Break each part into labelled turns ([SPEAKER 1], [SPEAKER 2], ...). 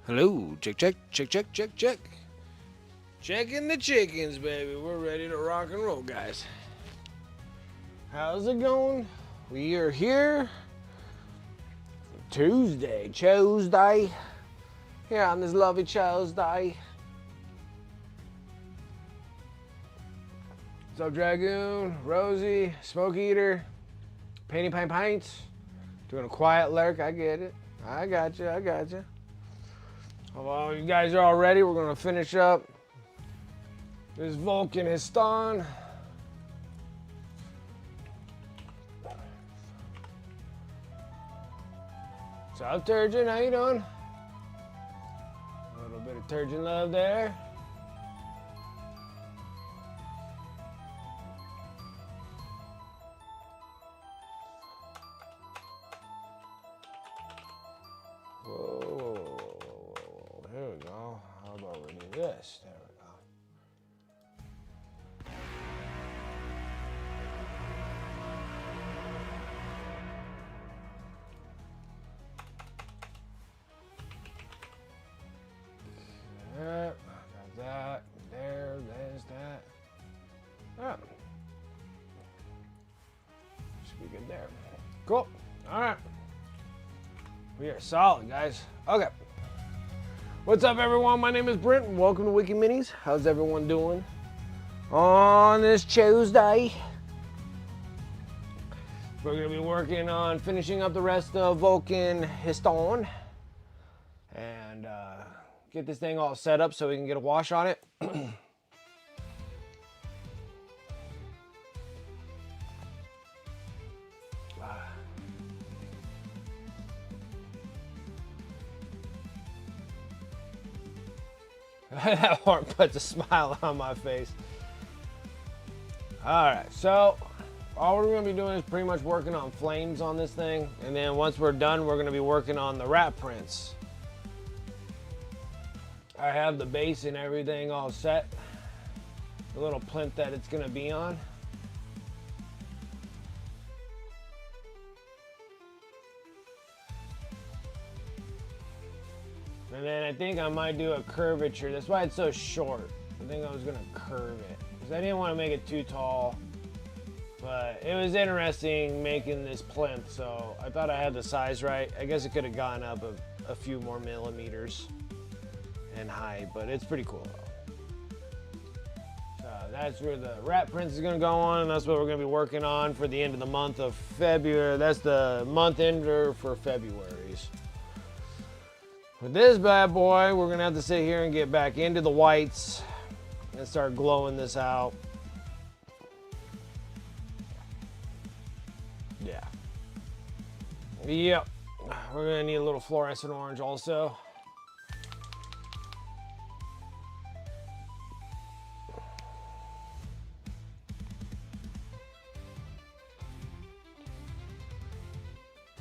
[SPEAKER 1] Hello, check, check, check, check, check, check. Checking the chickens, baby. We're ready to rock and roll, guys. How's it going? We are here Tuesday, here on this lovely Tuesday. What's up, Dragoon, Rosie, Smoke Eater, Painty Pine Pints? Doing a quiet lurk, I get it. I got you. Well, you guys are all ready. We're gonna finish up this Vulkan Histon. What's up, Turgeon? How you doing? A little bit of Turgeon love there. Whoa. Here we go. How about we do this? There we go. Got that. There's that. Ah. Should be good there. Cool. All right. We are solid, guys. Okay. What's up, everyone? My name is Brent, and welcome to Wiki Minis. How's everyone doing on this Tuesday? We're going to be working on finishing up the rest of Vulkan Histon and get this thing all set up so we can get a wash on it. That horn puts a smile on my face. Alright, so all we're going to be doing is pretty much working on flames on this thing. And then once we're done, we're going to be working on the wrap prints. I have the base and everything all set. The little plinth that it's going to be on. And then I think I might do a curvature. That's why it's so short. I think I was gonna curve it because I didn't want to make it too tall. But it was interesting making this plinth, so I thought I had the size right. I guess it could have gone up a few more millimeters in height, but it's pretty cool though. So that's where the wrap prints is gonna go on, and that's what we're gonna be working on for the end of the month of February. That's the month ender for February's. With this bad boy, we're gonna have to sit here and get back into the whites and start glowing this out. Yeah. Yep. We're gonna need a little fluorescent orange also.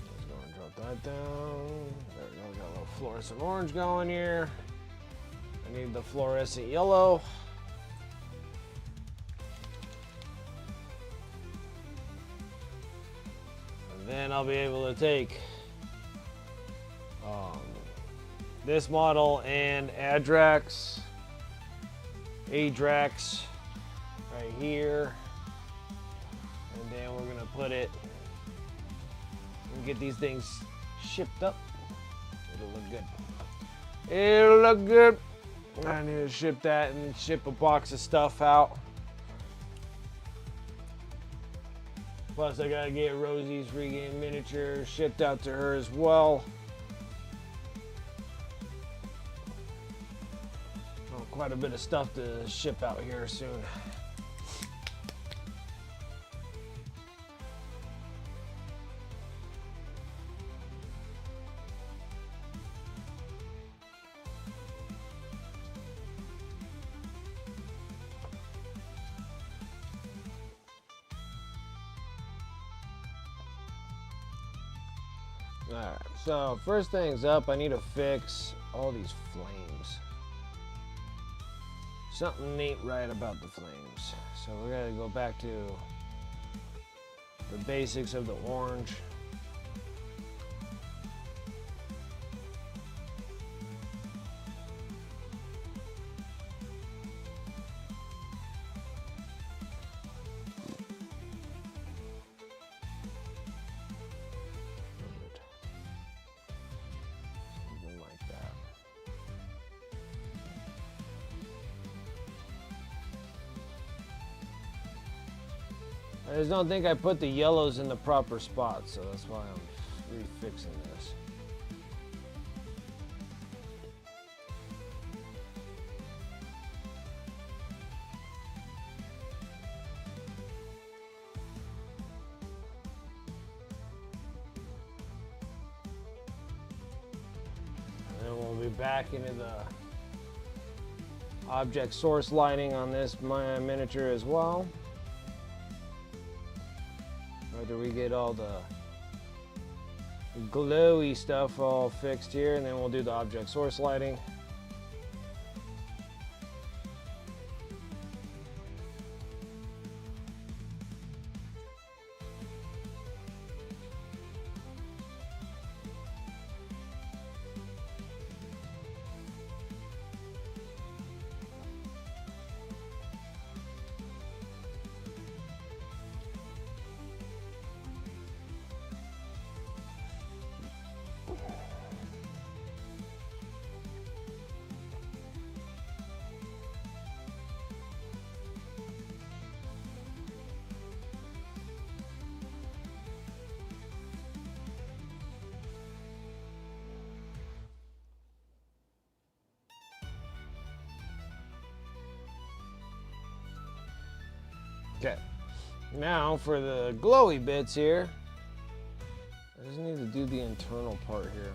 [SPEAKER 1] Just gonna drop that down. There we go. We got a little fluorescent orange going here. I need the fluorescent yellow. And then I'll be able to take this model and Adrax right here. And then we're gonna put it and get these things shipped up. It'll look good. It'll look good. I need to ship that and ship a box of stuff out. Plus, I gotta get Rosie's Regain miniature shipped out to her as well. Oh, quite a bit of stuff to ship out here soon. Alright, so first things up, I need to fix all these flames. Something ain't right about the flames. So we're gonna go back to the basics of the orange. I just don't think I put the yellows in the proper spot, so that's why I'm refixing this. And then we'll be back into the object source lighting on this miniature as well. After we get all the glowy stuff all fixed here, and then we'll do the object source lighting. Okay, now for the glowy bits here, I just need to do the internal part here.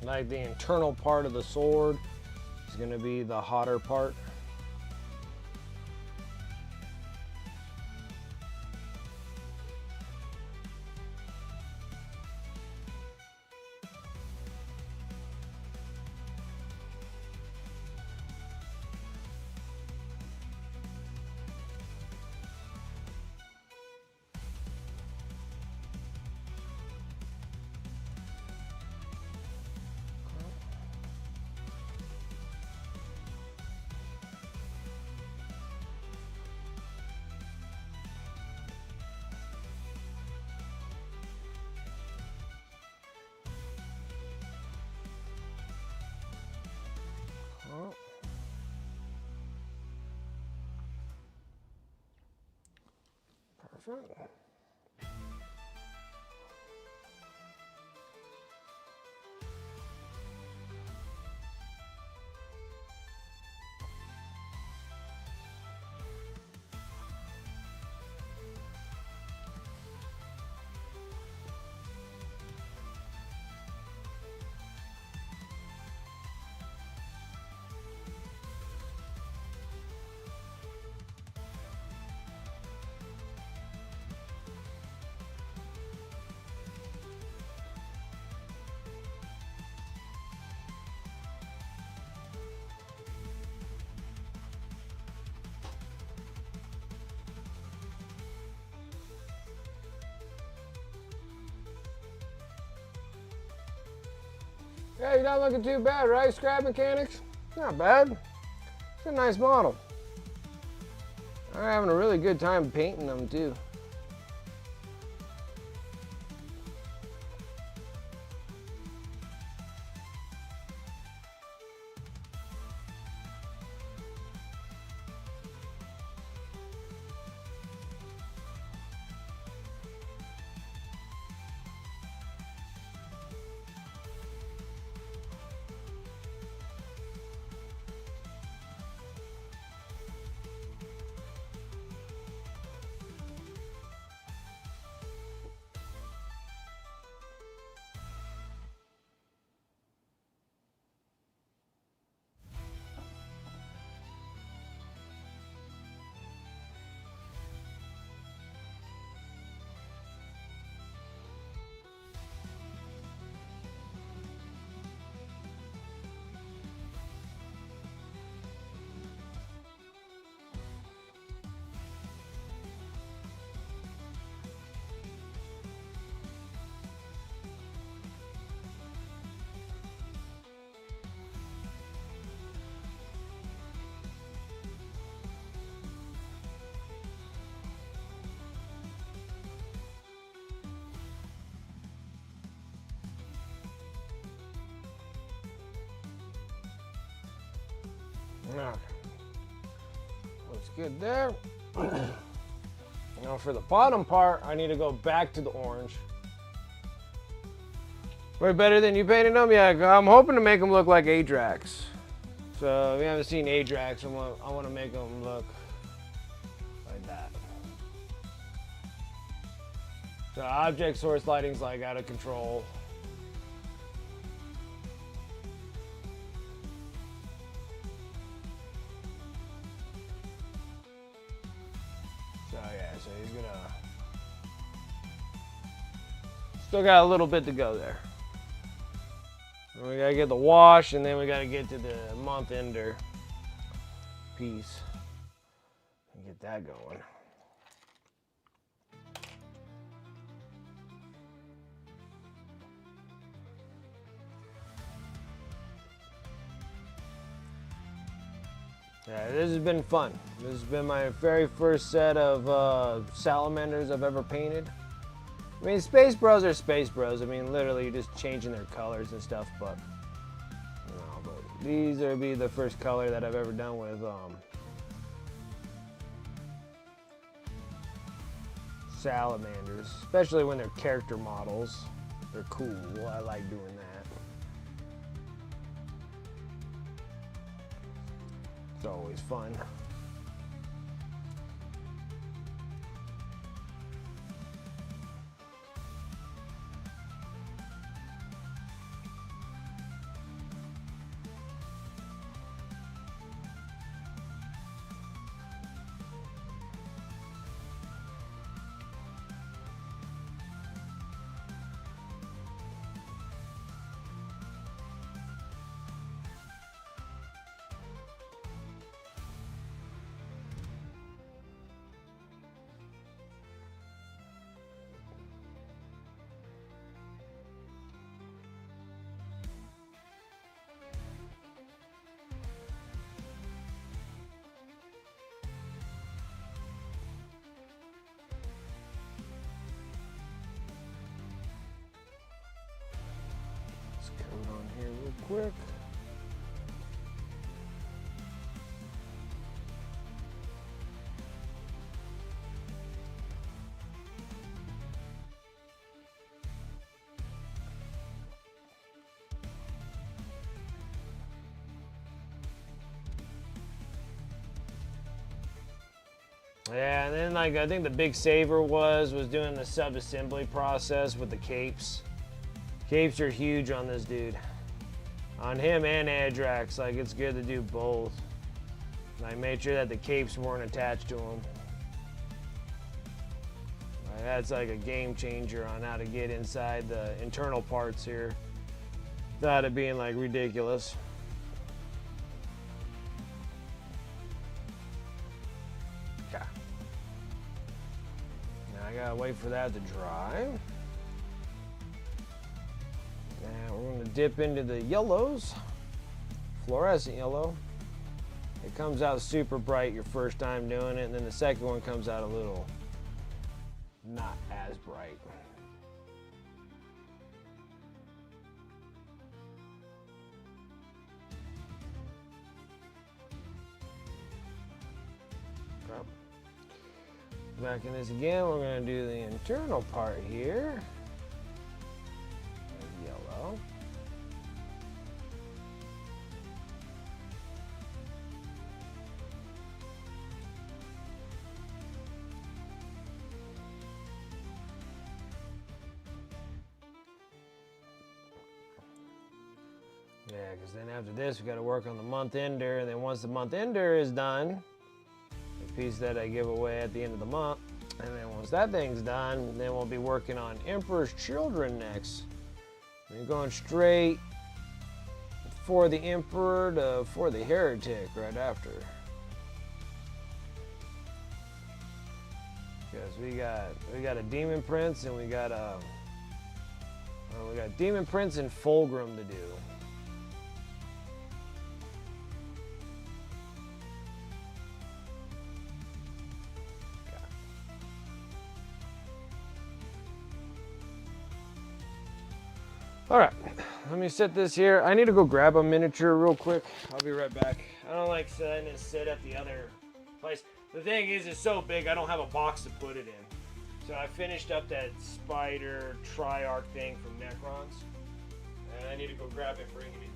[SPEAKER 1] Like the internal part of the sword is going to be the hotter part. Perfect. Yeah, you're not looking too bad, right, Scrap Mechanics? Not bad. It's a nice model. I'm having a really good time painting them, too. Okay. Looks good there. Now for the bottom part, I need to go back to the orange. Way better than you painted them? Yeah, I'm hoping to make them look like Adrax. So if you haven't seen Adrax, I want to make them look like that. So object source lighting's like out of control. So yeah, so he's gonna... Still got a little bit to go there. We gotta get the wash, and then we gotta get to the month ender piece and get that going. Yeah, this has been fun. This has been my very first set of salamanders I've ever painted. I mean, Space Bros are Space Bros. I mean, literally, you're just changing their colors and stuff, but, you know, but these will be the first color that I've ever done with salamanders, especially when they're character models. They're cool. I like doing that. It's always fun. Quick. Yeah, and then like I think the big saver was doing the sub-assembly process with the capes. Capes are huge on this dude. On him and Adrax, like it's good to do both. I made sure that the capes weren't attached to him. Like, that's like a game changer on how to get inside the internal parts here without it being like ridiculous. Okay. Now I gotta wait for that to dry. Now we're going to dip into the yellows, fluorescent yellow. It comes out super bright your first time doing it, and then the second one comes out a little not as bright. Okay. Back in this again, we're going to do the internal part here. Yellow. Yeah, because then after this, we got to work on the month ender, and then once the month ender is done, the piece that I give away at the end of the month, and then once that thing's done, then we'll be working on Emperor's Children next. We're going straight for the Emperor to for the Heretic right after. Because we got a Demon Prince, and we got Demon Prince and Fulgrim to do. All right, let me set this here. I need to go grab a miniature real quick. I'll be right back. I don't like letting it sit at the other place. The thing is, it's so big, I don't have a box to put it in. So I finished up that spider Triarch thing from Necrons. And I need to go grab it and bring it in here.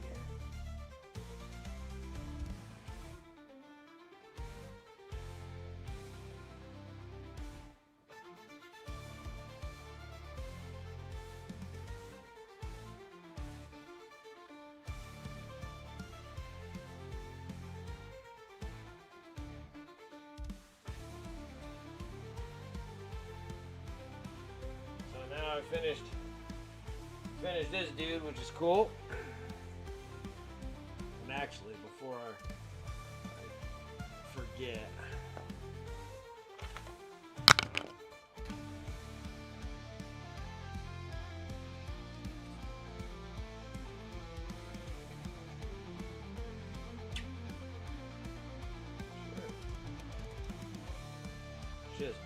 [SPEAKER 1] I finished this dude, which is cool. And actually, before I forget, just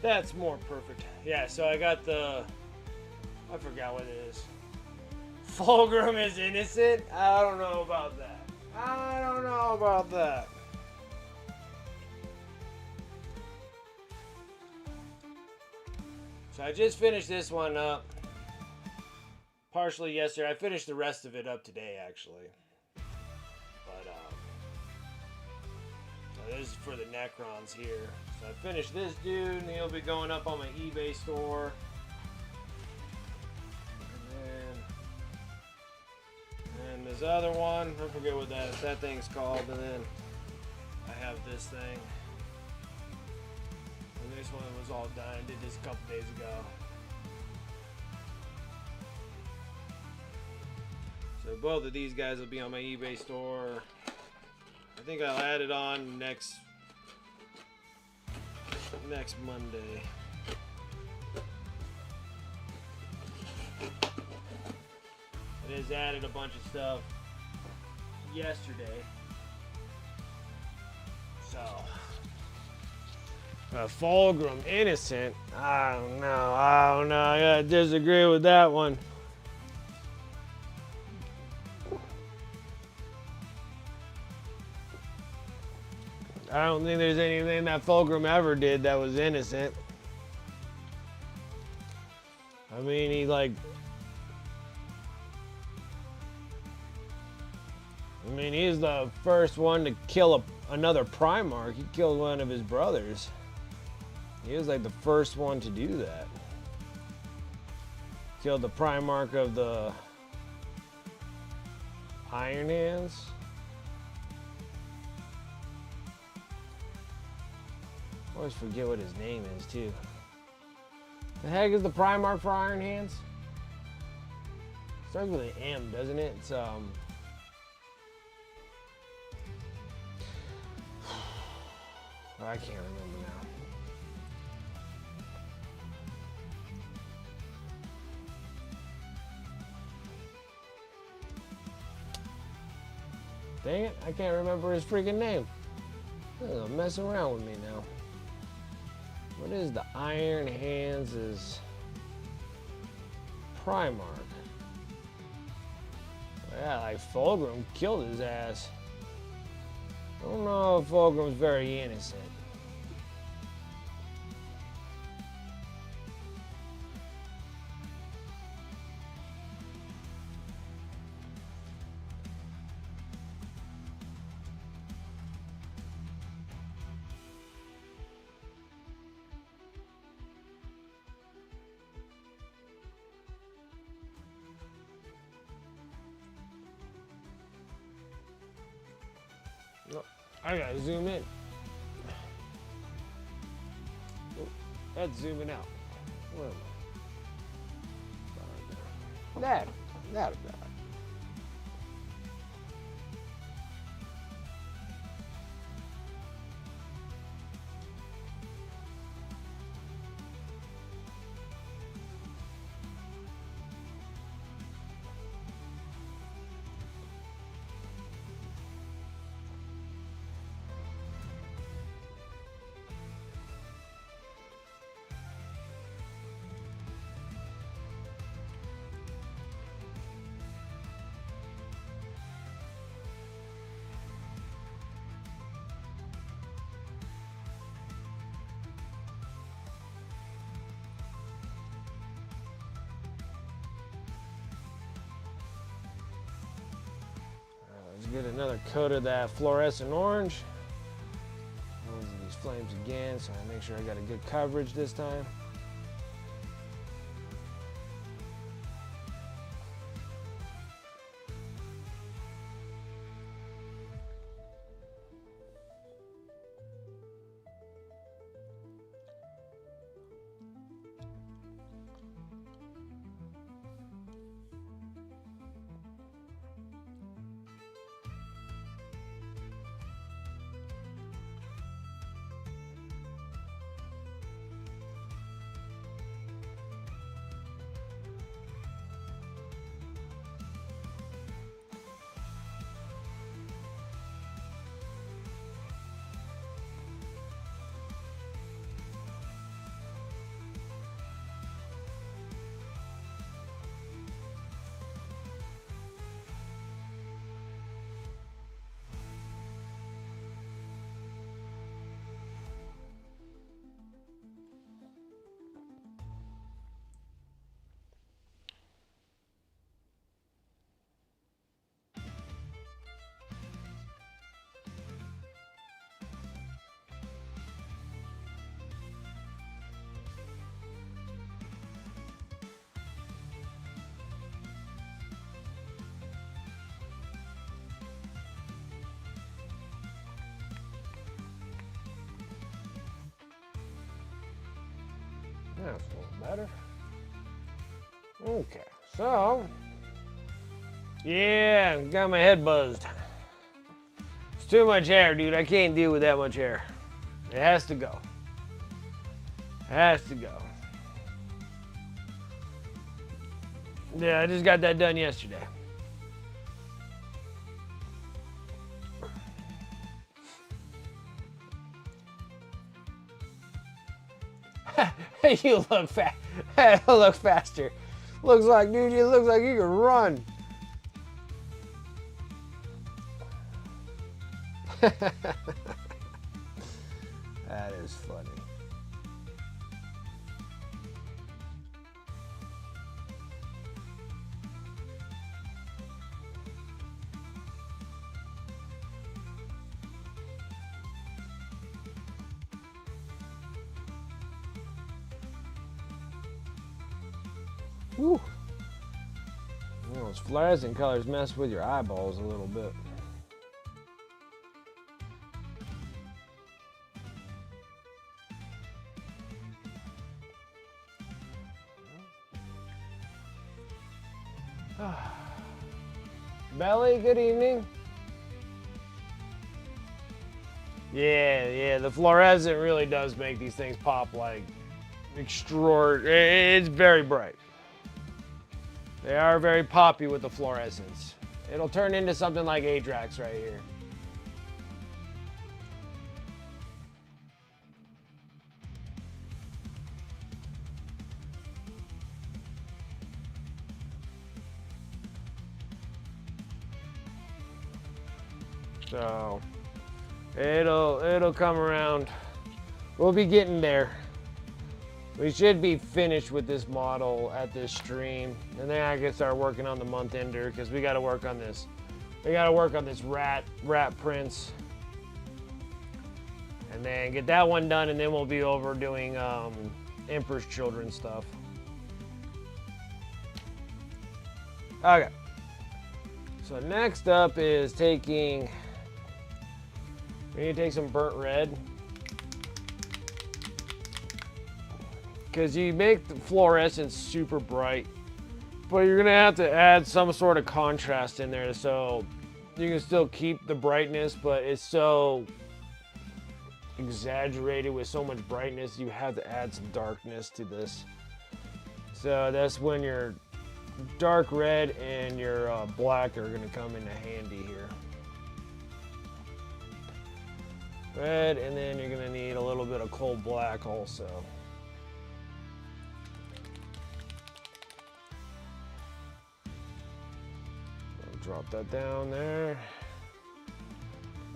[SPEAKER 1] that's more perfect. Yeah, so I got I forgot what it is. Fulgrim is innocent? I don't know about that. I don't know about that. So I just finished this one up. Partially yesterday. I finished the rest of it up today, actually. But, so this is for the Necrons here. So I finished this dude, and he'll be going up on my eBay store. And this other one, I forget what that thing's called. And then I have this thing. And this one was all done. I did this a couple days ago. So both of these guys will be on my eBay store. I think I'll add it on next Monday. I just added a bunch of stuff yesterday. So, Fulgrim innocent? I don't know. I gotta disagree with that one. I don't think there's anything that Fulgrim ever did that was innocent. I mean, he's the first one to kill another Primarch. He killed one of his brothers. He was like the first one to do that. Killed the Primarch of the Iron Hands. I always forget what his name is, too. The heck is the Primarch for Iron Hands? Starts with an M, doesn't it? It's, I can't remember now. Dang it, I can't remember his freaking name. They're messing around with me now. What is the Iron Hands' Primarch? Yeah, like Fulgrim killed his ass. I don't know if Fulgrim's very innocent. I gotta zoom in. Oh, that's zooming out. Where am I? That. Let's get another coat of that fluorescent orange. Use these flames again, so I make sure I got a good coverage this time. That's a little better. Okay, so yeah, got my head buzzed. It's too much hair, dude. I can't deal with that much hair. It has to go. It has to go. Yeah, I just got that done yesterday. You look fast. Look faster. Looks like, dude, it looks like you can run. That is funny. Whew. Those fluorescent colors mess with your eyeballs a little bit. Belly, good evening. Yeah, the fluorescent really does make these things pop like extraordinary. It's very bright. They are very poppy with the fluorescence. It'll turn into something like Adrax right here. So it'll come around. We'll be getting there. We should be finished with this model at this stream, and then I can start working on the month ender because we got to work on this. We got to work on this rat prince, and then get that one done, and then we'll be over doing Emperor's Children stuff. Okay. So next up is taking. We need to take some burnt red. Because you make the fluorescence super bright, but you're gonna have to add some sort of contrast in there so you can still keep the brightness, but it's so exaggerated with so much brightness, you have to add some darkness to this. So that's when your dark red and your black are gonna come into handy here. Red, and then you're gonna need a little bit of cold black also. Drop that down there.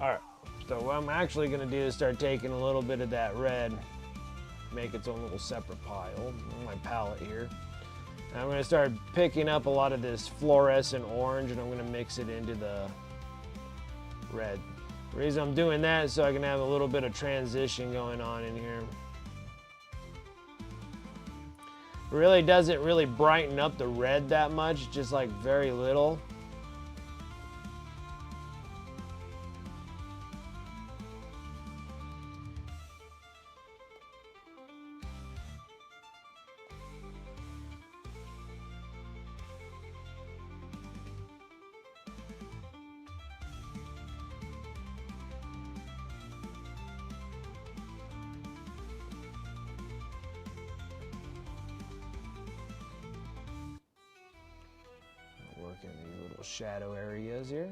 [SPEAKER 1] All right, so what I'm actually gonna do is start taking a little bit of that red, make its own little separate pile on my palette here. And I'm gonna start picking up a lot of this fluorescent orange, and I'm gonna mix it into the red. The reason I'm doing that is so I can have a little bit of transition going on in here. It really doesn't really brighten up the red that much, just like very little. Work in these little shadow areas here.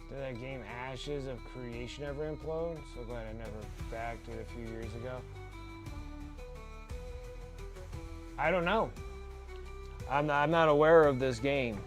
[SPEAKER 1] Did that game Ashes of Creation ever implode? So glad I never backed it a few years ago. I don't know. I'm not aware of this game.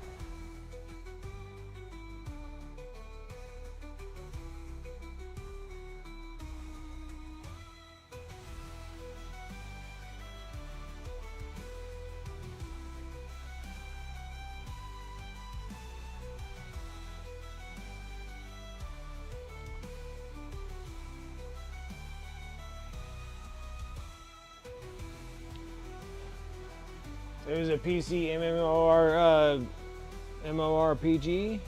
[SPEAKER 1] It was a PC MMORPG.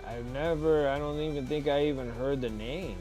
[SPEAKER 1] I don't even think I even heard the name.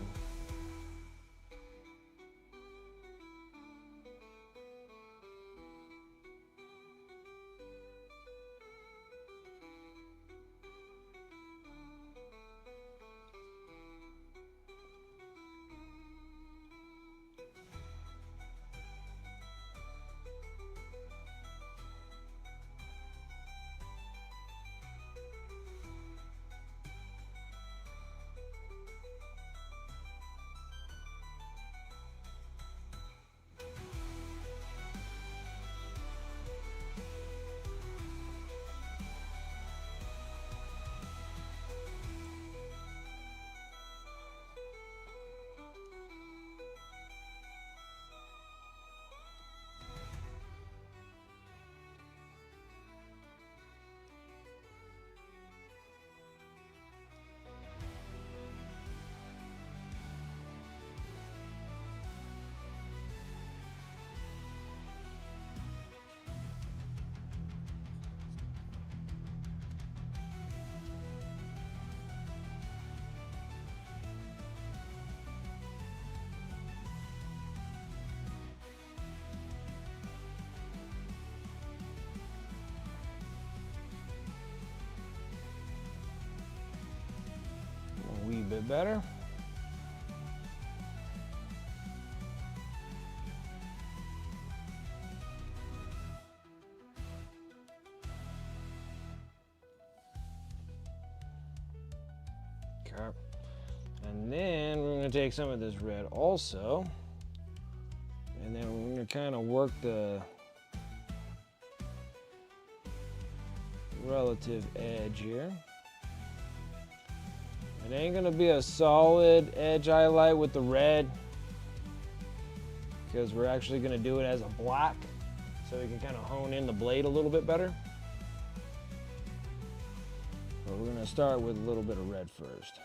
[SPEAKER 1] A wee bit better. Okay. And then we're going to take some of this red also, and then we're going to kind of work the relative edge here. It ain't going to be a solid edge highlight with the red, because we're actually going to do it as a black, so we can kind of hone in the blade a little bit better. But we're going to start with a little bit of red first.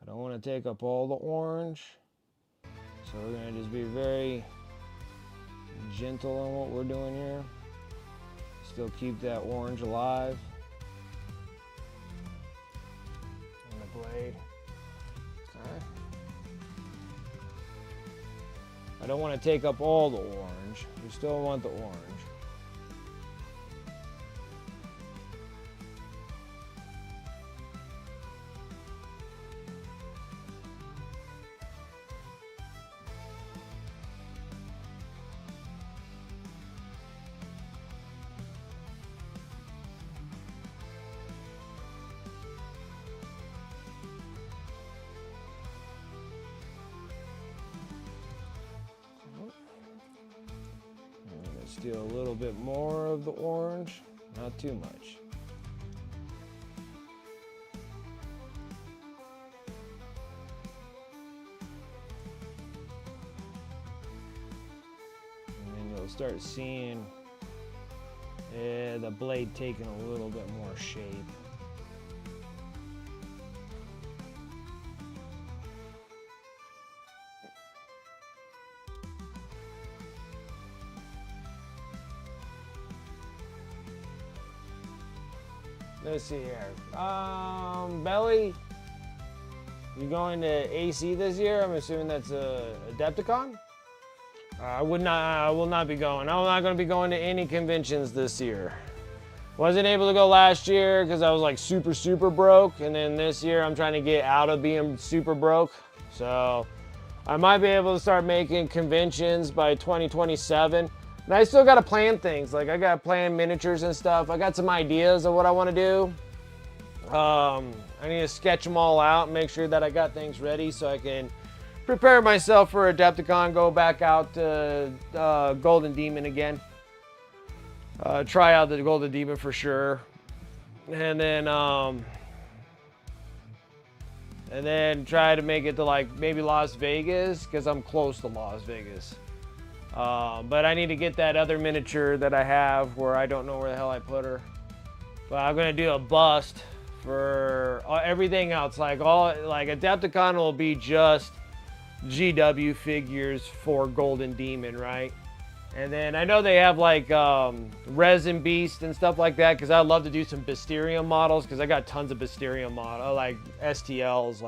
[SPEAKER 1] I don't want to take up all the orange, so we're going to just be very gentle on what we're doing here. Still keep that orange alive. blade. Okay. I don't want to take up all the orange. We still want the orange. Do a little bit more of the orange, not too much. And then you'll start seeing the blade taking a little bit more shape. Let's see here. Belly, you going to AC this year? I'm assuming that's a Adepticon? I will not be going. I'm not going to be going to any conventions this year. Wasn't able to go last year because I was like super broke, and then this year I'm trying to get out of being super broke. So I might be able to start making conventions by 2027. And I still got to plan things. Like, I got to plan miniatures and stuff. I got some ideas of what I want to do. I need to sketch them all out and make sure that I got things ready so I can prepare myself for Adepticon, go back out to Golden Demon again. Try out the Golden Demon for sure. And then try to make it to like maybe Las Vegas, because I'm close to Las Vegas. But I need to get that other miniature that I have where I don't know where the hell I put her. But I'm gonna do a bust for everything else. Like Adepticon will be just GW figures for Golden Demon, right? And then I know they have like Resin Beast and stuff like that, because I'd love to do some Bysterium models, because I got tons of Bysterium model, like STLs,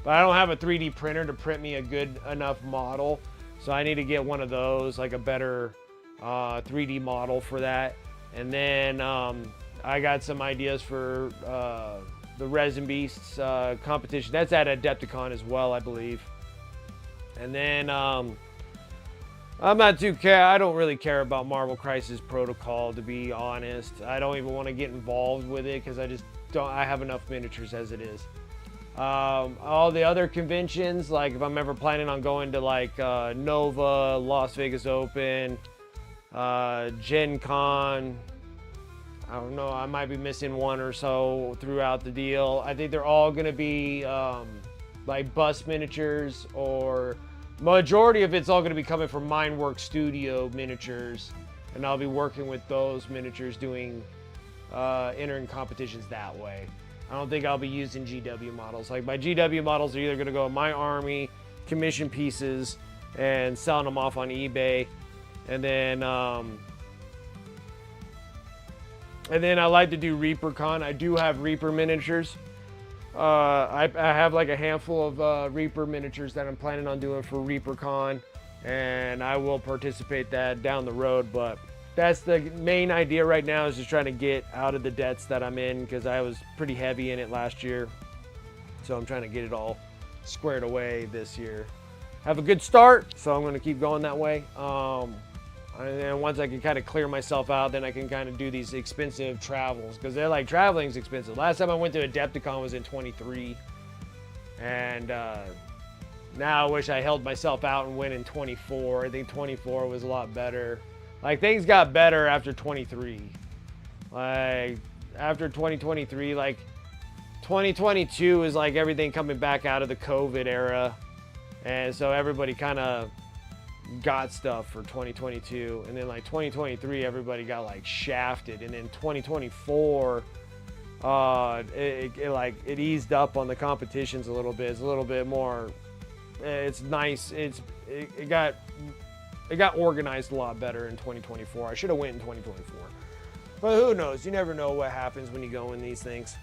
[SPEAKER 1] but I don't have a 3D printer to print me a good enough model. So I need to get one of those, like a better 3D model for that. And then I got some ideas for the Resin Beasts competition. That's at Adepticon as well, I believe. And then I don't really care about Marvel Crisis Protocol, to be honest. I don't even want to get involved with it because I have enough miniatures as it is. All the other conventions, like if I'm ever planning on going to like Nova, Las Vegas Open, Gen Con, I don't know, I might be missing one or so throughout the deal. I think they're all going to be like bus miniatures, or majority of it's all going to be coming from Mindworks Studio miniatures, and I'll be working with those miniatures doing entering competitions that way. I don't think I'll be using GW models. Like, my GW models are either going to go in my army, commission pieces, and selling them off on eBay. And then I like to do ReaperCon. I do have Reaper miniatures. I have like a handful of Reaper miniatures that I'm planning on doing for ReaperCon, and I will participate that down the road. But that's the main idea right now, is just trying to get out of the debts that I'm in, because I was pretty heavy in it last year. So I'm trying to get it all squared away this year. Have a good start, so I'm going to keep going that way. And then once I can kind of clear myself out, then I can kind of do these expensive travels, because they're like, traveling's expensive. Last time I went to Adepticon was in 23, and now I wish I held myself out and went in 24. I think 24 was a lot better. Like, things got better after 23. Like, after 2023, like, 2022 is like everything coming back out of the COVID era. And so everybody kind of got stuff for 2022. And then, like, 2023, everybody got, like, shafted. And then 2024, it eased up on the competitions a little bit. It's a little bit more, it's nice. It got organized a lot better in 2024. I should have went in 2024. But who knows? You never know what happens when you go in these things.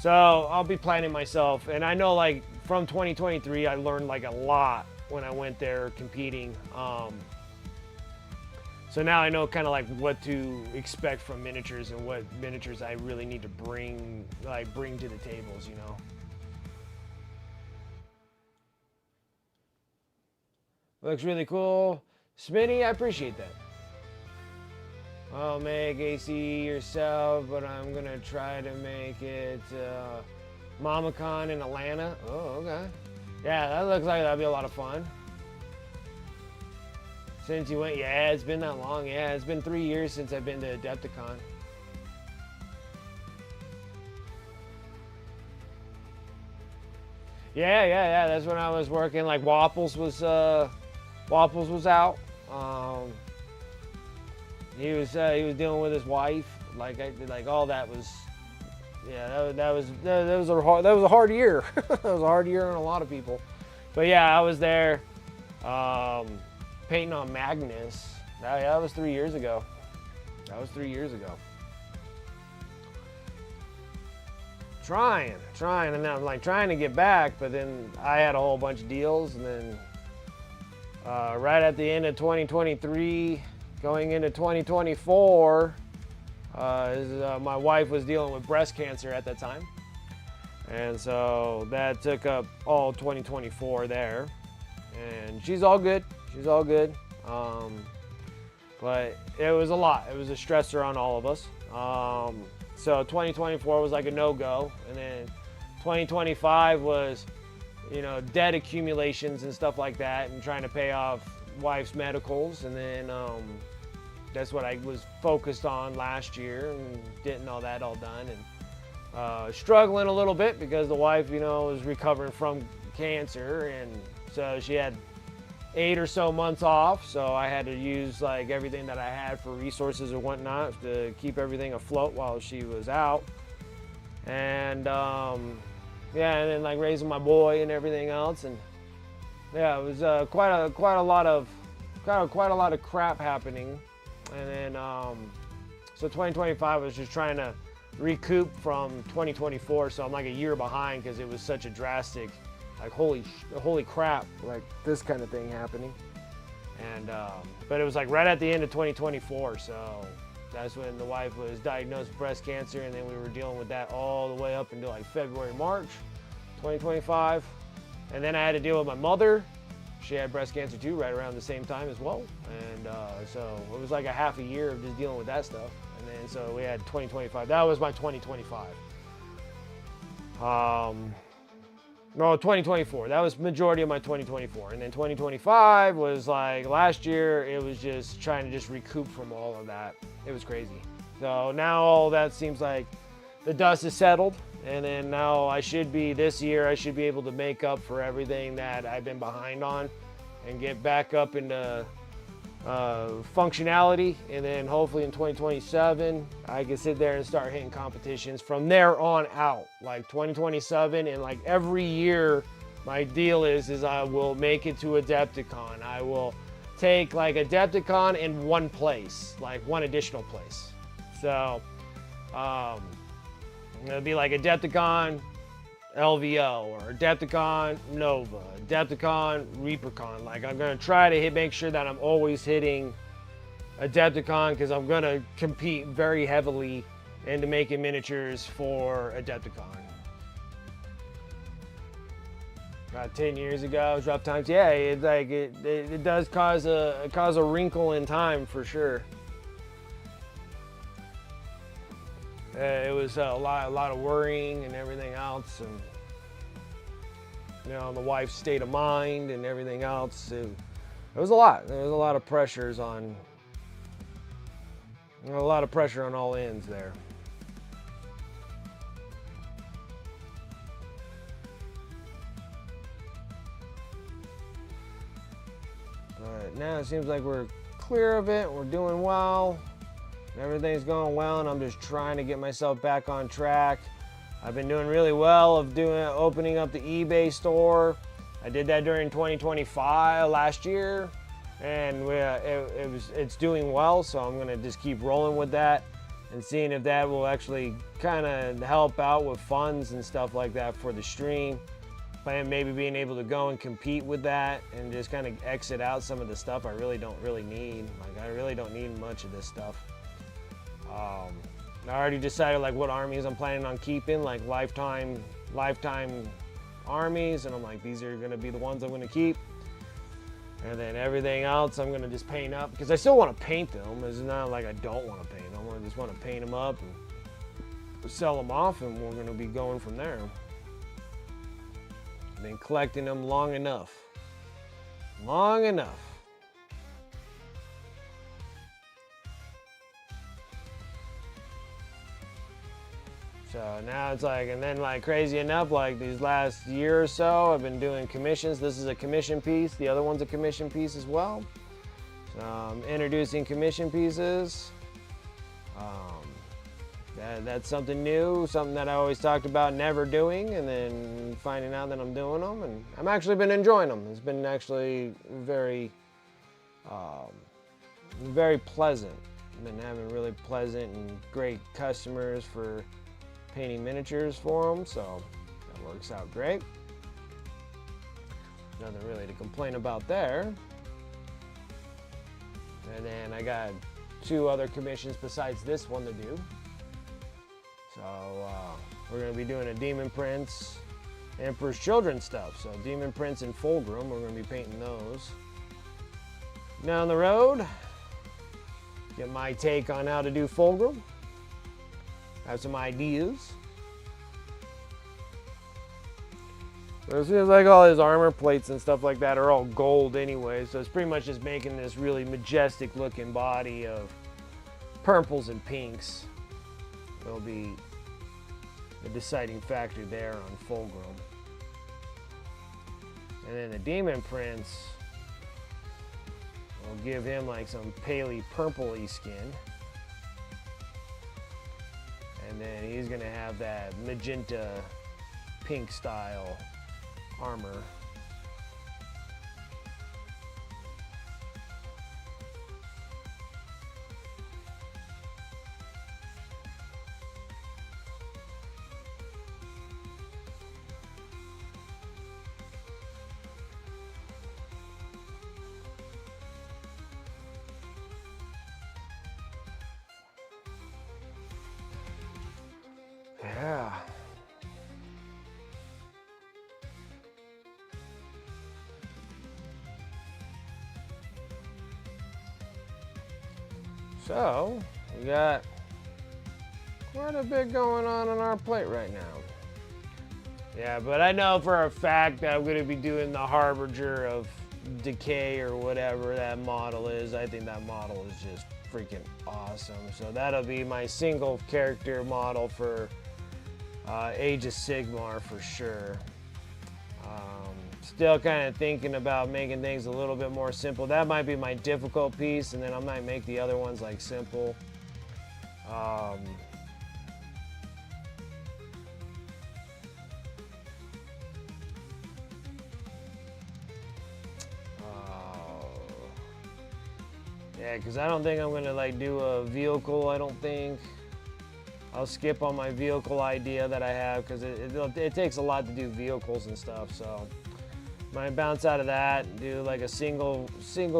[SPEAKER 1] So I'll be planning myself, and I know like from 2023 I learned like a lot when I went there competing. So now I know kind of like what to expect from miniatures and what miniatures I really need to bring to the tables, you know. Looks really cool. Smitty, I appreciate that. I'll make AC yourself, but I'm gonna try to make it MamaCon in Atlanta. Oh, okay. Yeah, that looks like that'd be a lot of fun. Since you went, yeah, it's been that long. Yeah, it's been 3 years since I've been to Adepticon. Yeah. That's when I was working. Like Waffles was out. He was dealing with his wife. Like all that was. Yeah, that was a hard year. That was a hard year on a lot of people. But yeah, I was there. Painting on Magnus. That was 3 years ago. Trying, and then I'm like trying to get back, but then I had a whole bunch of deals, and then right at the end of 2023, going into 2024, my wife was dealing with breast cancer at that time, and so that took up all 2024 there, and she's all good. But it was a lot. It was a stressor on all of us. So 2024 was like a no-go, and then 2025 was, you know, debt accumulations and stuff like that, and trying to pay off wife's medicals, and then that's what I was focused on last year, and getting all that all done, and struggling a little bit because the wife, you know, was recovering from cancer, and so she had 8 or so months off, so I had to use like everything that I had for resources or whatnot to keep everything afloat while she was out. And yeah, and then like raising my boy and everything else, and yeah, it was quite a lot of crap happening. And then so 2025 was just trying to recoup from 2024, so I'm like a year behind because it was such a drastic, like holy crap, like this kind of thing happening. And but it was like right at the end of 2024, so that's when the wife was diagnosed with breast cancer, and then we were dealing with that all the way up until like February, March 2025. And then I had to deal with my mother. She had breast cancer too, right around the same time as well. And so it was like a half a year of just dealing with that stuff. And then so we had 2025. That was my 2025. No, 2024. That was majority of my 2024. And then 2025 was like last year, it was just trying to just recoup from all of that. It was crazy. So now all that seems like the dust is settled. And then now this year, I should be able to make up for everything that I've been behind on and get back up into functionality. And then hopefully in 2027, I can sit there and start hitting competitions from there on out, like 2027. And like every year, my deal is I will make it to Adepticon. I will take like Adepticon in one place, like one additional place. So it'll be like Adepticon LVO, or Adepticon Nova, Adepticon Reapercon. Like I'm gonna try to make sure that I'm always hitting Adepticon, because I'm gonna compete very heavily into making miniatures for Adepticon. About 10 years ago, it was rough times. Yeah, it does cause a wrinkle in time for sure. It was a lot of worrying and everything else, and you know, the wife's state of mind and everything else. It was a lot. There was a lot of pressures on, all ends there. But now it seems like we're clear of it. We're doing well. Everything's going well, and I'm just trying to get myself back on track. I've been doing really well of opening up the eBay store. I did that during 2025 last year, and it's doing well, so I'm gonna just keep rolling with that. and seeing if that will actually kind of help out with funds and stuff like that for the stream. By maybe being able to go and compete with that and just kind of exit out some of the stuff I really don't need. Like, I really don't need much of this stuff. I already decided like what armies I'm planning on keeping, like lifetime armies, and I'm like, these are gonna be the ones I'm gonna keep. And then everything else I'm gonna just paint up, because I still want to paint them. It's not like I don't want to paint them. I just want to paint them up and sell them off, and we're gonna be going from there. Been collecting them long enough. Long enough. So now it's like, and then like crazy enough, like these last year or so, I've been doing commissions. This is a commission piece. The other one's a commission piece as well. So I'm introducing commission pieces. That's something new, something that I always talked about never doing, and then finding out that I'm doing them, and I've actually been enjoying them. It's been actually very, very pleasant. I've been having really pleasant and great customers for painting miniatures for them, so that works out great. Nothing really to complain about there. And then I got 2 other commissions besides this one to do. So we're going to be doing a Demon Prince, Emperor's Children stuff. So Demon Prince and Fulgrim, we're going to be painting those. Down the road, get my take on how to do Fulgrim. Have some ideas. But it seems like all his armor plates and stuff like that are all gold anyway, so it's pretty much just making this really majestic looking body of purples and pinks. Will be the deciding factor there on Fulgrim. And then the Demon Prince, will give him like some paley purpley skin. And then he's gonna have that magenta pink style armor. Yeah. So, we got quite a bit going on our plate right now. Yeah, but I know for a fact that I'm going to be doing the Harbinger of Decay or whatever that model is. I think that model is just freaking awesome. So that'll be my single character model for Age of Sigmar for sure. Still kind of thinking about making things a little bit more simple. That might be my difficult piece, and then I might make the other ones like simple. Yeah, because I don't think I'm gonna like do a vehicle. I don't think. I'll skip on my vehicle idea that I have because it takes a lot to do vehicles and stuff. So might bounce out of that and do like a single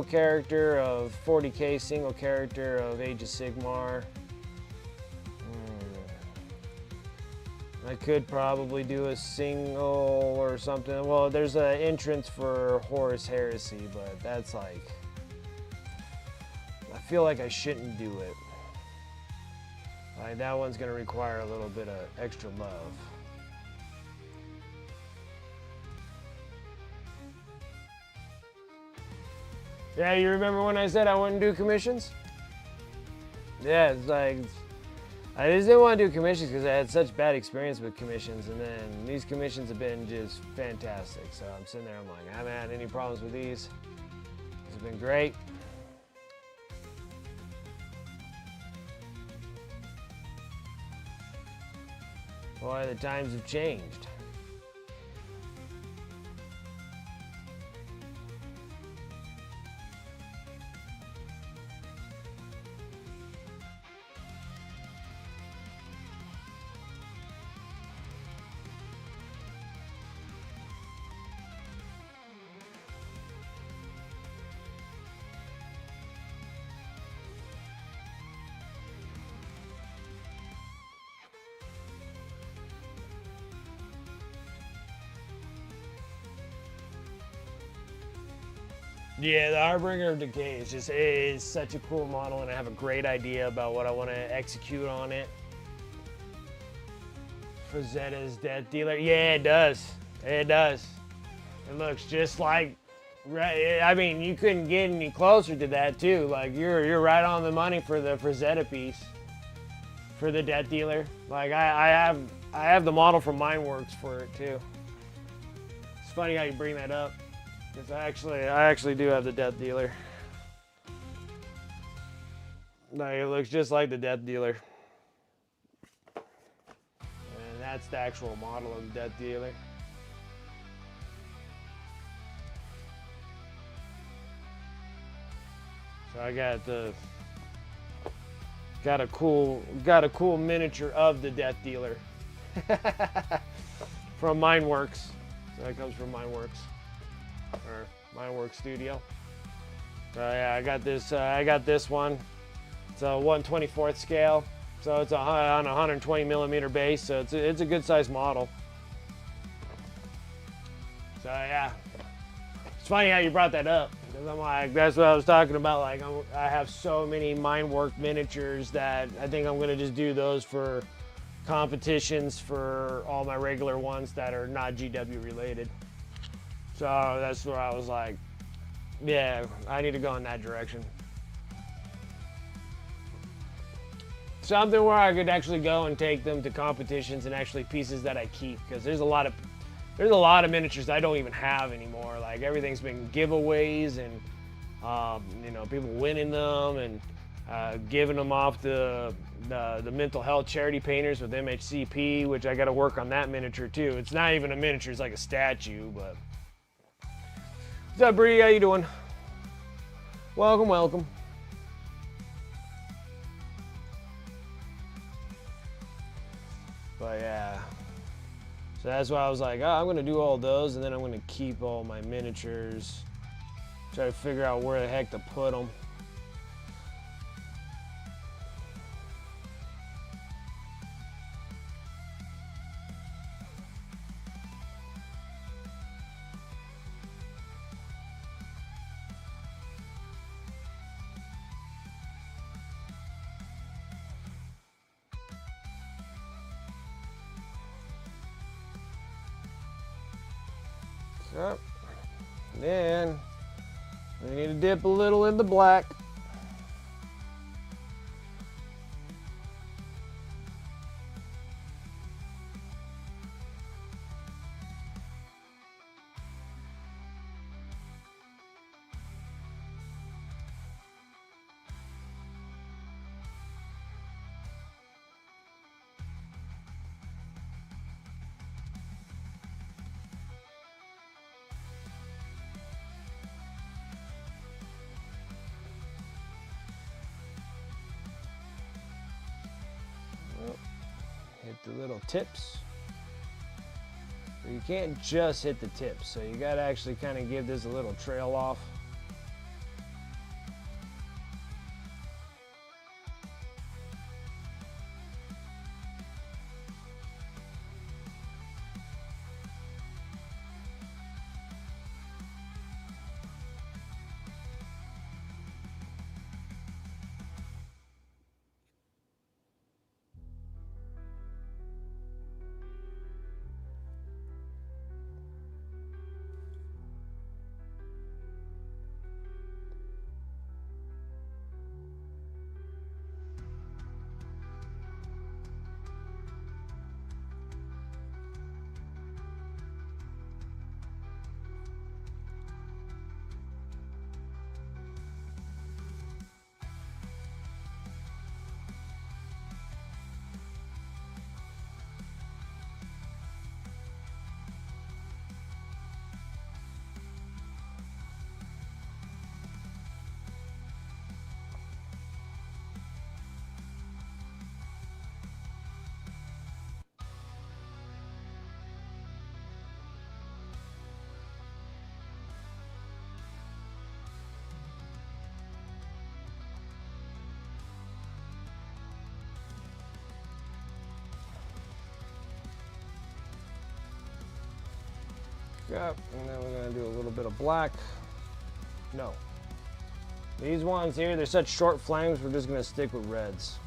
[SPEAKER 1] character of 40k, single character of Age of Sigmar. I could probably do a single or something. Well, there's an entrance for Horus Heresy, but that's like, I feel like I shouldn't do it. Like, that one's gonna require a little bit of extra love. Yeah, you remember when I said I wouldn't do commissions? Yeah, it's like, I just didn't want to do commissions because I had such bad experience with commissions, and then these commissions have been just fantastic. So I'm sitting there, I'm like, I haven't had any problems with these. It's been great. Boy, the times have changed. Yeah, the Harbinger of Decay is such a cool model, and I have a great idea about what I want to execute on it. Frazetta's Death Dealer. Yeah, it does. It does. It looks just like, right. I mean, you couldn't get any closer to that too. Like you're right on the money for the Frazetta piece, for the Death Dealer. Like I have the model from Mineworks for it too. It's funny how you bring that up, because I actually do have the Death Dealer. Like it looks just like the Death Dealer. And that's the actual model of the Death Dealer. So I got a cool miniature of the Death Dealer from Mineworks. So that comes from Mineworks, or Mineworks Studio. So yeah, I got this one. It's a 1/24th scale, so it's on a 120 millimeter base. So it's a good sized model. So yeah, it's funny how you brought that up, because I'm like, that's what I was talking about. Like I have so many Minework miniatures that I think I'm gonna just do those for competitions for all my regular ones that are not GW related. So that's where I was like, yeah, I need to go in that direction. Something where I could actually go and take them to competitions, and actually pieces that I keep, because there's a lot of miniatures I don't even have anymore. Like everything's been giveaways, and you know, people winning them and giving them off to the mental health charity painters with MHCP, which I got to work on that miniature too. It's not even a miniature; it's like a statue. But what's up, Bree? How you doing? Welcome, welcome. But yeah, so that's why I was like, oh, I'm gonna do all those, and then I'm gonna keep all my miniatures. Try to figure out where the heck to put them. So, then we need to dip a little in the black. Hit the little tips. But you can't just hit the tips, so you gotta actually kind of give this a little trail off. Yep, and then we're gonna do a little bit of black. No. These ones here, they're such short flames, we're just gonna stick with reds.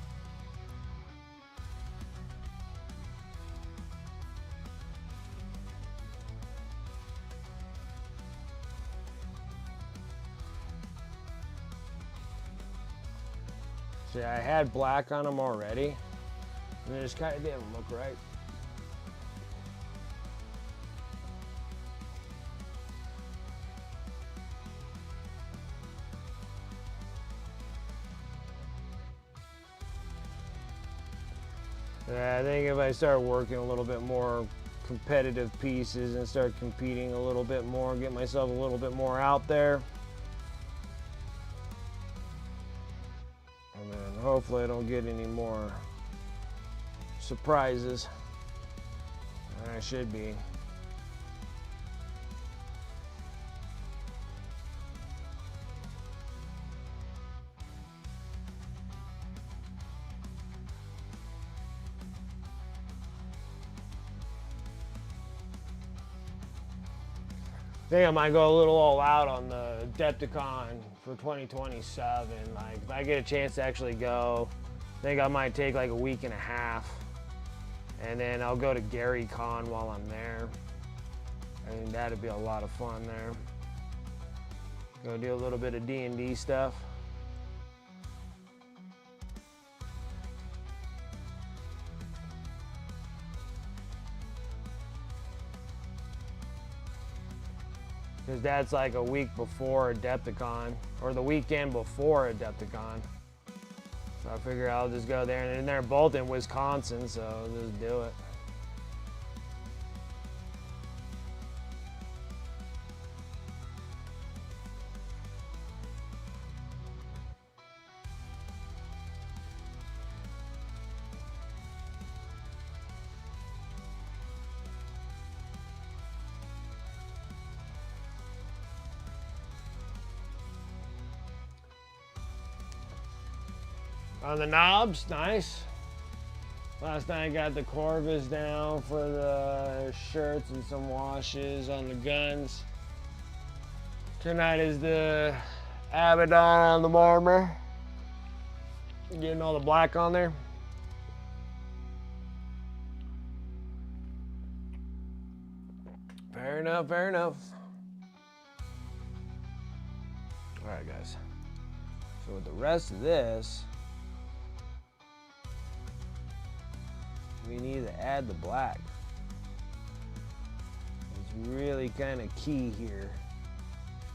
[SPEAKER 1] See, I had black on them already, and they just kind of didn't look right. Yeah, I think if I start working a little bit more competitive pieces and start competing a little bit more, get myself a little bit more out there, and then hopefully I don't get any more surprises. I should be. I think I might go a little all out on the Adepticon for 2027. Like, if I get a chance to actually go, I think I might take like a week and a half, and then I'll go to Gary Con while I'm there. I think that'd be a lot of fun there. Go do a little bit of D&D stuff. Because that's like a week before Adepticon, or the weekend before Adepticon. So I figure I'll just go there, and they're both in Wisconsin, so I'll just do it. On the knobs, nice. Last night I got the Corvus down for the shirts and some washes on the guns. Tonight is the Abaddon on the armor. Getting all the black on there. Fair enough, fair enough. All right, guys. So with the rest of this, we need to add the black. It's really kind of key here.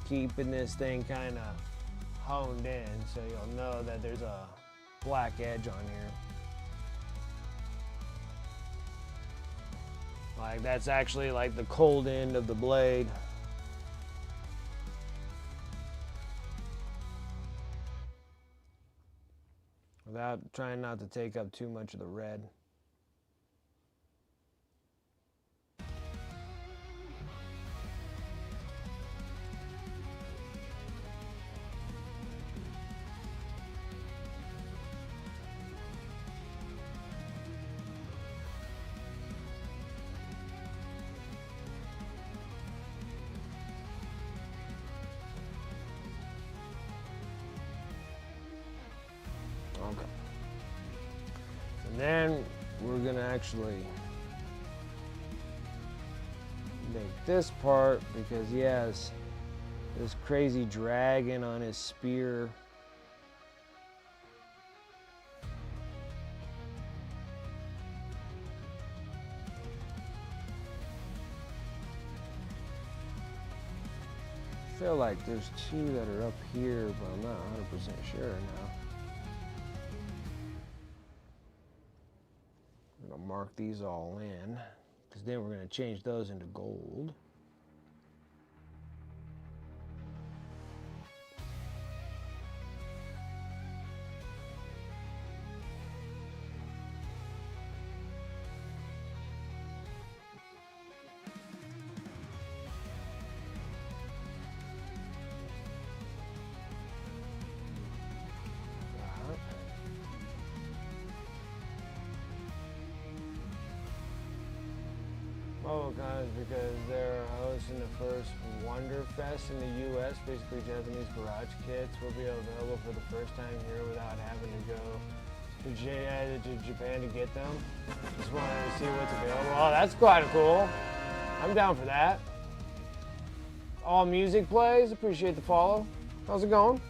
[SPEAKER 1] Keeping this thing kind of honed in so you'll know that there's a black edge on here. Like, that's actually like the cold end of the blade. Without trying not to take up too much of the red. Okay. And then we're gonna actually make this part because he has this crazy dragon on his spear. I feel like there's two that are up here, but I'm not 100% sure now. I'm gonna mark these all in, because then we're gonna change those into gold. Vulkan is because they're hosting the first Wonder Fest in the U.S. Basically, Japanese garage kits will be available for the first time here without having to go to Japan to get them. Just wanted to see what's available. Oh, that's quite cool. I'm down for that. All music plays. Appreciate the follow. How's it going?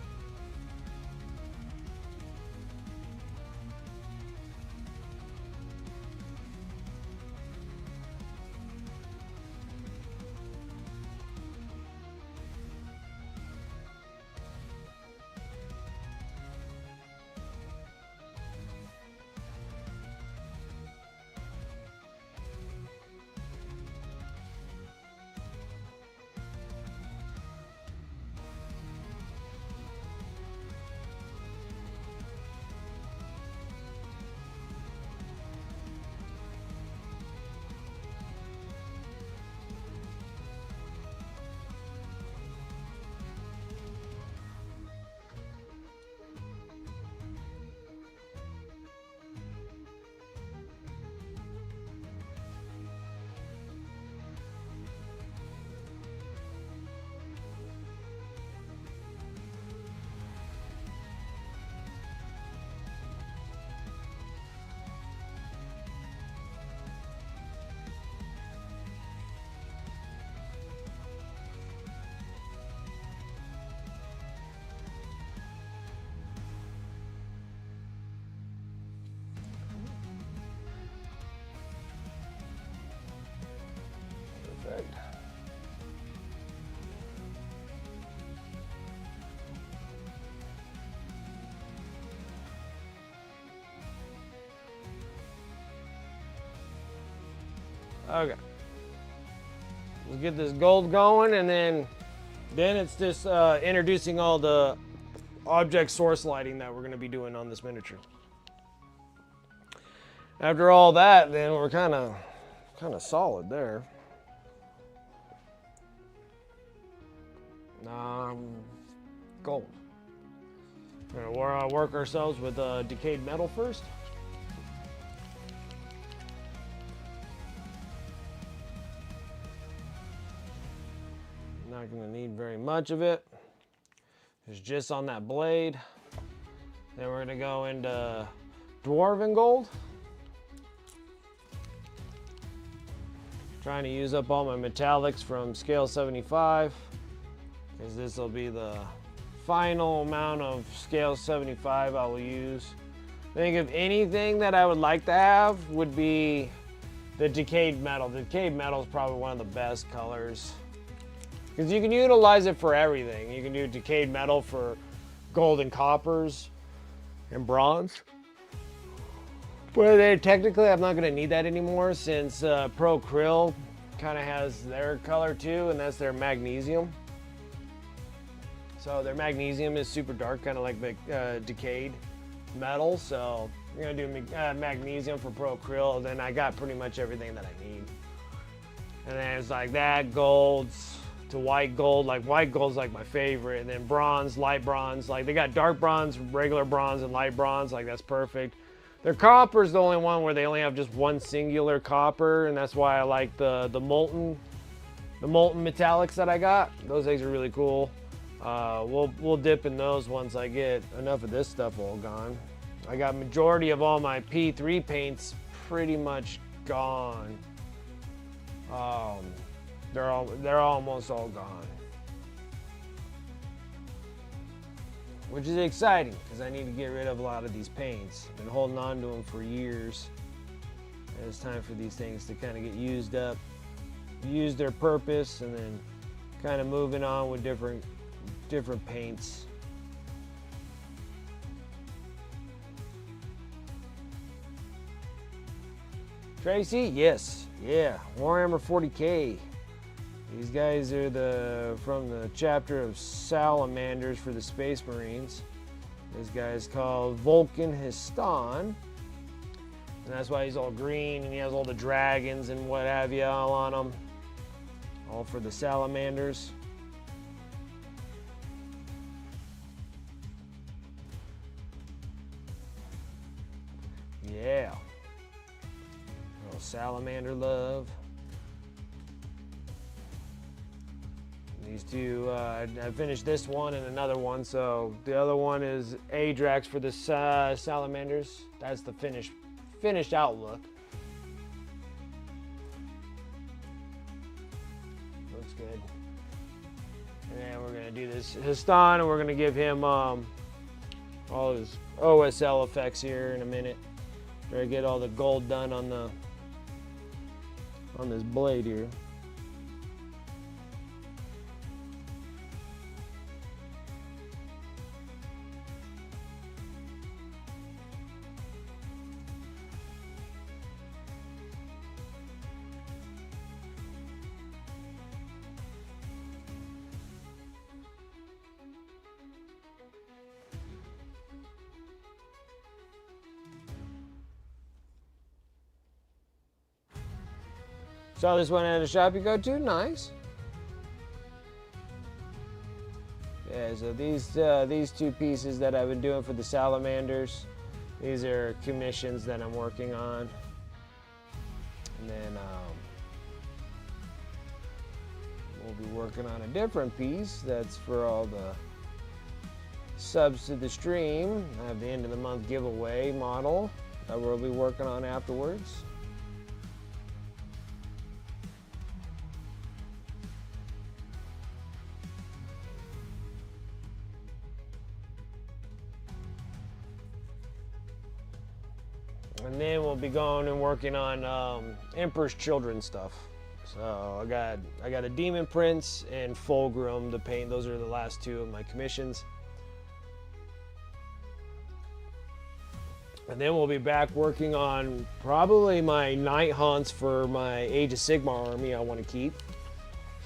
[SPEAKER 1] Perfect. Okay. Let's get this gold going, and then it's just introducing all the object source lighting that we're going to be doing on this miniature. After all that, then we're kind of solid there. Gold. We're gonna work ourselves with decayed metal first. Not gonna need very much of it. It's just on that blade. Then we're gonna go into dwarven gold. Trying to use up all my metallics from scale 75, because this will be the final amount of scale 75 I will use. I think if anything that I would like to have would be the decayed metal. The decayed metal is probably one of the best colors, because you can utilize it for everything. You can do decayed metal for gold and coppers and bronze. But then technically I'm not going to need that anymore, since Pro Krill kind of has their color too, and that's their magnesium. So their magnesium is super dark, kind of like decayed metal. So I'm going to do magnesium for Pro Krill, then I got pretty much everything that I need. And then it's like that, golds to white gold. Like white gold's like my favorite, and then bronze, light bronze. Like they got dark bronze, regular bronze, and light bronze. Like that's perfect. Their copper is the only one where they only have just one singular copper, and that's why I like the molten metallics that I got. Those eggs are really cool. We'll dip in those once I get enough of this stuff all gone. I got majority of all my P3 paints pretty much gone. They're almost all gone, which is exciting because I need to get rid of a lot of these paints. Been holding on to them for years, and it's time for these things to kind of get used up, use their purpose, and then kind of moving on with different paints. Tracy, yes, yeah, Warhammer 40K. These guys are from the chapter of Salamanders for the Space Marines. This guy's called Vulkan Histan, and that's why he's all green, and he has all the dragons and what have you all on him, all for the Salamanders. Yeah. Little salamander love. These two, I finished this one and another one. So the other one is Adrax for the Salamanders. That's the finished outlook. Looks good. And then we're gonna do this Histon, and we're gonna give him all his OSL effects here in a minute. Try to get all the gold done on this blade here. Saw this one at a shop you go to, nice. Yeah, so these two pieces that I've been doing for the Salamanders, these are commissions that I'm working on. And then we'll be working on a different piece that's for all the subs to the stream. I have the end of the month giveaway model that we'll be working on afterwards. And then we'll be going and working on Emperor's Children stuff. So I got a Demon Prince and Fulgrim to paint. Those are the last two of my commissions. And then we'll be back working on probably my Night Haunts for my Age of Sigmar army I want to keep.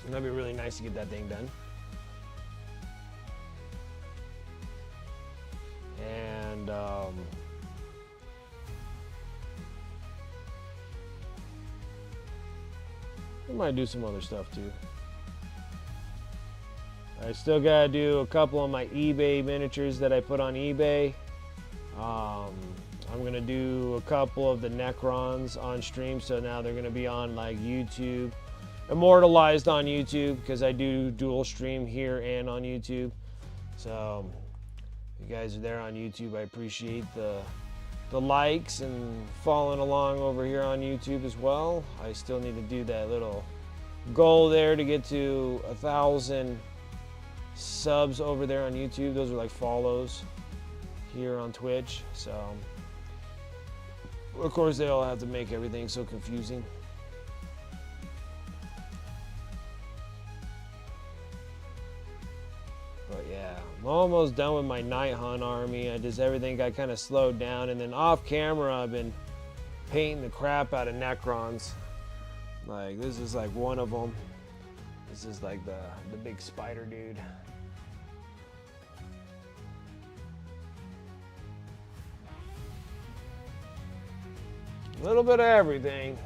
[SPEAKER 1] So that'd be really nice to get that thing done. And I might do some other stuff too. I still gotta do a couple of my eBay miniatures that I put on eBay. I'm gonna do a couple of the Necrons on stream, so now they're gonna be on like YouTube, immortalized on YouTube, because I do dual stream here and on YouTube. So if you guys are there on YouTube, I appreciate the likes and following along over here on YouTube as well. I still need to do that little goal there to get to 1,000 subs over there on YouTube. Those are like follows here on Twitch. So of course they all have to make everything so confusing. But yeah, I'm almost done with my Night Hunt army. Everything got kind of slowed down, and then off camera I've been painting the crap out of Necrons. Like this is like one of them. This is like the big spider dude. A little bit of everything.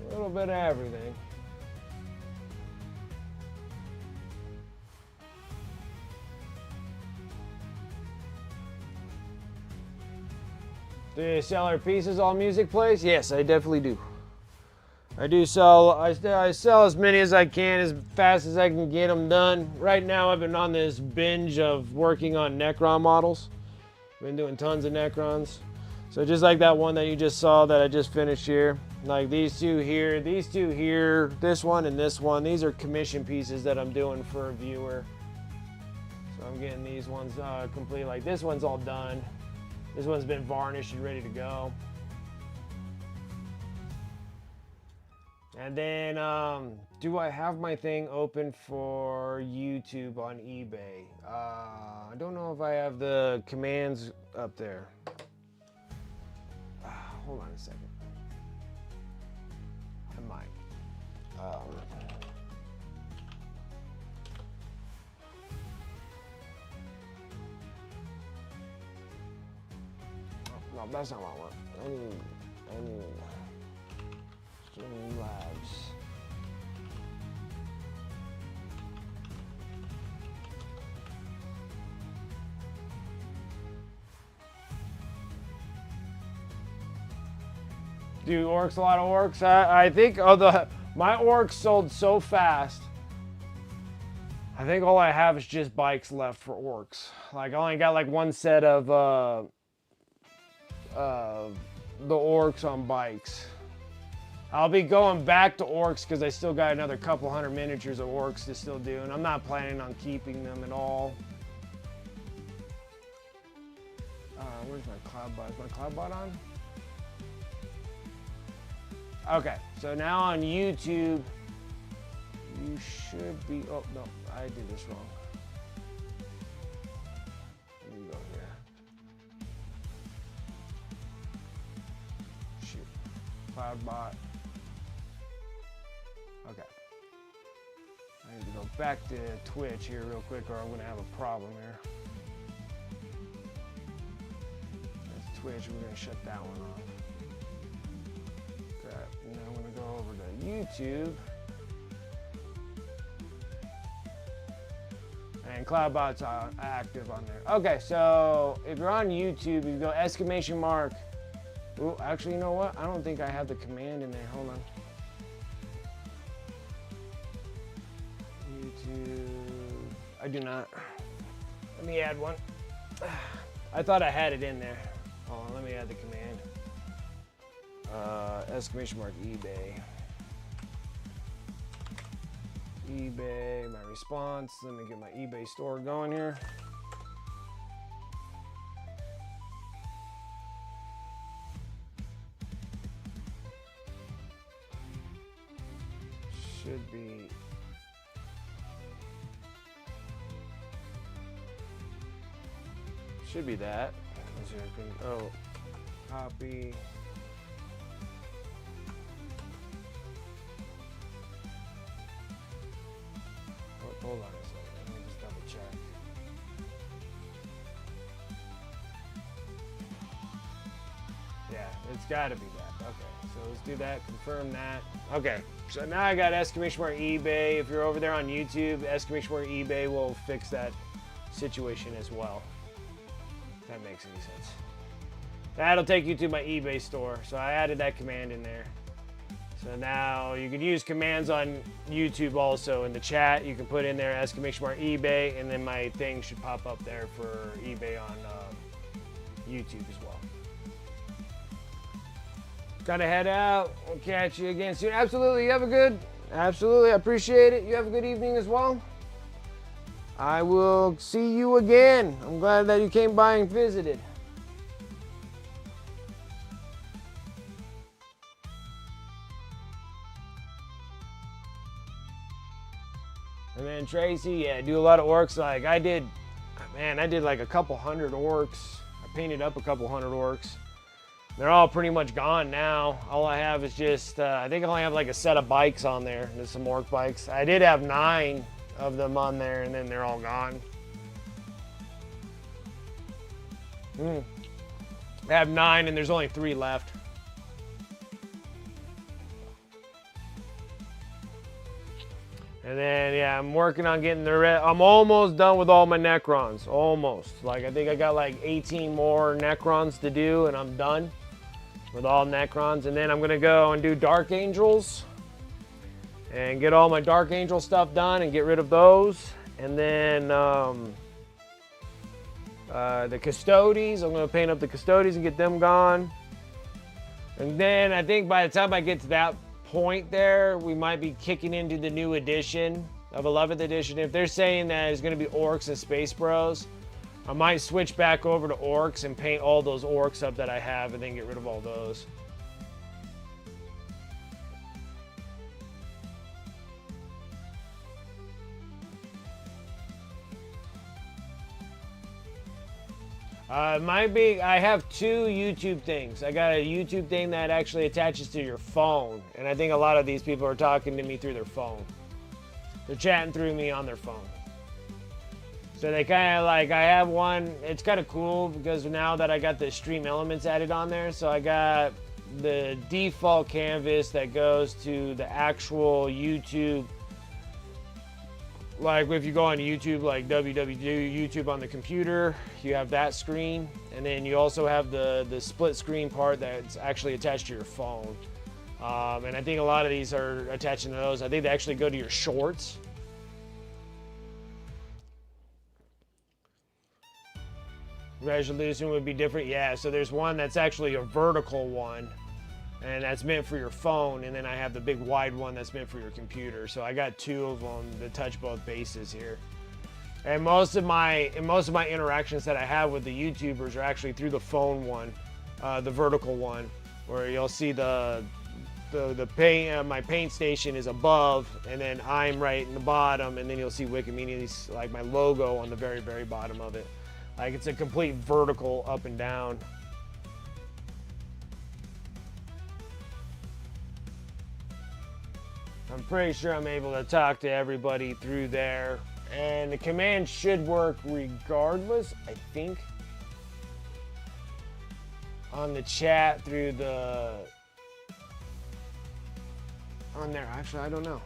[SPEAKER 1] A little bit of everything. Do you sell our pieces all music plays? Yes, I definitely do. I do sell, I sell as many as I can, as fast as I can get them done. Right now I've been on this binge of working on Necron models. Been doing tons of Necrons. So just like that one that you just saw that I just finished here. Like these two here, this one and this one. These are commission pieces that I'm doing for a viewer. So I'm getting these ones complete. Like this one's all done. This one's been varnished and ready to go. And then, do I have my thing open for YouTube on eBay? I don't know if I have the commands up there. Hold on a second. I might. No, that's not what I want. I need streaming lives. Do orcs a lot of orcs? I think my orcs sold so fast. I think all I have is just bikes left for orcs. Like, I only got like one set of the orcs on bikes. I'll be going back to orcs because I still got another couple hundred miniatures of orcs to still do, and I'm not planning on keeping them at all. Where's my cloud bot? Is my cloud bot on? Okay, so now on YouTube, you should be, oh no, I did this wrong. Let me go here. Shoot, cloud bot. Okay. I need to go back to Twitch here real quick or I'm gonna have a problem here. That's Twitch, we're gonna shut that one off. Okay, and then I'm gonna go over to YouTube. And CloudBot's active on there. Okay, so if you're on YouTube, you go exclamation mark. Ooh, actually, you know what? I don't think I have the command in there. Hold on. YouTube. I do not. Let me add one. I thought I had it in there. Hold on, let me add the command. Exclamation mark eBay. eBay, my response. Let me get my eBay store going here. Should be that. Oh, copy. Hold on a second. Let me just double check. Yeah, it's got to be that. Okay, so let's do that. Confirm that. Okay, so now I got exclamation mark eBay. If you're over there on YouTube, exclamation mark eBay will fix that situation as well. If that makes any sense. That'll take you to my eBay store. So I added that command in there. So now you can use commands on YouTube also in the chat. You can put in there exclamation mark eBay, and then my thing should pop up there for eBay on YouTube as well. Gotta head out. We'll catch you again soon. Absolutely. You have a good. Absolutely. I appreciate it. You have a good evening as well. I will see you again. I'm glad that you came by and visited. And then Tracy, yeah, do a lot of orcs. Like I did like a couple hundred orcs. I painted up a couple hundred orcs. They're all pretty much gone now. All I have is just, I think I only have like a set of bikes on there. There's some orc bikes. I did have 9 of them on there, and then they're all gone. I have 9, and there's only 3 left. And then, yeah, I'm working on getting the rest. I'm almost done with all my Necrons. Almost. Like, I think I got like 18 more Necrons to do, and I'm done with all Necrons. And then I'm going to go and do Dark Angels and get all my Dark Angel stuff done and get rid of those. And then the Custodes, I'm going to paint up the Custodes and get them gone. And then I think by the time I get to that point there, we might be kicking into the new edition of 11th edition. If they're saying that it's going to be Orcs and Space Bros, I might switch back over to Orcs and paint all those Orcs up that I have and then get rid of all those. I have 2 YouTube things. I got a YouTube thing that actually attaches to your phone, and I think a lot of these people are talking to me through their phone. They're chatting through me on their phone. So they kind of like, I have one, it's kind of cool because now that I got the stream elements added on there, so I got the default canvas that goes to the actual YouTube. Like if you go on YouTube, like YouTube on the computer, you have that screen, and then you also have the split screen part that's actually attached to your phone. And I think a lot of these are attaching to those. I think they actually go to your shorts. Resolution would be different. Yeah, so there's one that's actually a vertical one, and that's meant for your phone, and then I have the big wide one that's meant for your computer. So I got two of them to touch both bases here. And most of my interactions that I have with the YouTubers are actually through the phone one, the vertical one, where you'll see the paint. My paint station is above, and then I'm right in the bottom, and then you'll see Wikimedia's like my logo on the very, very bottom of it. Like it's a complete vertical up and down. I'm pretty sure I'm able to talk to everybody through there. And the command should work regardless, I think. On the chat through the... On there, actually, I don't know.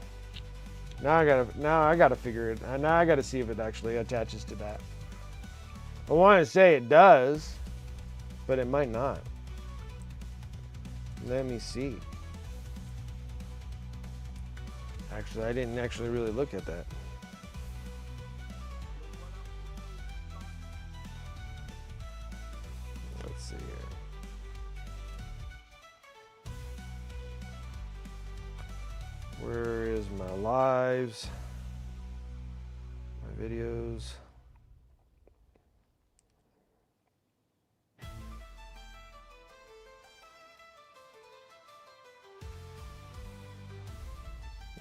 [SPEAKER 1] Now I gotta figure it. Now I gotta see if it actually attaches to that. I want to say it does, but it might not. Let me see. Actually, I didn't actually really look at that. Let's see here. Where is my lives? My videos?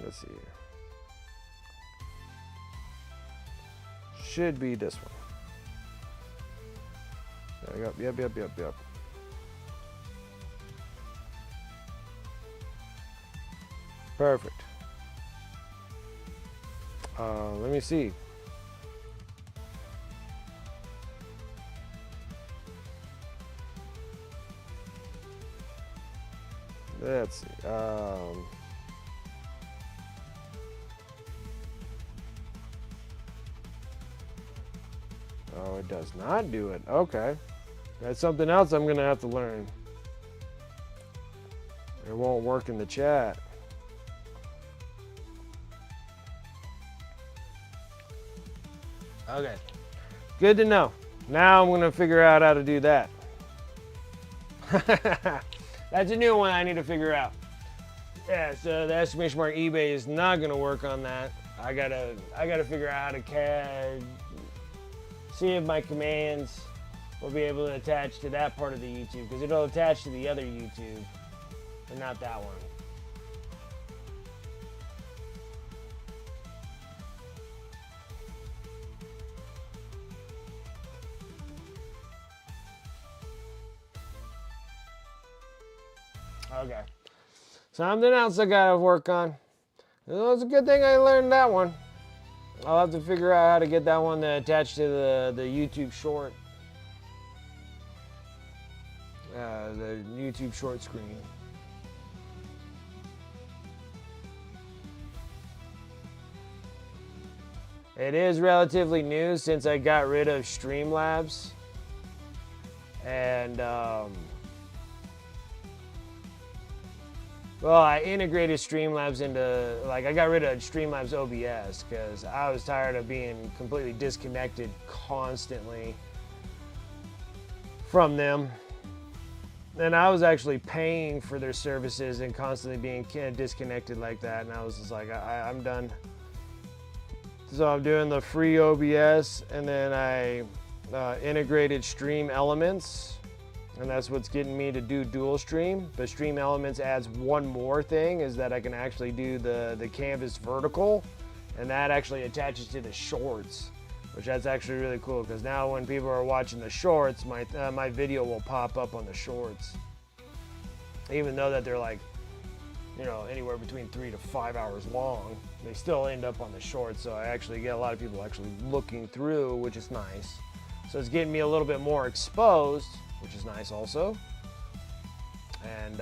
[SPEAKER 1] Let's see here. Should be this one. Yep. Perfect. Let me see. Let's see. Oh, it does not do it. Okay. That's something else I'm going to have to learn. It won't work in the chat. Okay. Good to know. Now I'm going to figure out how to do that. That's a new one I need to figure out. Yeah, so the exclamation mark eBay is not going to work on that. I gotta figure out how to see if my commands will be able to attach to that part of the YouTube, because it'll attach to the other YouTube, but not that one. Okay. Something else I gotta work on. It was a good thing I learned that one. I'll have to figure out how to get that one attached to the YouTube short. The YouTube short screen. It is relatively new since I got rid of Streamlabs. And, well, I integrated Streamlabs into, like, I got rid of Streamlabs OBS because I was tired of being completely disconnected constantly from them. And I was actually paying for their services and constantly being disconnected like that. And I was just like, I'm done. So I'm doing the free OBS, and then I integrated Stream Elements. And that's what's getting me to do dual stream. But Stream Elements adds one more thing, is that I can actually do the canvas vertical, and that actually attaches to the shorts, which that's actually really cool, because now when people are watching the shorts, my video will pop up on the shorts. Even though that they're like, you know, anywhere between 3 to 5 hours long, they still end up on the shorts. So I actually get a lot of people actually looking through, which is nice. So it's getting me a little bit more exposed, which is nice also. And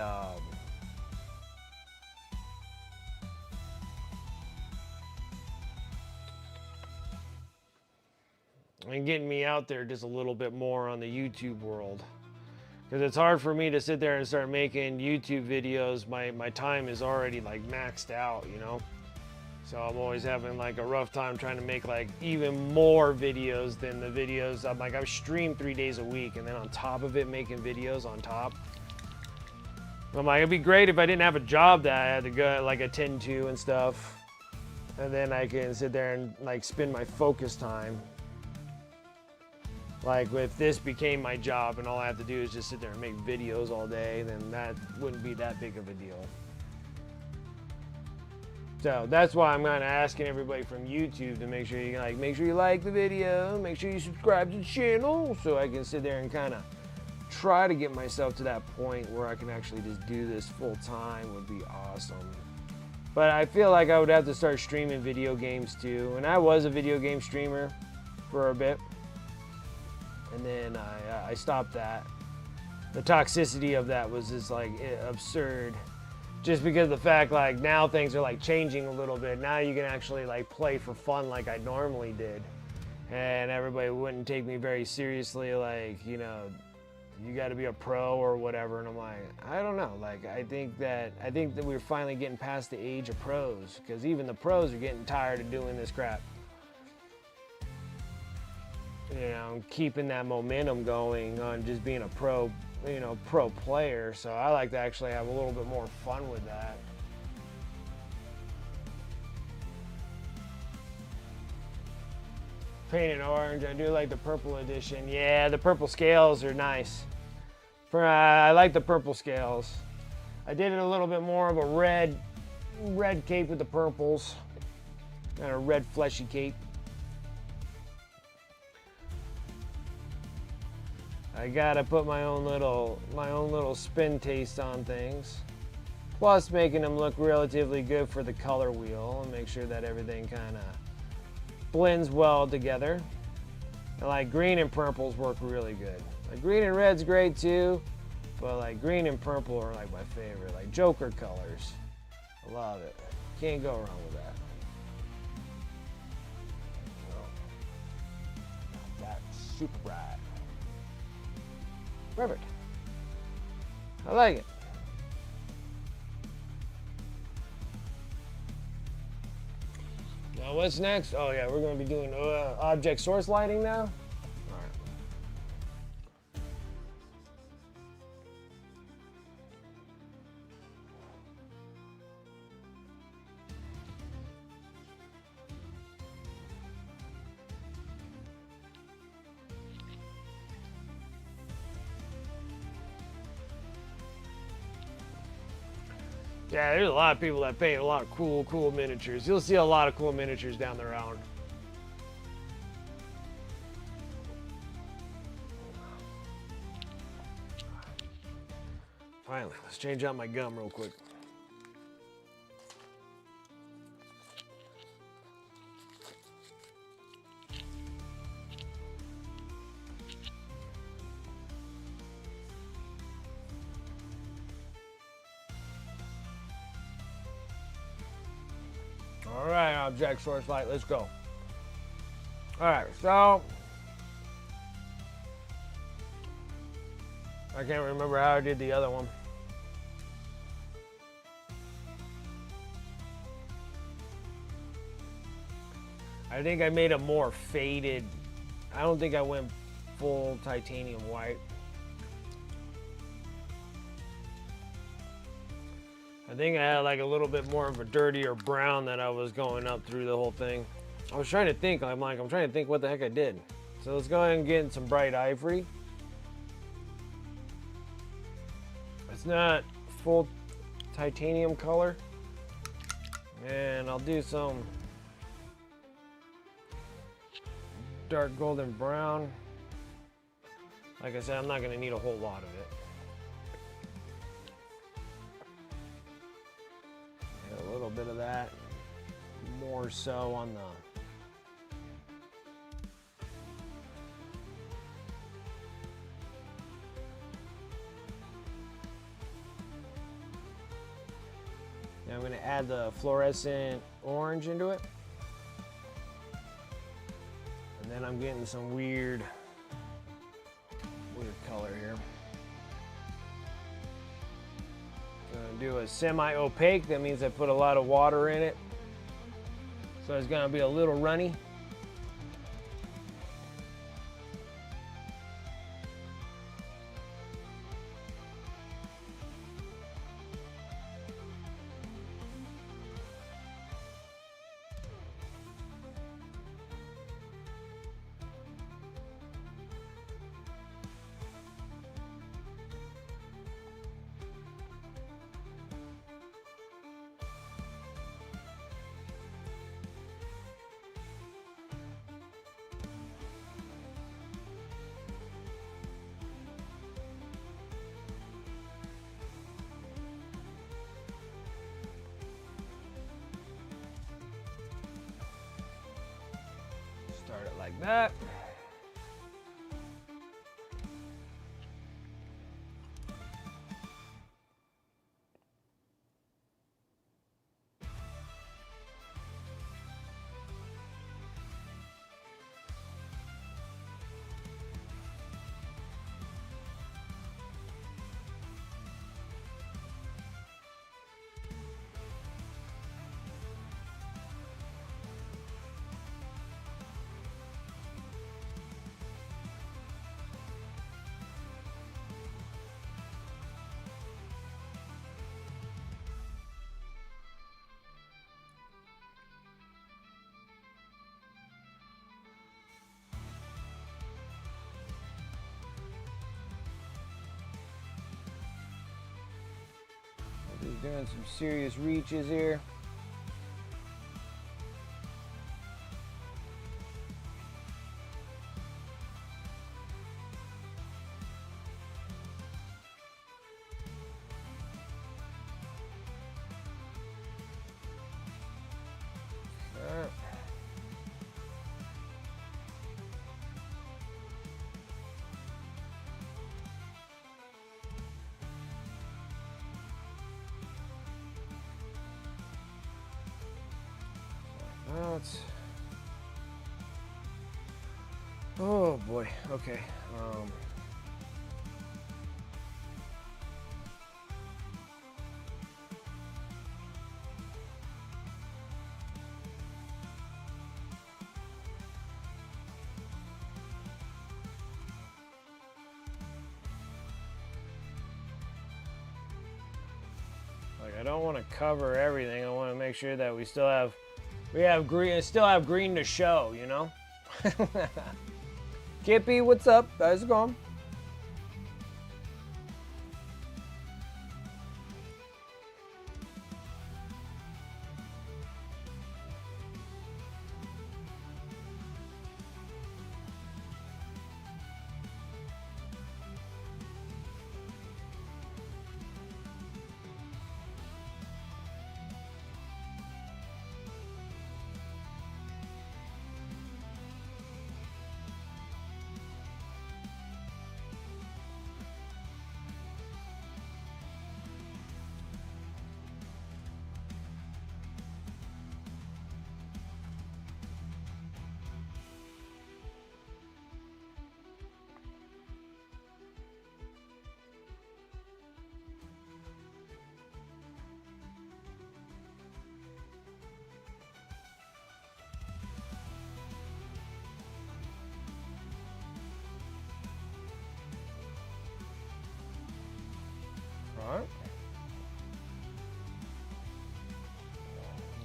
[SPEAKER 1] getting me out there just a little bit more on the YouTube world. Because it's hard for me to sit there and start making YouTube videos. My time is already like maxed out, you know? So I'm always having like a rough time trying to make like even more videos than the videos. I stream 3 days a week, and then on top of it, making videos on top. I'm like, it'd be great if I didn't have a job that I had to go like attend to and stuff. And then I can sit there and like spend my focus time. Like if this became my job and all I have to do is just sit there and make videos all day, then that wouldn't be that big of a deal. So that's why I'm kind of asking everybody from YouTube to make sure you like the video, make sure you subscribe to the channel, so I can sit there and kind of try to get myself to that point where I can actually just do this full time. Would be awesome. But I feel like I would have to start streaming video games too, and I was a video game streamer for a bit, and then I stopped that. The toxicity of that was just like absurd. Just because of the fact, like, now things are like changing a little bit. Now you can actually like play for fun like I normally did, and everybody wouldn't take me very seriously. Like, you know, you got to be a pro or whatever. And I'm like, I don't know. Like, I think that we're finally getting past the age of pros, because even the pros are getting tired of doing this crap. You know, keeping that momentum going on just being a pro player. So I like to actually have a little bit more fun with that. Painted orange, I do like the purple edition. Yeah, the purple scales are nice. I like the purple scales. I did it a little bit more of a red cape with the purples, and a red fleshy cape. I gotta put my own little spin taste on things, plus making them look relatively good for the color wheel, and make sure that everything kind of blends well together. And like green and purples work really good. Like green and red's great too, but like green and purple are like my favorite, like Joker colors. I love it. Can't go wrong with that. That's super bright. Perfect. I like it. Now what's next? Oh yeah, we're going to be doing object source lighting now. All right. Yeah, there's a lot of people that paint a lot of cool miniatures. You'll see a lot of cool miniatures down the road. Finally, let's change out my gum real quick. All right, object source light, let's go. All right, so I can't remember how I did the other one. I think I made a more faded. I don't think I went full titanium white. I think I had like a little bit more of a dirtier brown that I was going up through the whole thing. I was trying to think, I'm trying to think what the heck I did. So let's go ahead and get in some bright ivory. It's not full titanium color. And I'll do some dark golden brown. Like I said, I'm not gonna need a whole lot of it. A little bit of that, more so on the now I'm going to add the fluorescent orange into it, and then I'm getting some weird color here. Do a semi-opaque. That means I put a lot of water in it. So it's gonna be a little runny. Start it like that. He's doing some serious reaches here. Oh boy, okay. Like, I don't want to cover everything. I want to make sure that we still have green to show, you know? Kippy, what's up? How's it going?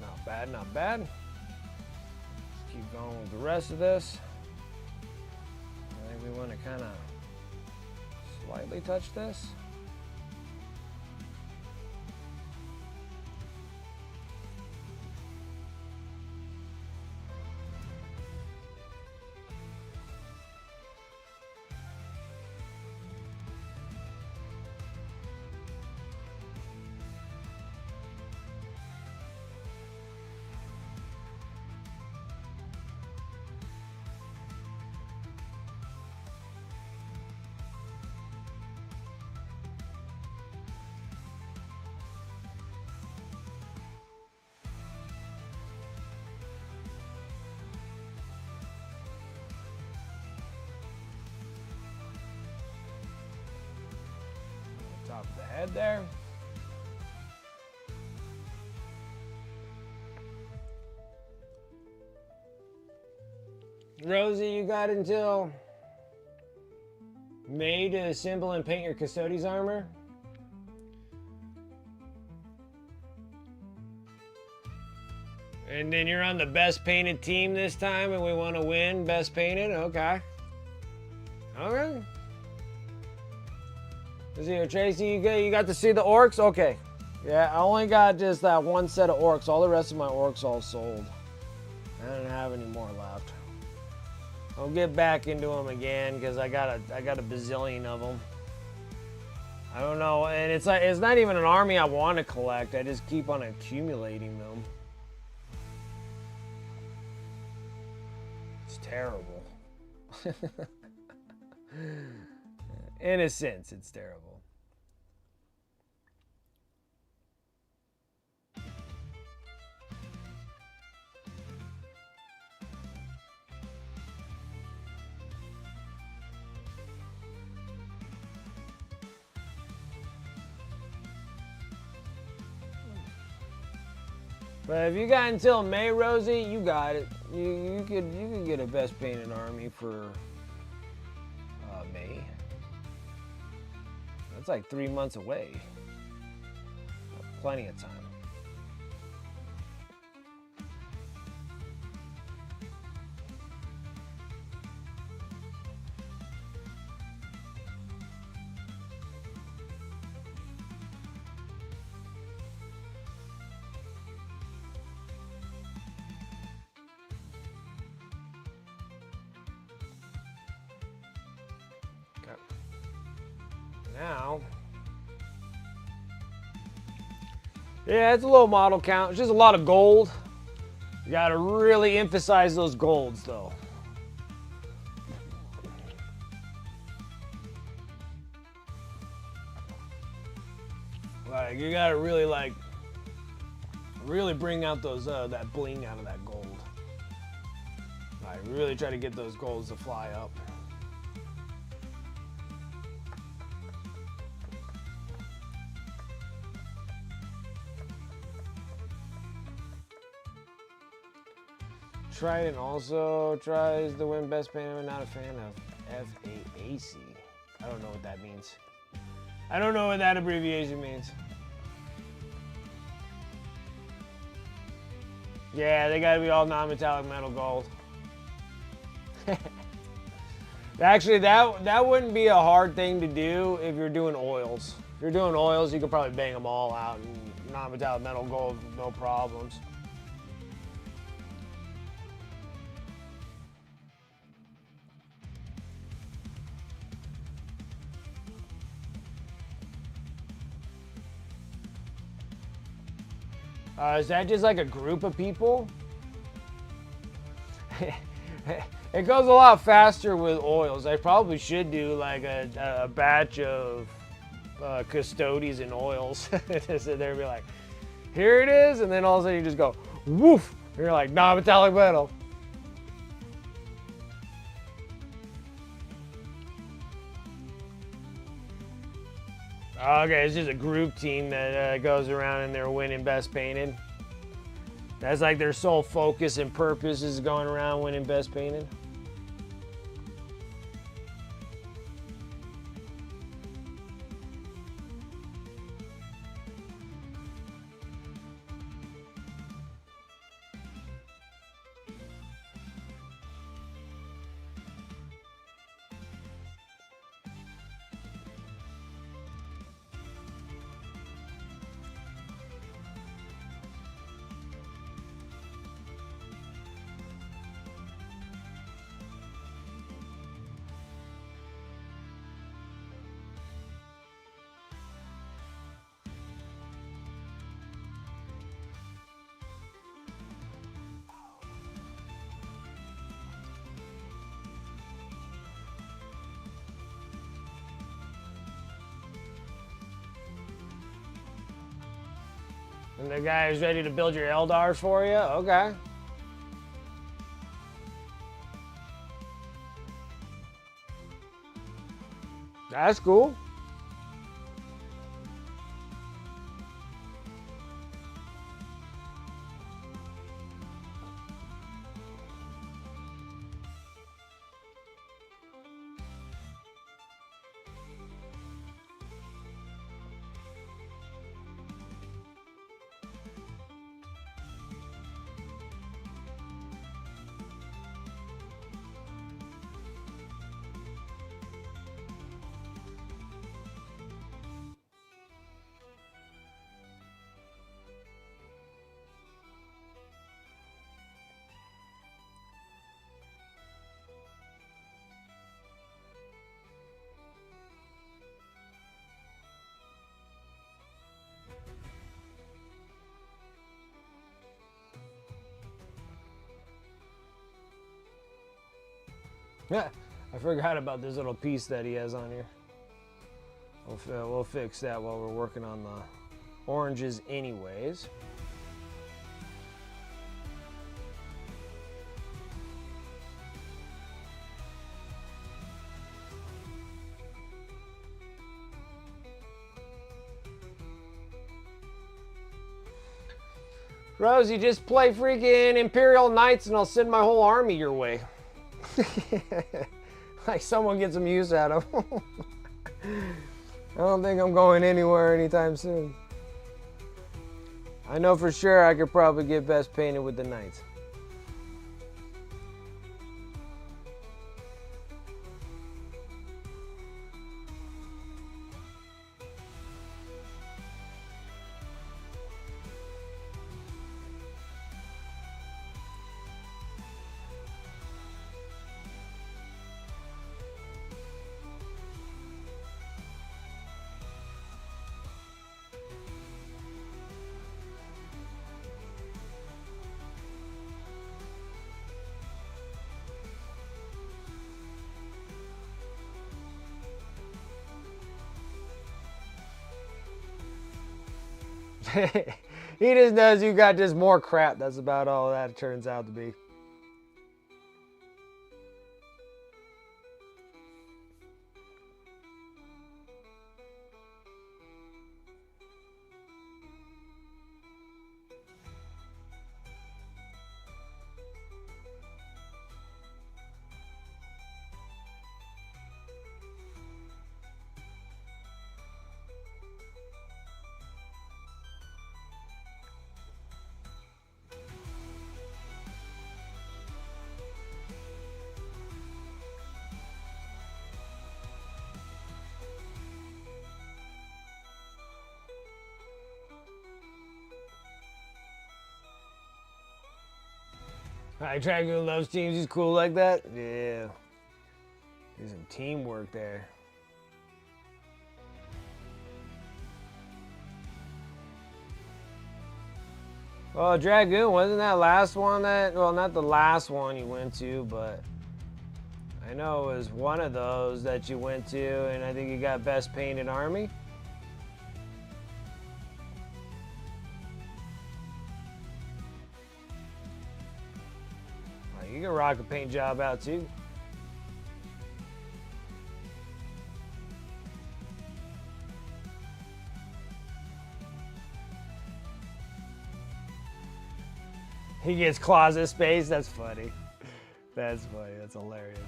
[SPEAKER 1] Not bad, not bad. Let's keep going with the rest of this. I think we want to kind of slightly touch this. Top of the head there. Rosie, you got until May to assemble and paint your Custodes armor. And then you're on the best painted team this time and we want to win best painted? Okay. Okay. Let's see here, Tracy, you got to see the orcs? Okay. Yeah, I only got just that one set of orcs. All the rest of my orcs all sold. I don't have any more left. I'll get back into them again because I got a bazillion of them. I don't know, and it's not even an army I want to collect. I just keep on accumulating them. It's terrible. In a sense, it's terrible. But if you got until May, Rosie, you got it. You could get a best painted army for May. That's like 3 months away. Plenty of time. Now, yeah, it's a low model count. It's just a lot of gold. You gotta really emphasize those golds, though. Like, you gotta really bring out those that bling out of that gold. Like, really try to get those golds to fly up. Trident also tries to win best painted. I'm not a fan of FAAC. I don't know what that means. I don't know what that abbreviation means. Yeah, they gotta be all non-metallic metal gold. Actually, that wouldn't be a hard thing to do if you're doing oils. If you're doing oils, you could probably bang them all out in non-metallic metal gold, no problems. Is that just like a group of people? It goes a lot faster with oils. I probably should do like a batch of Custodes and oils. So they'd be like, here it is, and then all of a sudden you just go, woof! And you're like, non-metallic metal. Okay, it's just a group team that goes around and they're winning best painted. That's like their sole focus and purpose is going around winning best painted. And the guy is ready to build your Eldars for you? Okay. That's cool. I forgot about this little piece that he has on here. We'll fix that while we're working on the oranges anyways. Rosie, just play freaking Imperial Knights and I'll send my whole army your way. Like someone gets some use out of them. I don't think I'm going anywhere anytime soon. I know for sure I could probably get best painted with the Knights. He just knows you got just more crap. That's about all that turns out to be. Alright, Dragoon loves teams. He's cool like that? Yeah. There's some teamwork there. Well, Dragoon, wasn't that last one that, well, not the last one you went to, but I know it was one of those that you went to, and I think you got best painted army. You can rock a paint job out too. He gets closet space. That's funny. That's funny. That's hilarious.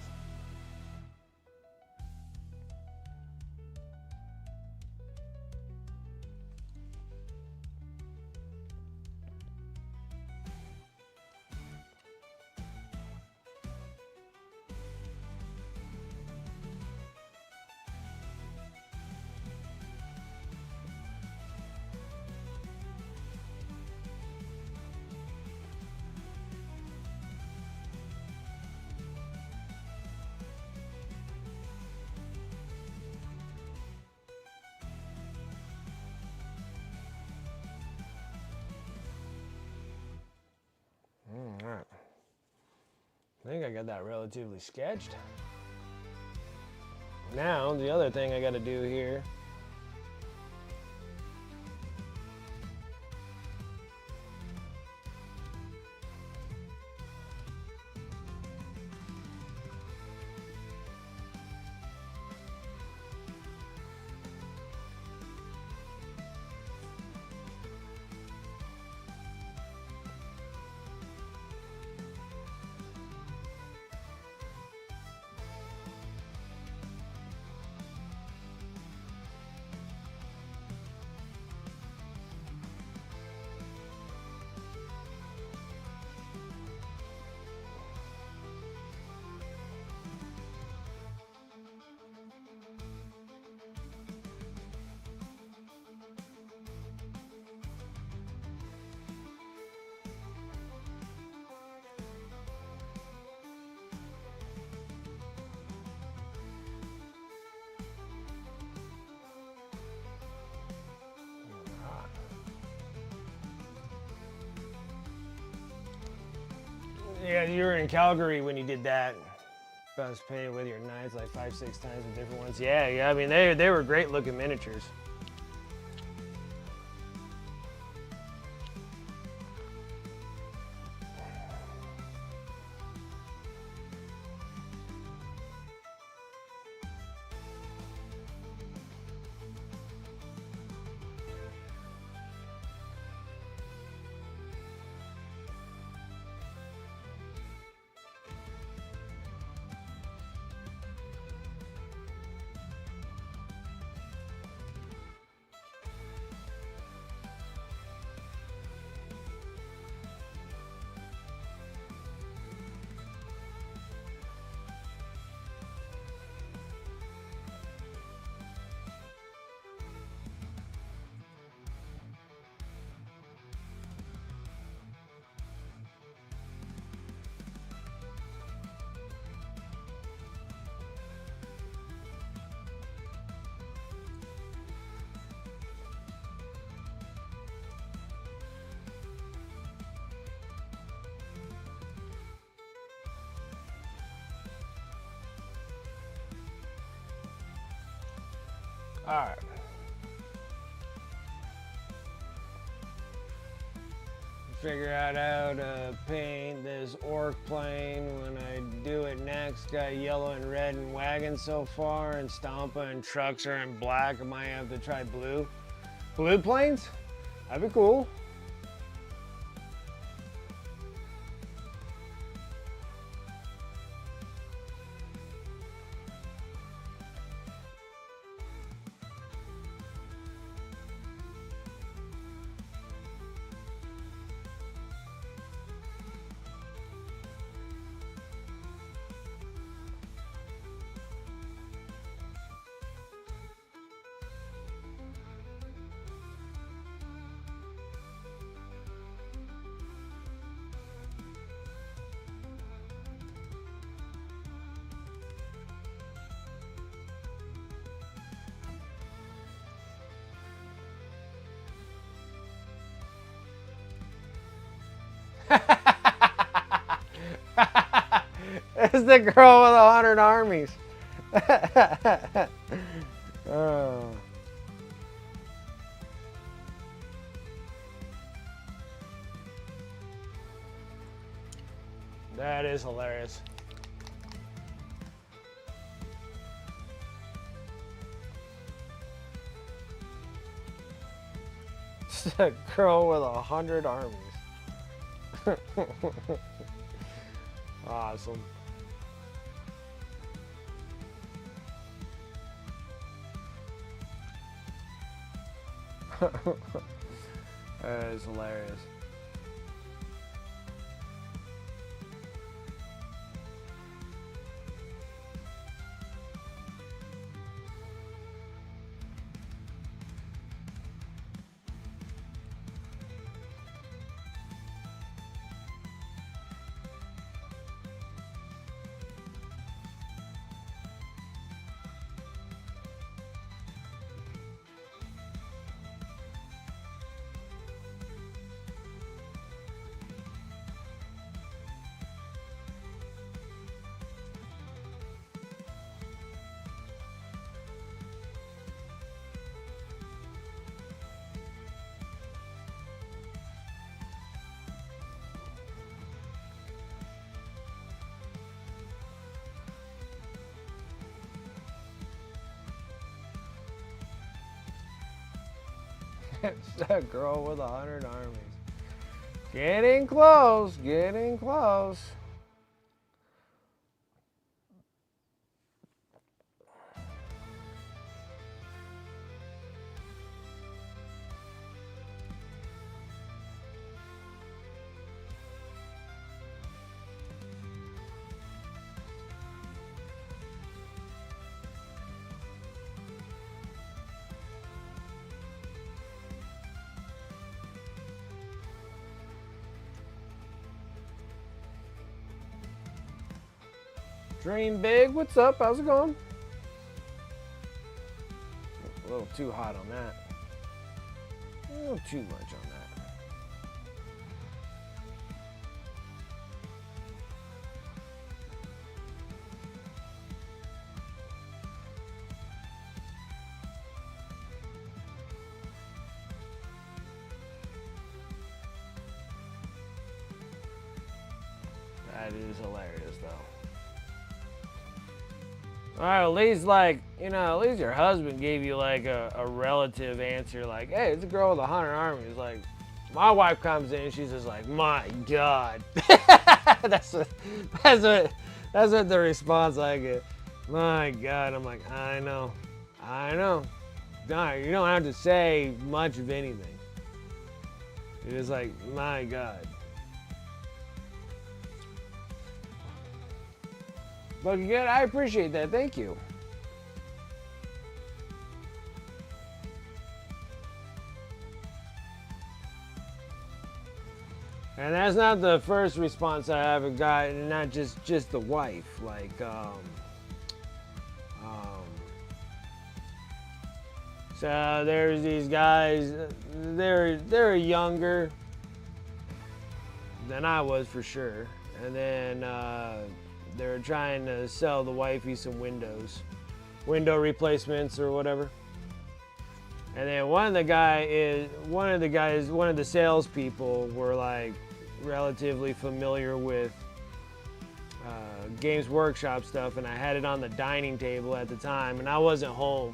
[SPEAKER 1] Alright. I think I got that relatively sketched. Now, the other thing I got to do here . Yeah, you were in Calgary when you did that. best painted with your knives like 5-6 times with different ones. Yeah. I mean, they were great looking miniatures. Alright. Figure out how to paint this orc plane when I do it next. Got yellow and red and wagon so far, and Stompa and trucks are in black. I might have to try blue. Blue planes? That'd be cool. It's the girl with 100 armies. Oh. That is hilarious. It's a girl with 100 armies. Awesome. That is hilarious. It's that girl with 100 armies. Getting close, getting close. Dream big, what's up? How's it going? A little too hot on that. A little too much on that. That is hilarious, though. All right, at least, like, you know, at least your husband gave you, like, a relative answer. Like, hey, it's a girl with a 100 armies. Like, my wife comes in and she's just like, my God. that's what the response I get. My God. I'm like, I know. No, you don't have to say much of anything. You're just like, my God. But again, I appreciate that. Thank you. And that's not the first response I haven't gotten, not just the wife. Like, so there's these guys, they're younger than I was for sure. And then they're trying to sell the wifey some window replacements or whatever. And then one of the salespeople were like relatively familiar with Games Workshop stuff, and I had it on the dining table at the time, and I wasn't home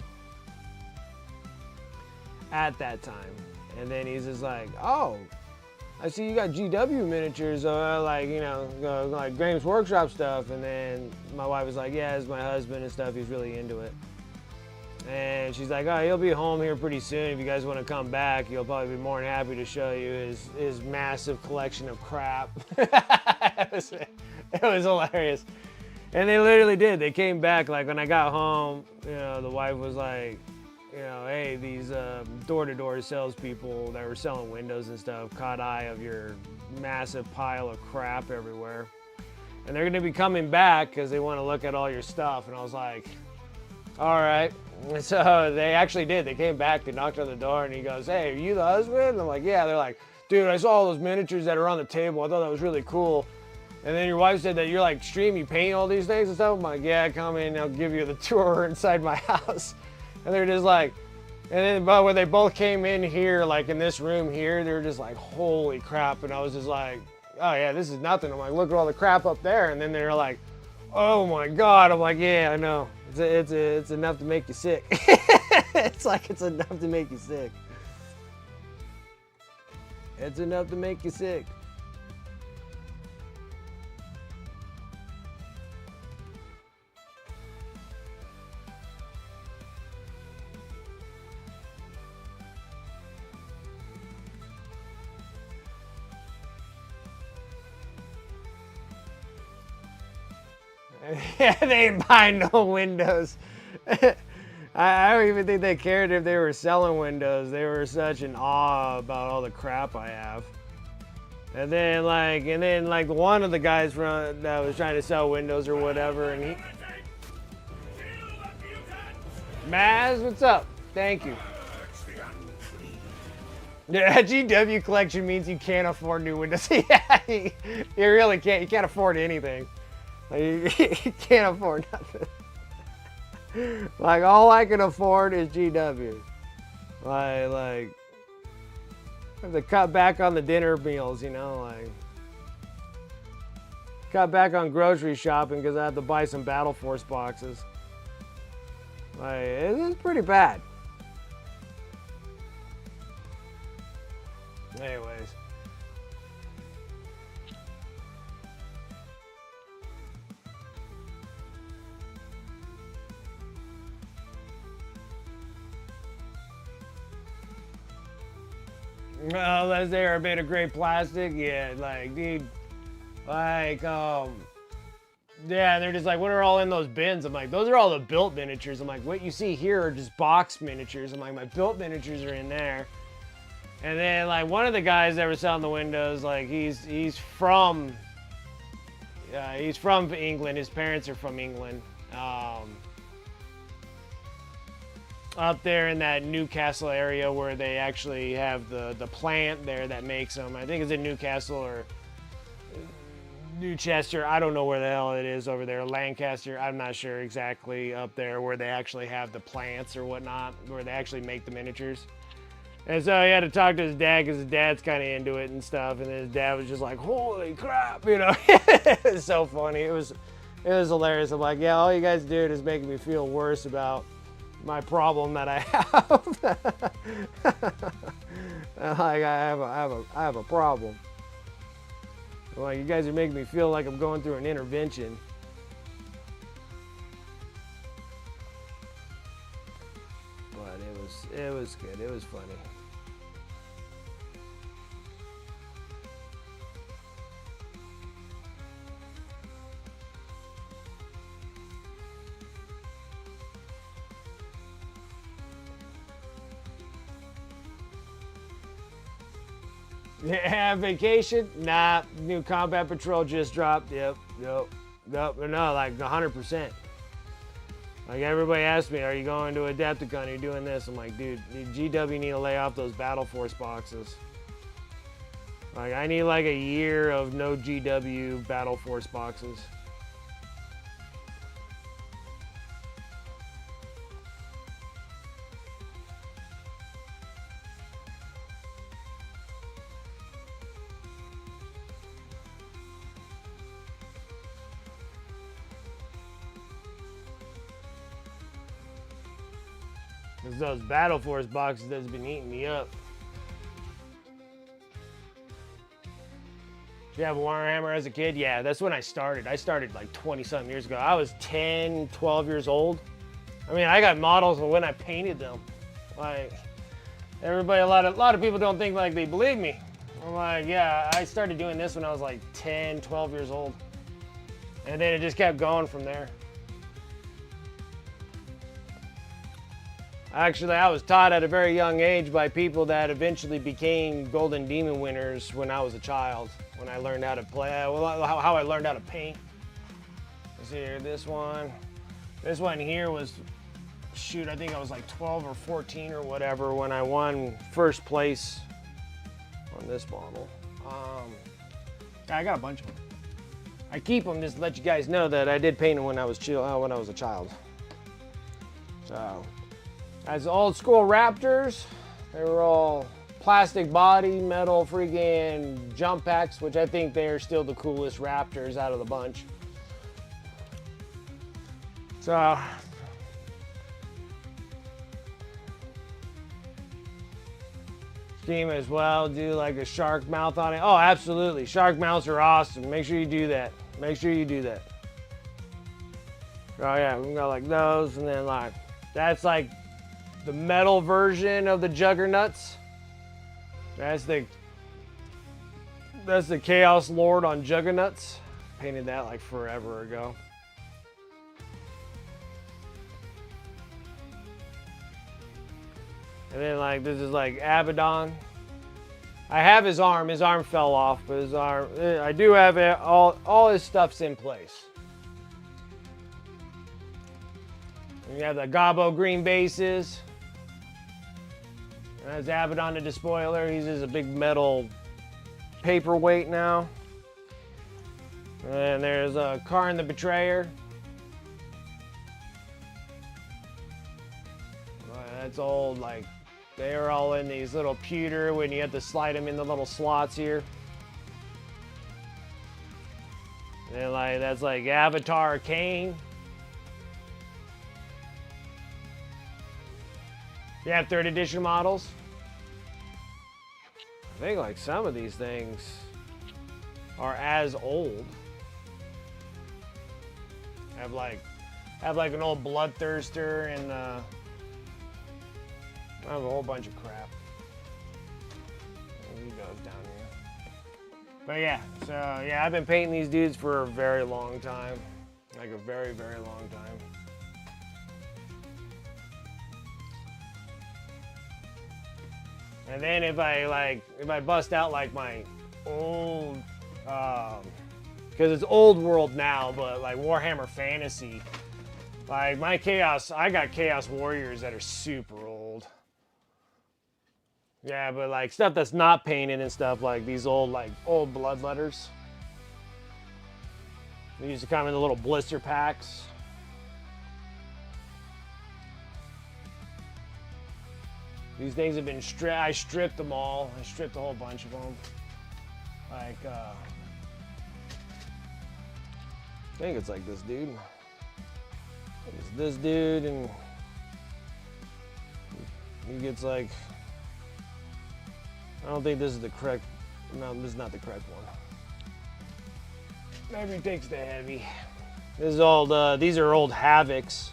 [SPEAKER 1] at that time. And then he's just like, oh, I see you got GW miniatures, like, you know, like Games Workshop stuff. And then my wife was like, yeah, it's my husband and stuff. He's really into it. And she's like, oh, he'll be home here pretty soon. If you guys want to come back, he'll probably be more than happy to show you his massive collection of crap. It was hilarious. And they literally did. They came back. Like, when I got home, you know, the wife was like, you know, hey, these door-to-door salespeople that were selling windows and stuff caught eye of your massive pile of crap everywhere. And they're going to be coming back because they want to look at all your stuff. And I was like, all right. And so they actually did. They came back, they knocked on the door, and he goes, hey, are you the husband? And I'm like, yeah. They're like, dude, I saw all those miniatures that are on the table. I thought that was really cool. And then your wife said that you're like extreme, you paint all these things and stuff. I'm like, yeah, come in, I'll give you the tour inside my house. And they're just like, and then, but when they both came in here, like in this room here, they were just like, holy crap. And I was just like, oh yeah, this is nothing. I'm like, look at all the crap up there. And then they're like, oh my God. I'm like, yeah, I know. It's enough to make you sick. It's like, it's enough to make you sick. It's enough to make you sick. Yeah, they ain't buying no windows. I don't even think they cared if they were selling windows. They were such in awe about all the crap I have. And then like one of the guys that was trying to sell windows or whatever, and he, Maz, what's up? Thank you. Yeah, GW collection means you can't afford new windows. Yeah, you really can't. You can't afford anything. Like, you can't afford nothing. Like, all I can afford is GW. Like, I have to cut back on the dinner meals, you know, like, cut back on grocery shopping because I have to buy some Battle Force boxes. Like, it's pretty bad. Anyways. Well, unless they are made of great plastic, yeah, like, dude, like, yeah, they're just like, what are all in those bins? I'm like, those are all the built miniatures. I'm like, what you see here are just box miniatures. I'm like, my built miniatures are in there. And then, like, one of the guys that was selling the windows, like, he's from England. His parents are from England. Up there in that Newcastle area where they actually have the plant there that makes them. I think it's in Newcastle or Newchester. I don't know where the hell it is over there. Lancaster. I'm not sure exactly up there where they actually have the plants or whatnot, where they actually make the miniatures. And so he had to talk to his dad because his dad's kind of into it and stuff. And his dad was just like, "Holy crap!" You know, it was so funny. It was hilarious. I'm like, yeah, all you guys doing is making me feel worse about my problem that I have. Like I have a problem. Like you guys are making me feel like I'm going through an intervention. But it was good. It was funny. Yeah, vacation? Nah, new Combat Patrol just dropped. Yep. No, like 100%. Like everybody asks me, are you going to Adepticon? Are you doing this? I'm like, dude, GW need to lay off those Battle Force boxes. Like I need like a year of no GW Battle Force boxes. It's those Battle Force boxes that's been eating me up. Did you have Warhammer as a kid? Yeah, that's when I started. I started like 20-something years ago. I was 10, 12 years old. I mean, I got models of when I painted them. Like, everybody, a lot of people don't think like they believe me. I'm like, yeah, I started doing this when I was like 10, 12 years old. And then it just kept going from there. Actually, I was taught at a very young age by people that eventually became Golden Demon winners when I was a child. When I learned how to play, how I learned how to paint. Let's see here, this one. This one here was, shoot, I think I was like 12 or 14 or whatever when I won first place on this model. I got a bunch of them. I keep them just to let you guys know that I did paint them when I was a child. So. As old school Raptors, they were all plastic body, metal freaking jump packs, which I think they are still the coolest Raptors out of the bunch. So, scheme as well, do like a shark mouth on it. Oh, absolutely. Shark mouths are awesome. Make sure you do that. Make sure you do that. Oh yeah, we got like those, and then like, that's like the metal version of the Juggernauts. That's the Chaos Lord on Juggernauts. Painted that like forever ago. And then like this is like Abaddon. I have his arm. His arm fell off, but his arm, I do have it. All his stuff's in place. And you have the Gobbo green bases. That's Abaddon the Despoiler. He's just a big metal paperweight now. And there's Karn the Betrayer. That's old, like, they are all in these little pewter when you have to slide them in the little slots here. And like, that's like Avatar Kane. You have 3rd edition models. I think like some of these things are as old. Have like an old Bloodthirster and I have a whole bunch of crap. He goes down here. But yeah, so yeah, I've been painting these dudes for a very long time. Like a very, very long time. And then if I bust out like my old, because it's old world now, but like Warhammer Fantasy, like my Chaos, I got Chaos Warriors that are super old. Yeah, but like stuff that's not painted and stuff, like these old bloodletters. They used to come in the little blister packs. These things have been stripped. I stripped them all. I stripped a whole bunch of them. Like, I think it's like this dude. It's this dude, and he gets like, I don't think this is the correct, no, this is not the correct one. Maybe he takes the heavy. This is old, these are old Havocs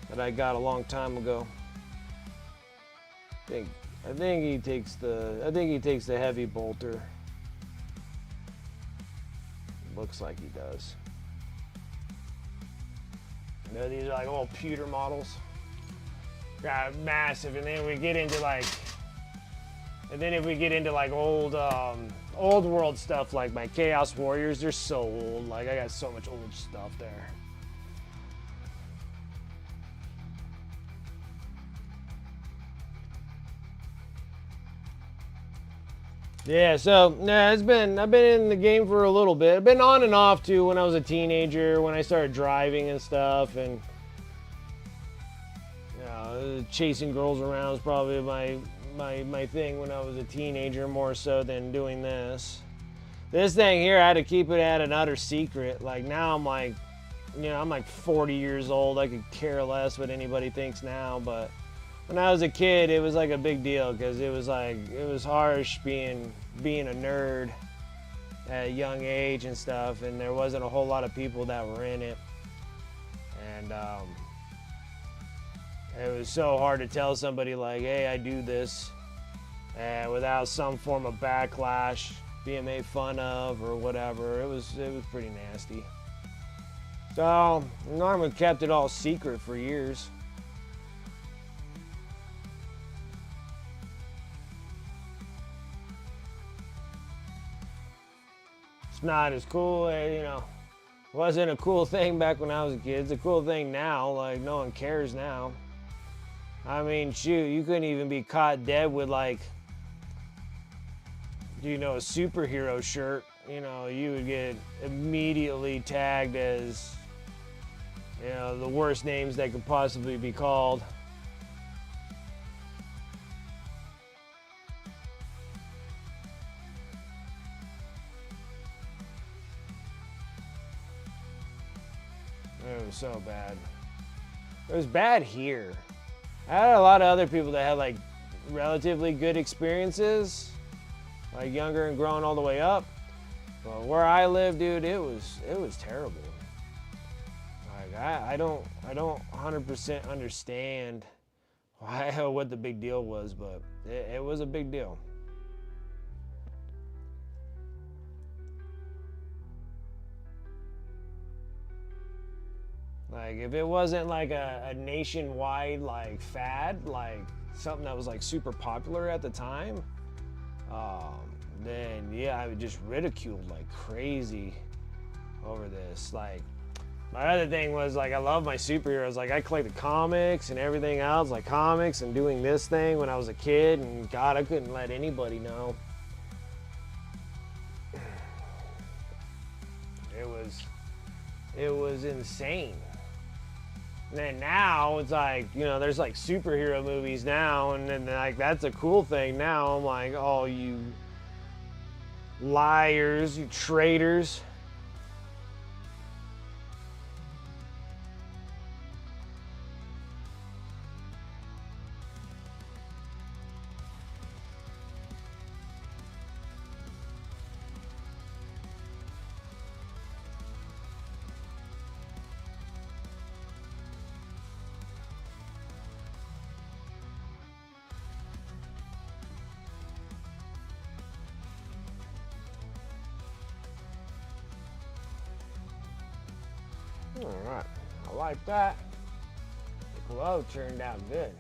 [SPEAKER 1] that I got a long time ago. I think he takes the heavy bolter. Looks like he does. You know, these are like old pewter models. Got massive, and then we get into like, and then if we get into like old world stuff, like my Chaos Warriors, they're so old. Like I got so much old stuff there. Yeah, so nah, I've been in the game for a little bit. I've been on and off too when I was a teenager, when I started driving and stuff, and you know, chasing girls around was probably my thing when I was a teenager, more so than doing this. This thing here, I had to keep it at an utter secret. Like now I'm like, you know, I'm like 40 years old. I could care less what anybody thinks now, but when I was a kid, it was like a big deal because it was like, it was harsh being a nerd at a young age and stuff, and there wasn't a whole lot of people that were in it. And it was so hard to tell somebody like, hey, I do this, without some form of backlash, being made fun of or whatever. It was pretty nasty. So Norman kept it all secret for years. It's not as cool, you know, it wasn't a cool thing back when I was a kid. It's a cool thing now, like no one cares now. I mean, shoot, you couldn't even be caught dead with like, you know, a superhero shirt. You know, you would get immediately tagged as, you know, the worst names that could possibly be called. It was so bad. It was bad here. I had a lot of other people that had like relatively good experiences, like younger and growing all the way up. But where I live, dude, it was terrible. Like I don't 100% understand what the big deal was, but it was a big deal. Like if it wasn't like a nationwide like fad, like something that was like super popular at the time, then yeah, I would just ridiculed like crazy over this. Like my other thing was like I love my superheroes. Like I collected comics and everything else, like comics and doing this thing when I was a kid, and God, I couldn't let anybody know. It was insane. And then now it's like, you know, there's like superhero movies now, and then like that's a cool thing now. I'm like, oh, you liars, you traitors. All right, I like that. The glow turned out good.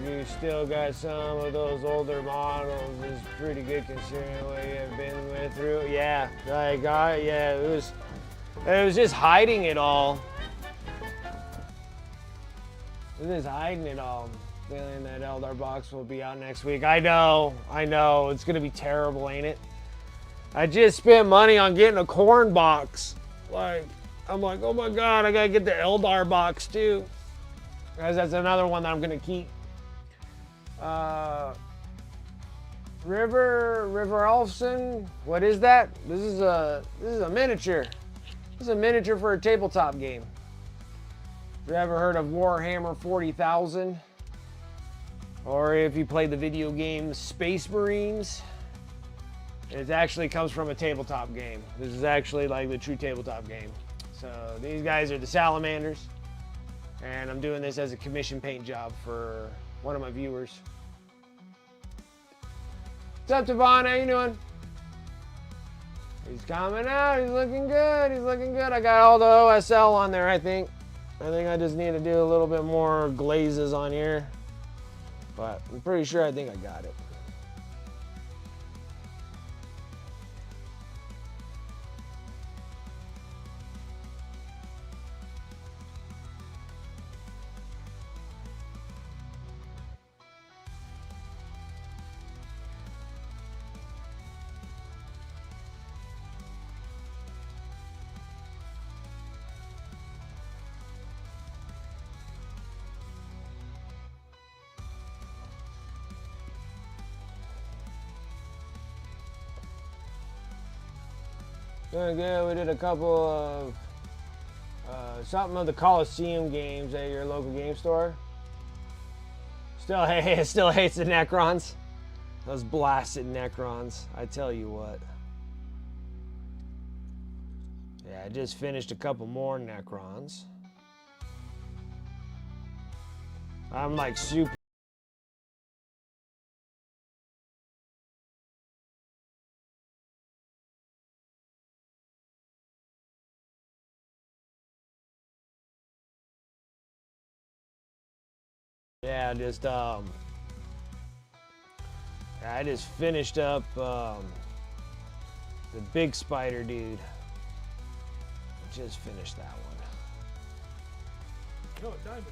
[SPEAKER 1] You still got some of those older models. Is pretty good considering what you have been through. Yeah, like yeah, it was just hiding it all. It is hiding it all. Feeling that Eldar box will be out next week. I know. It's gonna be terrible, ain't it? I just spent money on getting a corn box. Like, I'm like, oh my god, I gotta get the Eldar box too. Guys, that's another one that I'm gonna keep. River Elfson. What is that? This is a miniature. This is a miniature for a tabletop game. If you ever heard of Warhammer 40,000, or if you played the video game Space Marines, it actually comes from a tabletop game. This is actually like the true tabletop game. So these guys are the Salamanders, and I'm doing this as a commission paint job for one of my viewers. What's up, Devon? How you doing? He's coming out. He's looking good. He's looking good. I got all the OSL on there, I think. I just need to do a little bit more glazes on here. But I'm pretty sure I think I got it. Doing good. We did a couple of something of the Coliseum games at your local game store. Still hates the Necrons. Those blasted Necrons. I tell you what. Yeah, I just finished a couple more Necrons. I'm like super. Yeah, I just finished up the big spider dude. I just finished that one.
[SPEAKER 2] No, what time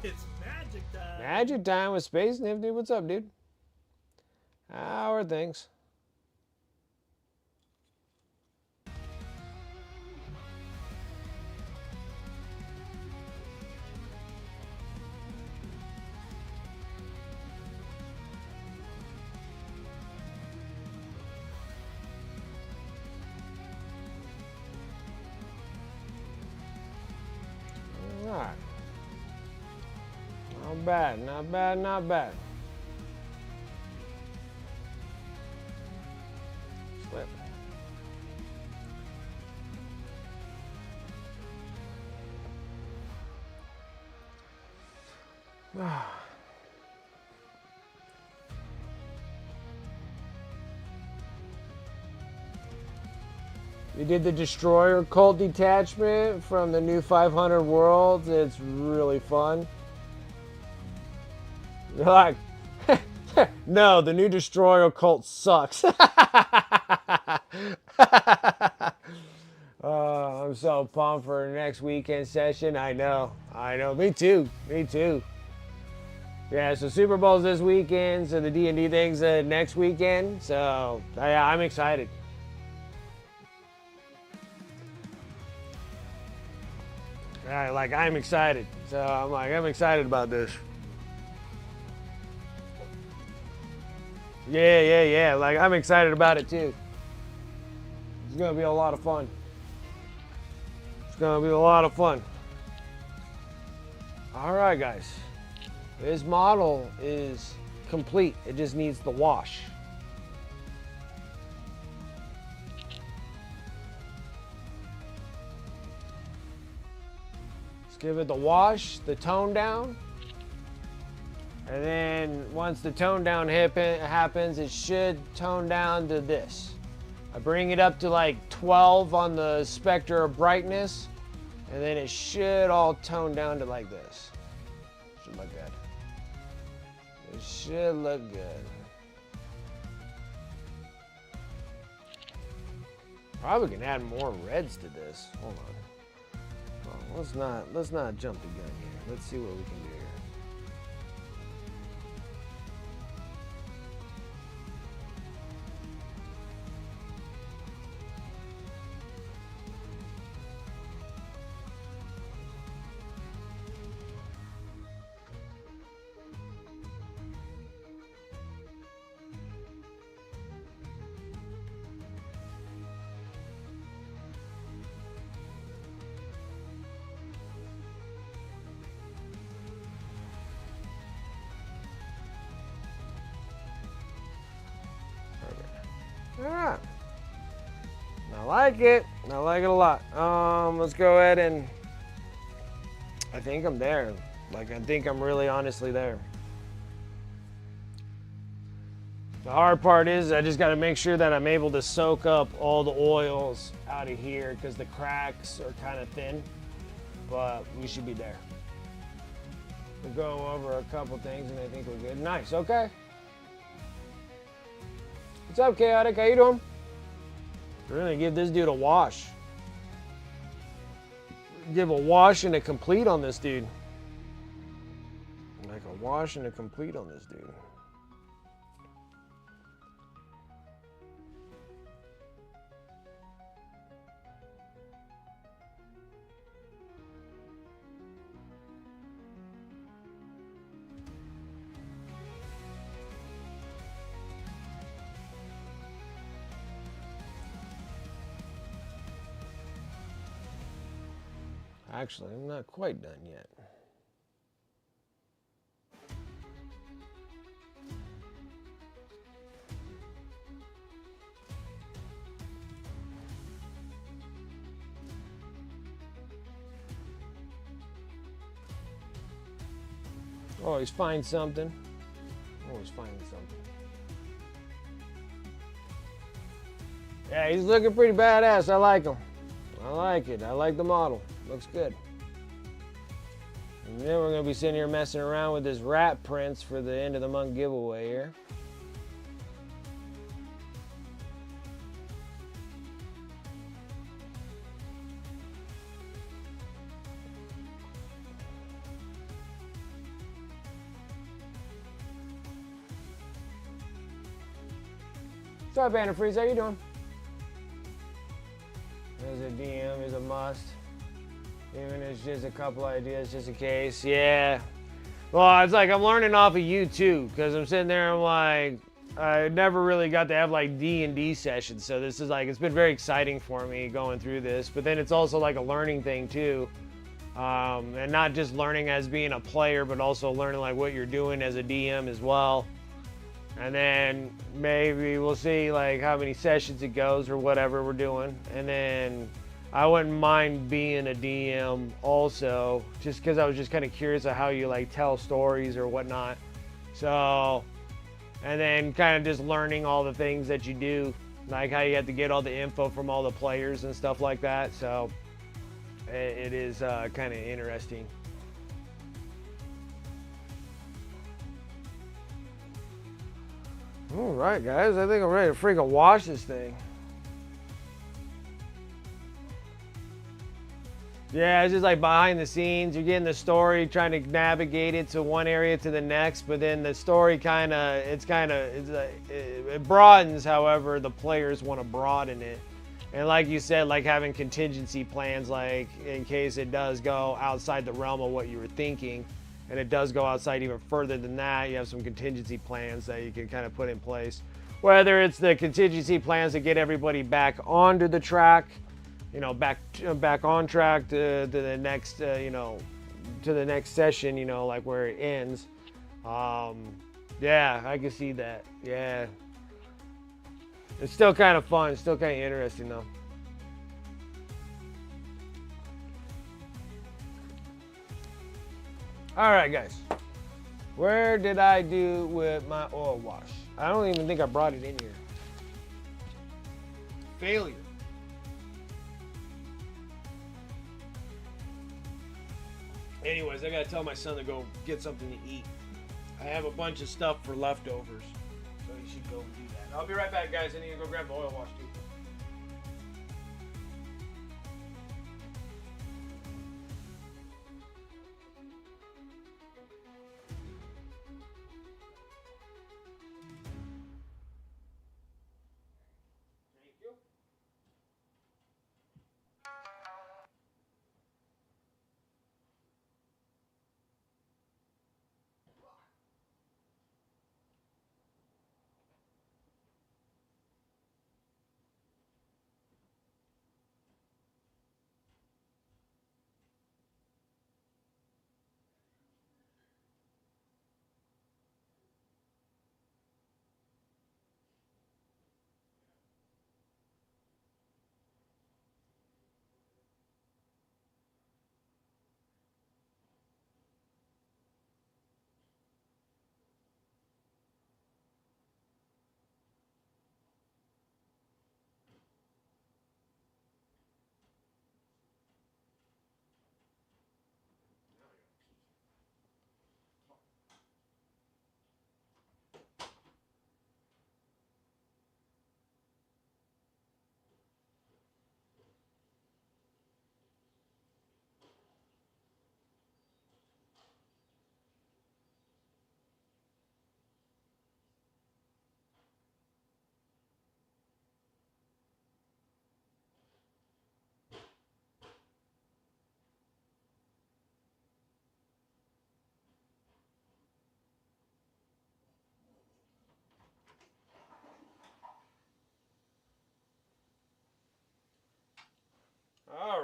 [SPEAKER 2] it is? It's magic time.
[SPEAKER 1] Magic time with Space Nifty. What's up, dude? How are things? Alright. Not bad, not bad, not bad. Slip. We did the Destroyer Cult Detachment from the new 500 Worlds. It's really fun. You're like, no, the new Destroyer Cult sucks. I'm so pumped for next weekend session. I know. Me too. Yeah, so Super Bowl's this weekend, so the D&D thing's next weekend. So, yeah, I'm excited. Right, like I'm excited. So I'm excited about this. Yeah. Like I'm excited about it too. It's gonna be a lot of fun. All right, guys. This model is complete. It just needs the wash. Give it the wash, the tone down, and then once the tone down happens, it should tone down to this. I bring it up to like 12 on the specter of brightness, and then it should all tone down to like this. Should look good. It should look good. Probably can add more reds to this. Hold on. Let's not jump the gun here. Let's see what we can do here. Yeah. I like it. I like it a lot. Let's go ahead and I think I'm there. Like, I think I'm really honestly there. The hard part is I just got to make sure that I'm able to soak up all the oils out of here because the cracks are kind of thin, but we should be there. We're going over a couple things and I think we're good. Nice, okay. What's up, Chaotic? How you doing? We're gonna give this dude a wash. Give a wash and a complete on this dude. Like a wash and a complete on this dude. Actually, I'm not quite done yet. Always find something. Always finding something. Yeah, he's looking pretty badass. I like him. I like it. I like the model. Looks good. And then we're going to be sitting here messing around with this rat prints for the end of the month giveaway here. What's up, Antifreeze? How you doing? There's a DM, is a must. Even if it's just a couple ideas, just in case. Yeah. Well, it's like I'm learning off of you too, because I'm sitting there, I'm like, I never really got to have like D&D sessions, so this is like, it's been very exciting for me going through this, but then it's also like a learning thing too. And not just learning as being a player, but also learning like what you're doing as a DM as well. And then maybe we'll see like how many sessions it goes or whatever we're doing. And then I wouldn't mind being a DM also, just because I was just kind of curious of how you like tell stories or whatnot. So, and then kind of just learning all the things that you do, like how you have to get all the info from all the players and stuff like that. So it is kind of interesting. All right, guys, I think I'm ready to freaking wash this thing. Yeah, it's just like behind the scenes. You're getting the story, trying to navigate it to one area to the next, but then the story it broadens. However, the players want to broaden it, and like you said, like having contingency plans, like in case it does go outside the realm of what you were thinking, and it does go outside even further than that. You have some contingency plans that you can kind of put in place, whether it's the contingency plans to get everybody back onto the track. You know, back on track to the next, to the next session, like where it ends. Yeah, I can see that. Yeah. It's still kind of fun. It's still kind of interesting, though. All right, guys. Where did I do with my oil wash? I don't even think I brought it in here. Failure. Anyways, I gotta tell my son to go get something to eat. I have a bunch of stuff for leftovers, so he should go and do that. I'll be right back, guys. I need to go grab the oil wash too.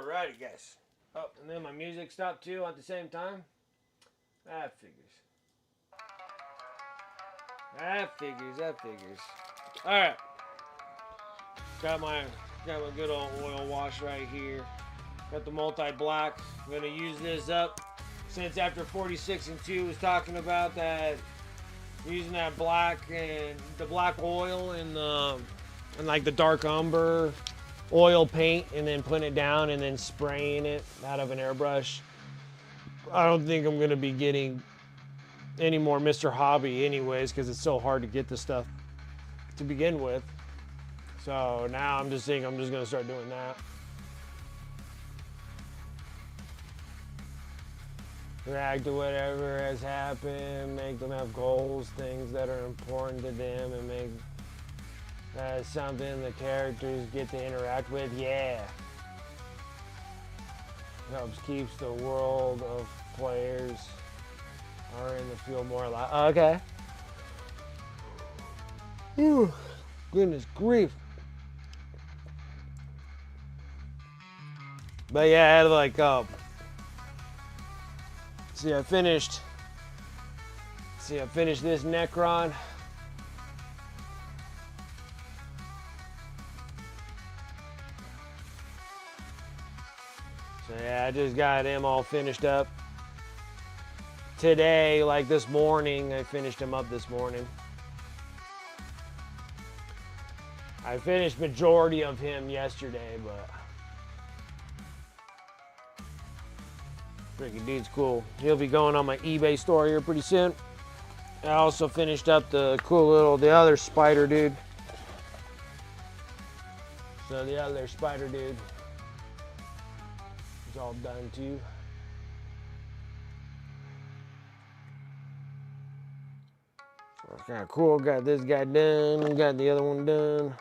[SPEAKER 1] Alrighty, guys. Oh, and then my music stopped too at the same time. That figures. That figures. Alright. Got my good old oil wash right here. Got the multi-black. I'm gonna use this up. Since after 46 and 2 was talking about that, using that black and the black oil and like the dark umber oil paint, and then putting it down and then spraying it out of an airbrush. I don't think I'm gonna be getting any more Mr. Hobby anyways, because it's so hard to get the stuff to begin with. So now I'm just thinking I'm just gonna start doing that. React to whatever has happened, make them have goals, things that are important to them, and make something the characters get to interact with. Yeah. Helps keeps the world of players are in the field more alive. Okay. Whew. Goodness grief. But yeah, I had like see, I finished this Necron. So yeah, I just got him all finished up today, like this morning. I finished him up this morning. I finished majority of him yesterday, but freaking dude's cool. He'll be going on my eBay store here pretty soon. I also finished up the other spider dude. So the other spider dude is all done too. So it's kind of cool. Got this guy done. Got the other one done.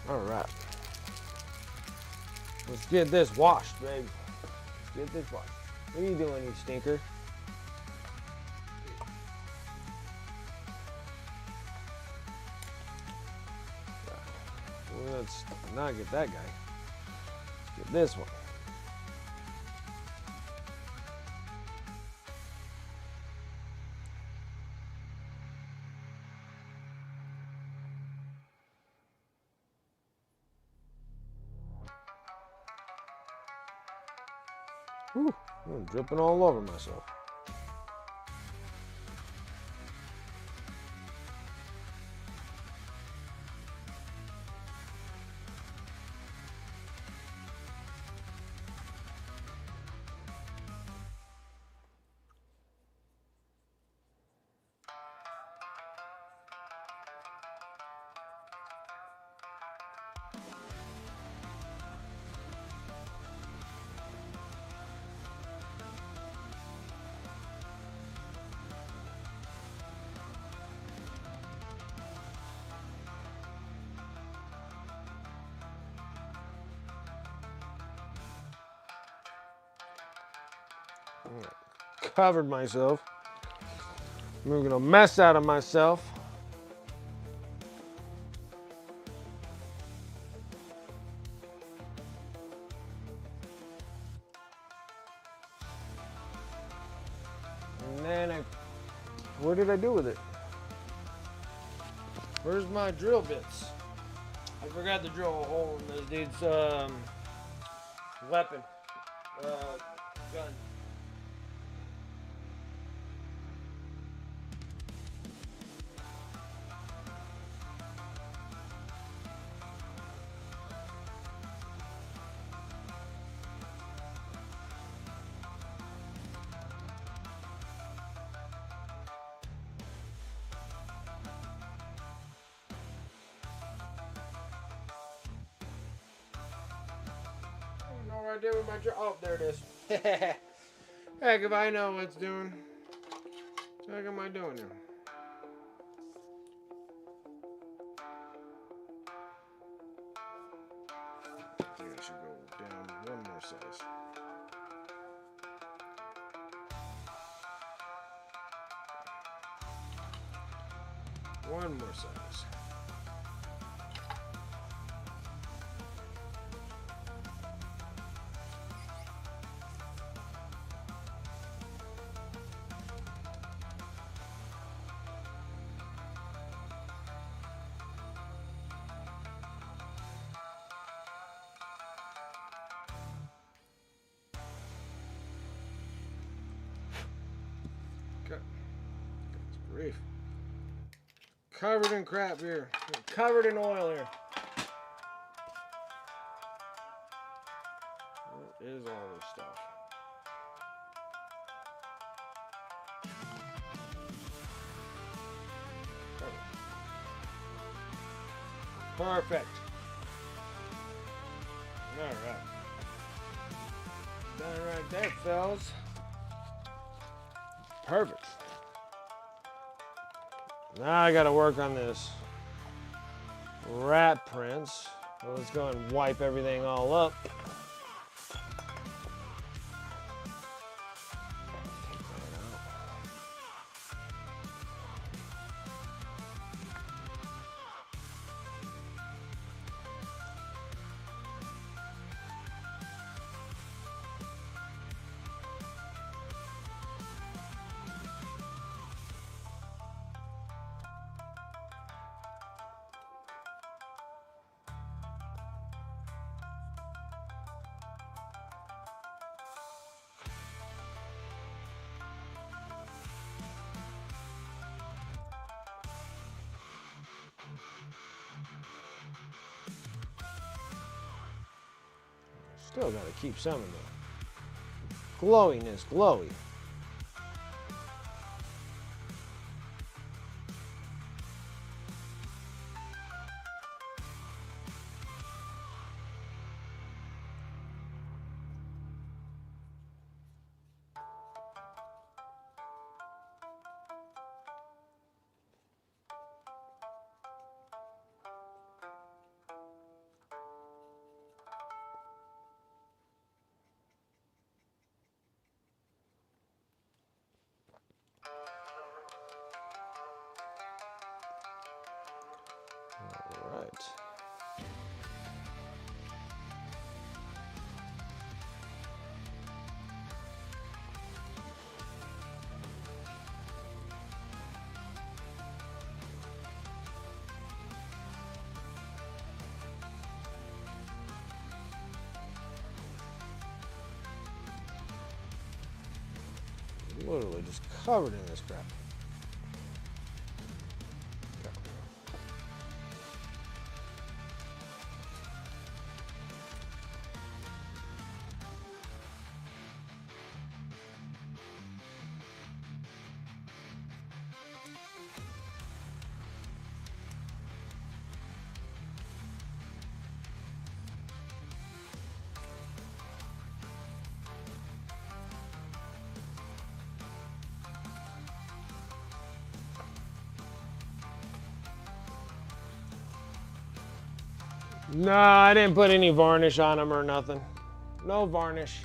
[SPEAKER 1] All right. Let's get this washed, baby. Let's get this washed. What are you doing, you stinker? Well, let's not get that guy. Let's get this one. Whew, I'm dripping all over myself. Covered myself. I'm making a mess out of myself. And then what did I do with it? Where's my drill bits? I forgot to drill a hole in this dude's weapon, gun. What I did with my drill. Oh, there it is. Heck if I know what it's doing. What the heck am I doing now? I think I should go down one more size. One more size. Grief. Covered in crap here. Covered in oil here. What is all this stuff? Perfect. Alright. Done right there, fellas. Perfect. Now I gotta work on this rat prints. So let's go and wipe everything all up. Still gotta keep some of the glowiness glowy. All right. Literally just covered in this crap. No, I didn't put any varnish on them or nothing. No varnish.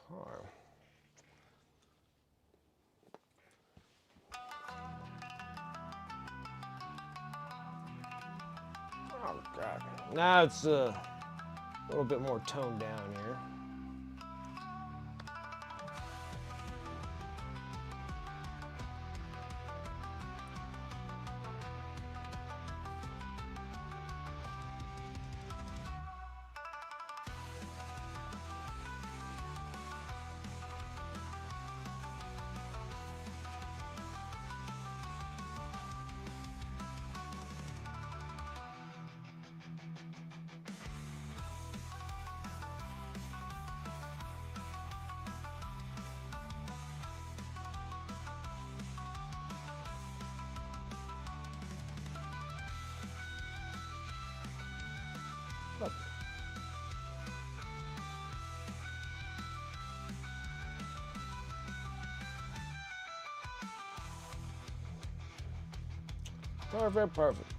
[SPEAKER 1] Car. Oh God! Now it's a little bit more toned down here. Perfect, perfect.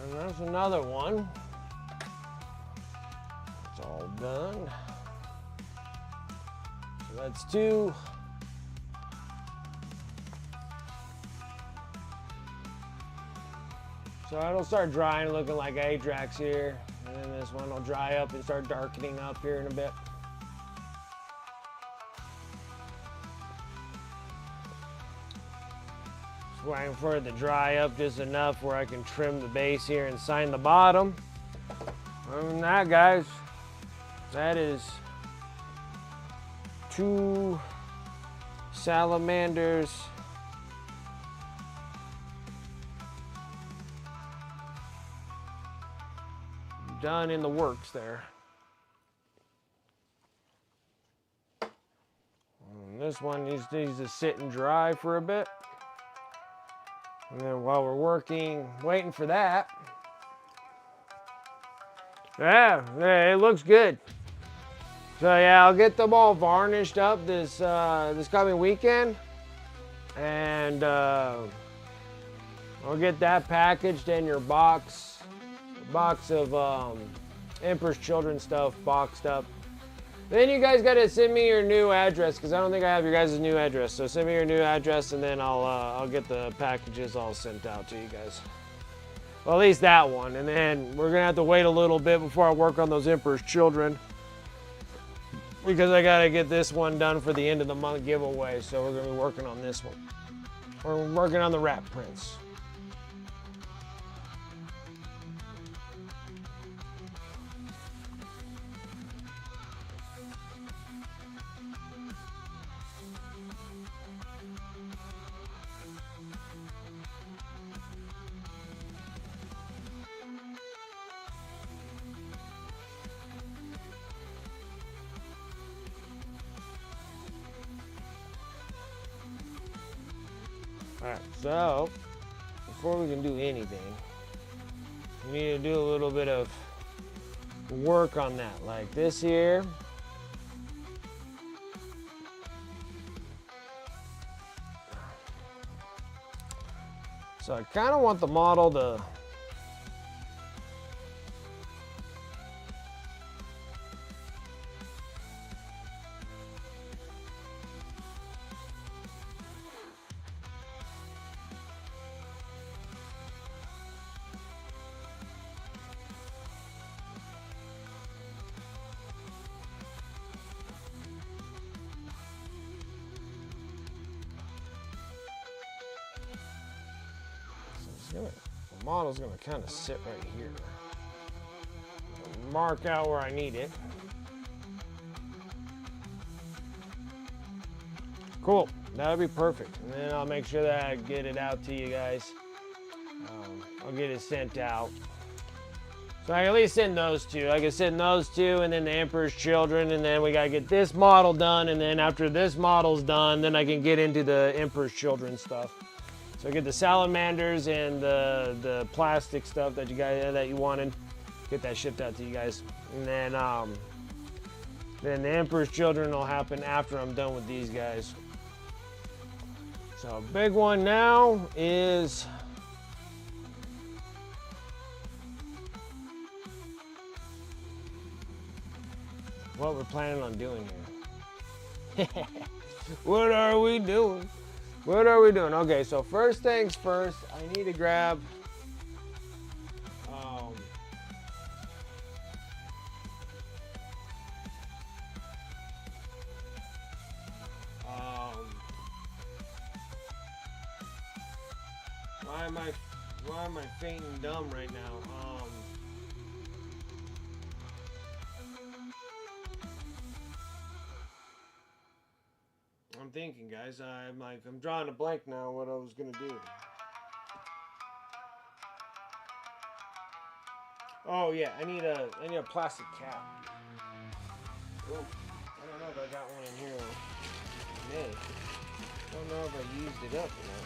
[SPEAKER 1] And there's another one. It's all done. So that's 2. So it'll start drying, looking like Ajax here. And then this one will dry up and start darkening up here in a bit. Just waiting for it to dry up just enough where I can trim the base here and sign the bottom. Other than that, guys, that is 2 Salamanders. Done in the works there. And this one needs to sit and dry for a bit. And then while we're waiting for that. Yeah, it looks good. So yeah, I'll get them all varnished up this coming weekend. And I'll get that packaged in your box of Emperor's Children stuff boxed up. Then you guys got to send me your new address because I don't think I have your guys' new address. So send me your new address and then I'll get the packages all sent out to you guys. Well, at least that one. And then we're gonna have to wait a little bit before I work on those Emperor's Children because I gotta get this one done for the end of the month giveaway. So we're gonna be working on this one. We're working on the Rat Prince. Alright, so before we can do anything, we need to do a little bit of work on that, like this here. So I kind of want the model to the model's going to kind of sit right here. Mark out where I need it. Cool, that'll be perfect. And then I'll make sure that I get it out to you guys. I'll get it sent out. So I can at least send those 2. I can send those 2 and then the Emperor's Children, and then we got to get this model done, and then after this model's done, then I can get into the Emperor's Children stuff. So get the Salamanders and the plastic stuff that you wanted. Get that shipped out to you guys. And then the Emperor's Children will happen after I'm done with these guys. So a big one now is what we're planning on doing here. What are we doing? What are we doing? Okay, so first things first, I need to grab why am I fainting dumb right now? I'm thinking, guys. I'm drawing a blank now what I was gonna do. Oh yeah, I need a plastic cap. Ooh, I don't know if I got one in here. May. Don't know if I used it up or not.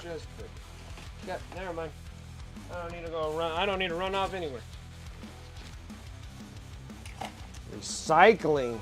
[SPEAKER 1] Just quick. Yeah, never mind. I don't need to go run. I don't need to run off anywhere. recycling.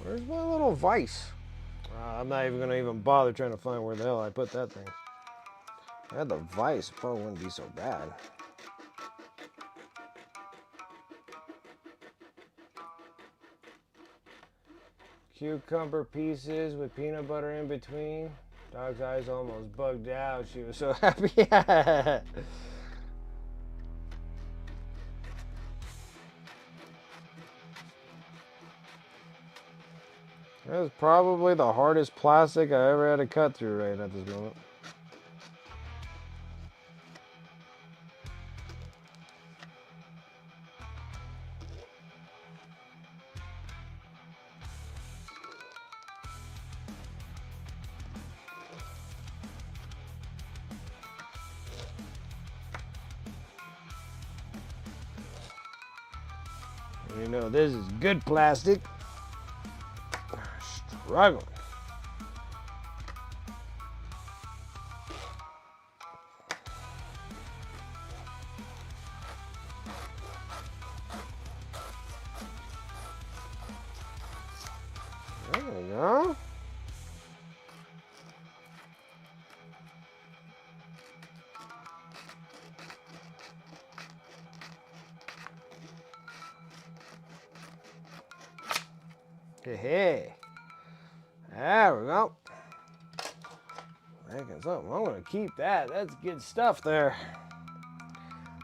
[SPEAKER 1] Where's my little vise? I'm not even gonna bother trying to find where the hell I put that thing. If I had the vise, it probably wouldn't be so bad. Cucumber pieces with peanut butter in between. Dog's eyes almost bugged out. She was so happy. That was probably the hardest plastic I ever had to cut through right at this moment. You know, this is good plastic. Struggling. There we go. Hey, there we go. Making something. I'm gonna keep that. That's good stuff there.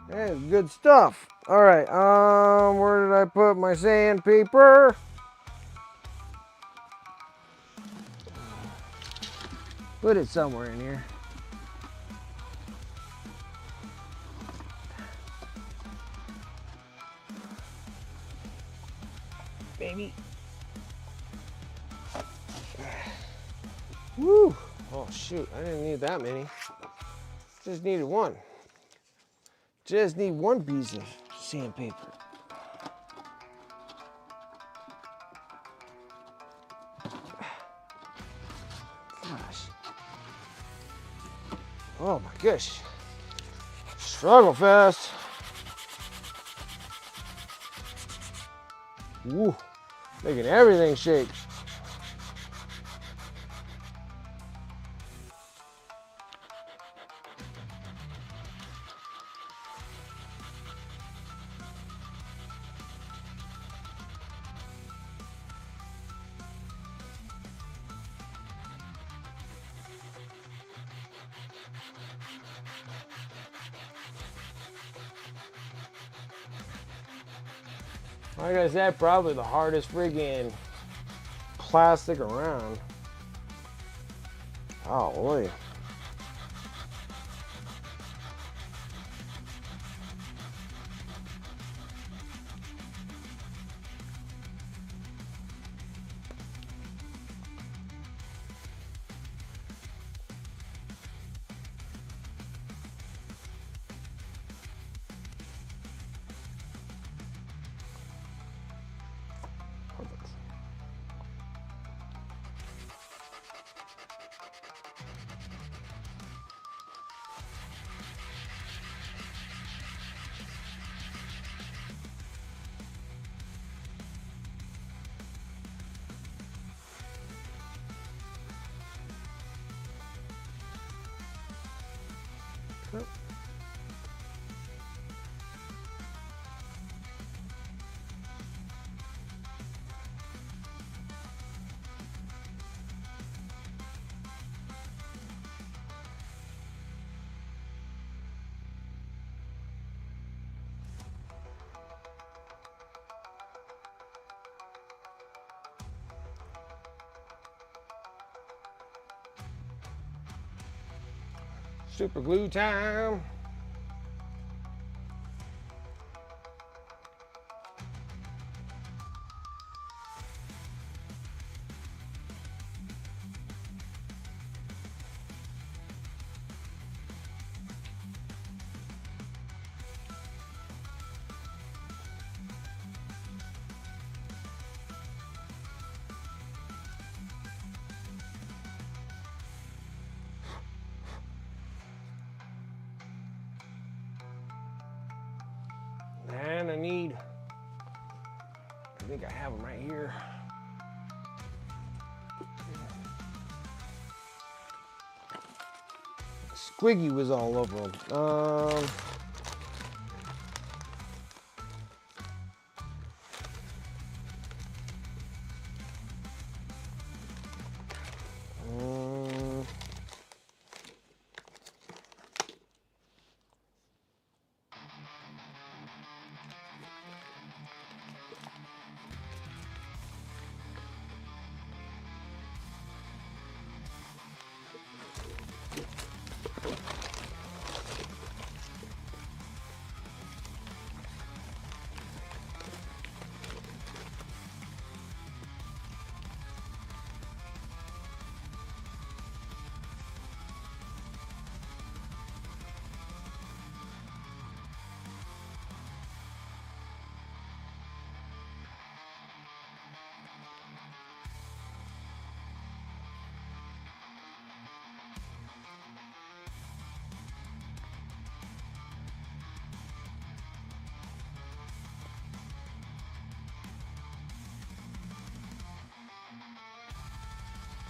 [SPEAKER 1] That is good stuff. All right. Where did I put my sandpaper? Put it somewhere in here. Baby. Woo! Oh shoot, I didn't need that many. Just needed one. Just need one piece of sandpaper. Gosh. Oh my gosh. Struggle fast. Woo! Making everything shake. Like I said, probably the hardest friggin' plastic around. Holy. Super glue time. And I think I have them right here. Squiggy was all over them.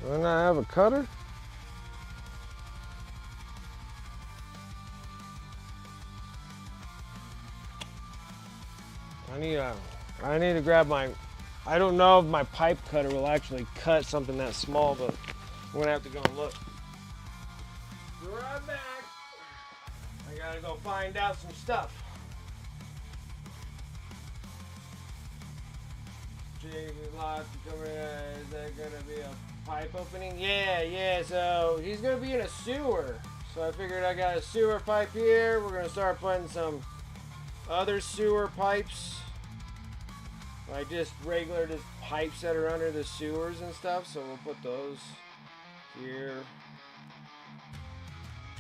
[SPEAKER 1] Don't I have a cutter? I need to grab my, I don't know if my pipe cutter will actually cut something that small, but I'm gonna have to go and look. Be right back. I gotta go find out some stuff. Is that gonna be a pipe opening? Yeah, so he's gonna be in a sewer. So I figured I got a sewer pipe here. We're gonna start putting some other sewer pipes. Like just regular pipes that are under the sewers and stuff. So we'll put those here.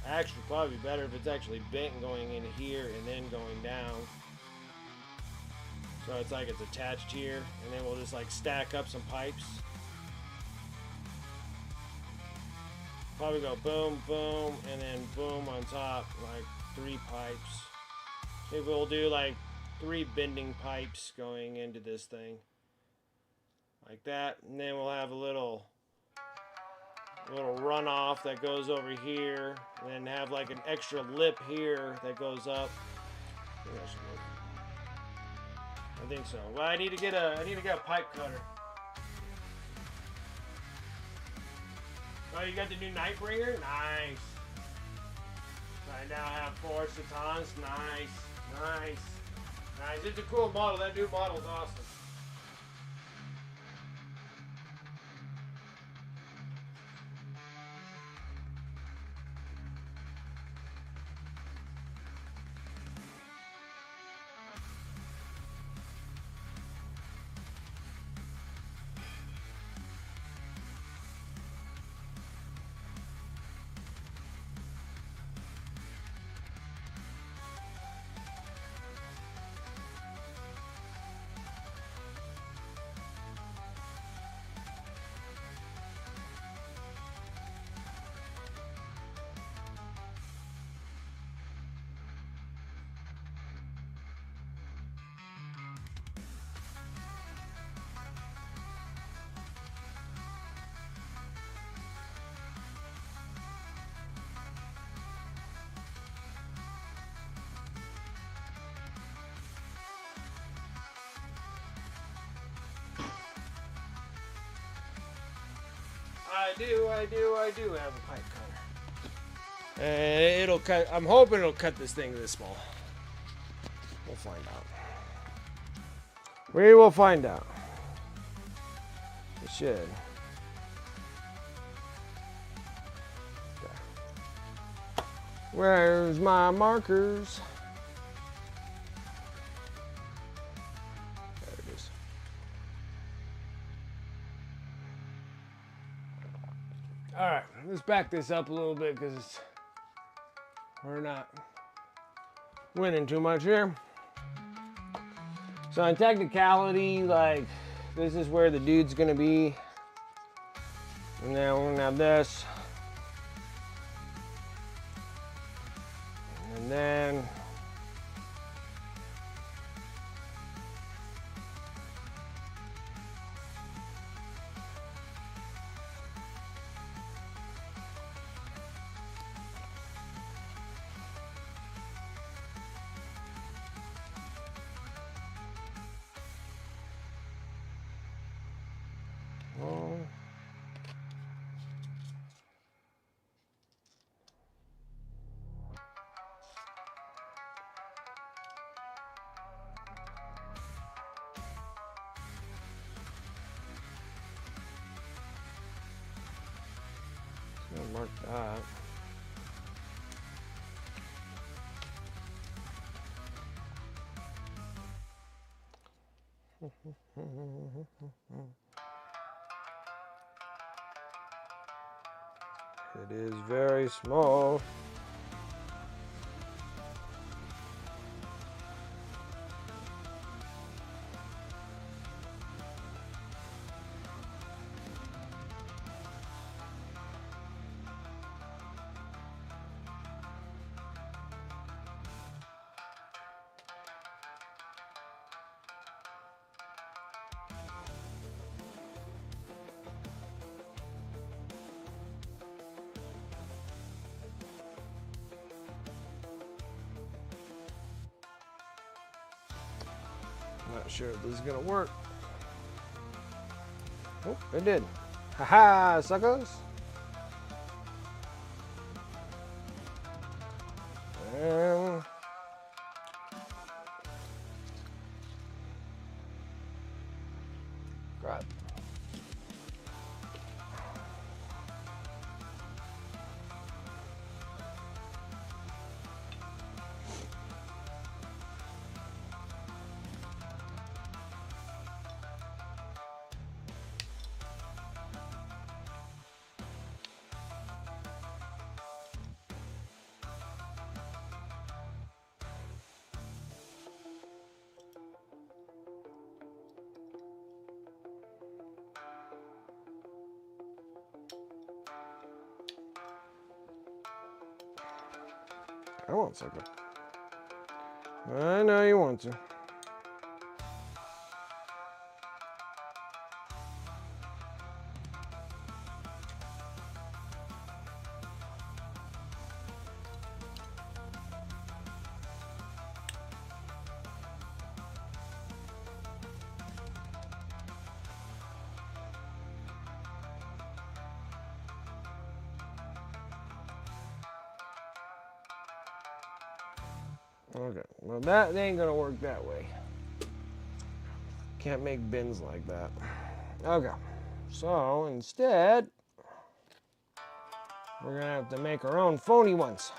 [SPEAKER 1] Actually, probably better if it's actually bent going in here and then going down. So it's like it's attached here, and then we'll just like stack up some pipes. Probably go boom, boom, and then boom on top, like 3 pipes. Maybe we'll do like 3 bending pipes going into this thing. Like that, and then we'll have a little runoff that goes over here, and then have like an extra lip here that goes up. I think so. Well, I need to get a pipe cutter. Oh, you got the new Nightbringer? Nice. I now have 4 Satans. Nice. It's a cool model. That new model is awesome. I do have a pipe cutter. And it'll cut, I'm hoping it'll cut this thing this small. We'll find out. We will find out. It should. Where's my markers? There it is. All right, let's back this up a little bit because we're not winning too much here. So in technicality, like, this is where the dude's gonna be. And now we're gonna have this. And then mark that. It is very small. Not sure if this is gonna work. Oh, it did. Haha, suckers. And crap. I won't suck it. I know you want to. Okay, well that ain't gonna work that way. Can't make bins like that. Okay, so instead, we're gonna have to make our own phony ones.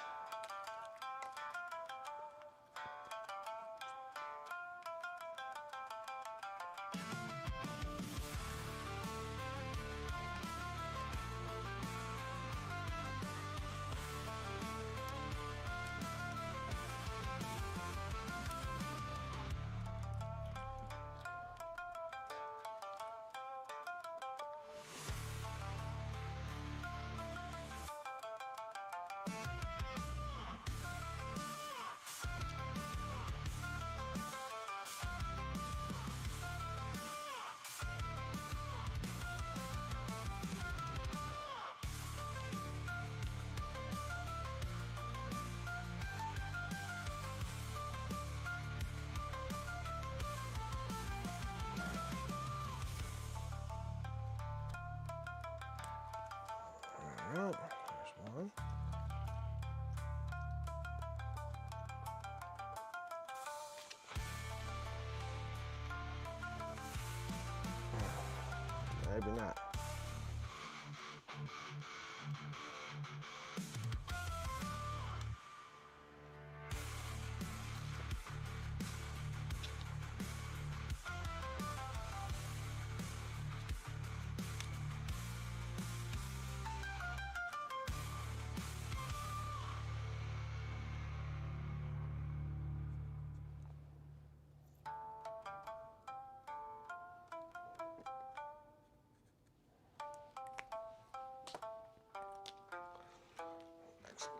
[SPEAKER 1] Alright, there's one. Maybe not.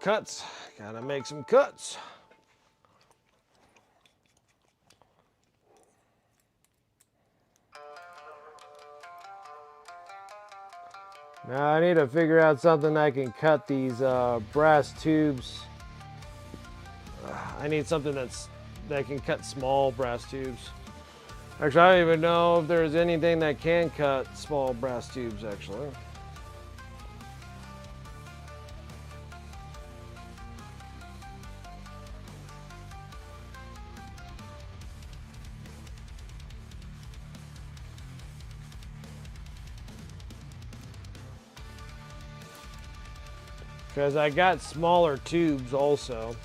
[SPEAKER 1] cuts. Gotta make some cuts. Now I need to figure out something I can cut these brass tubes. I need something that can cut small brass tubes. Actually, I don't even know if there's anything that can cut small brass tubes, actually. Because I got smaller tubes also.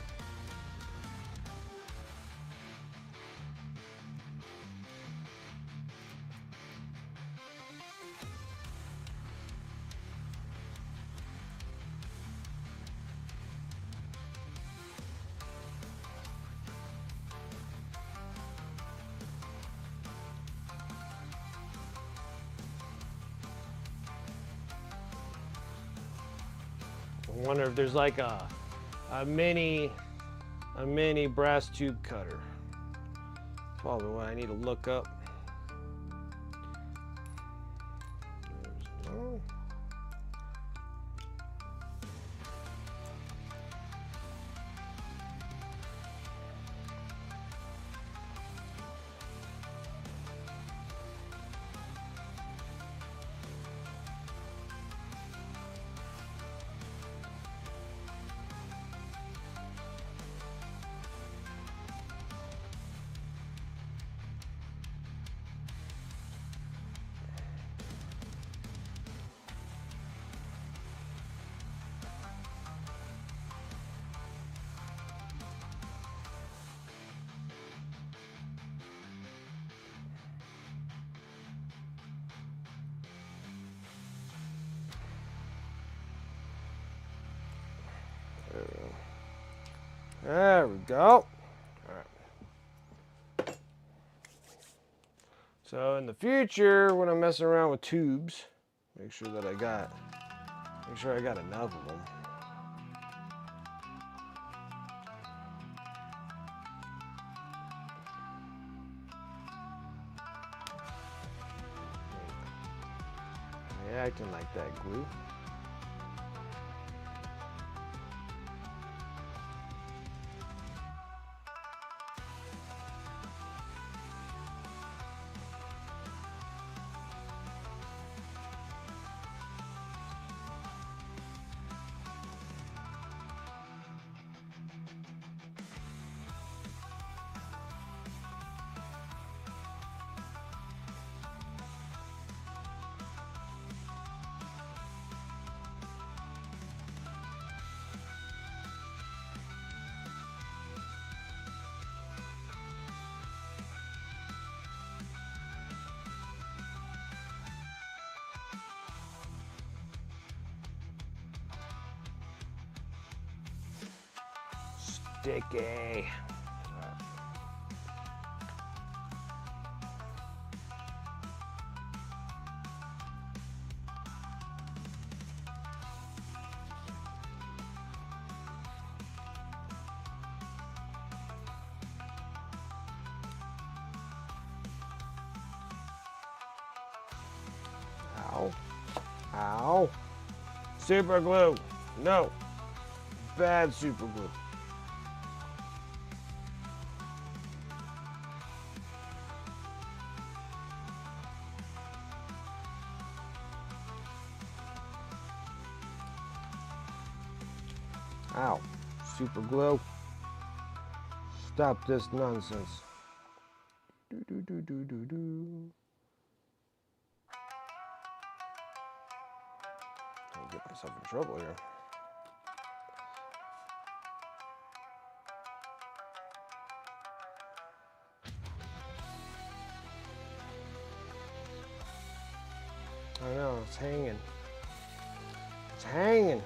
[SPEAKER 1] I wonder if there's like a mini brass tube cutter. Probably what I need to look up. There's no. There we go. All right. So in the future, when I'm messing around with tubes, make sure I got enough of them. They're acting like that glue. Sticky. Ow. Ow. Super glue. No. Bad super glue. Ow. Super glue. Stop this nonsense. Do do do do do do. I'll get myself in trouble here. I know, it's hanging. It's hanging.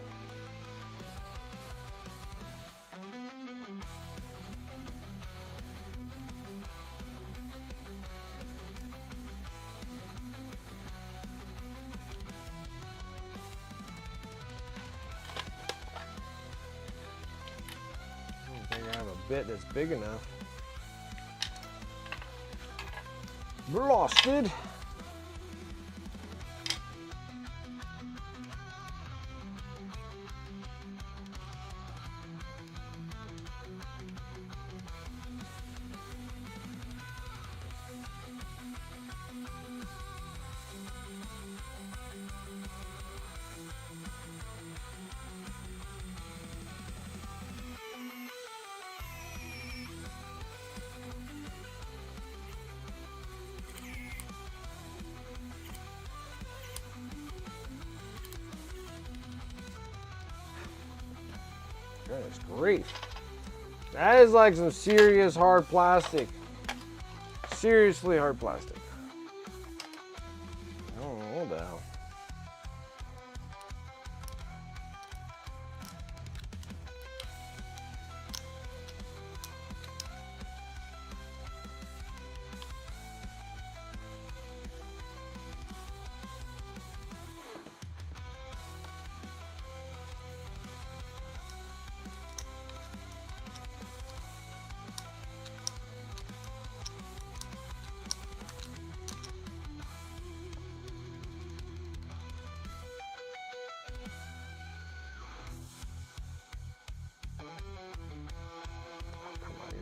[SPEAKER 1] bit that's big enough. Blasted. Goodness grief. That is like some serious hard plastic. Seriously hard plastic. I don't know what the hell.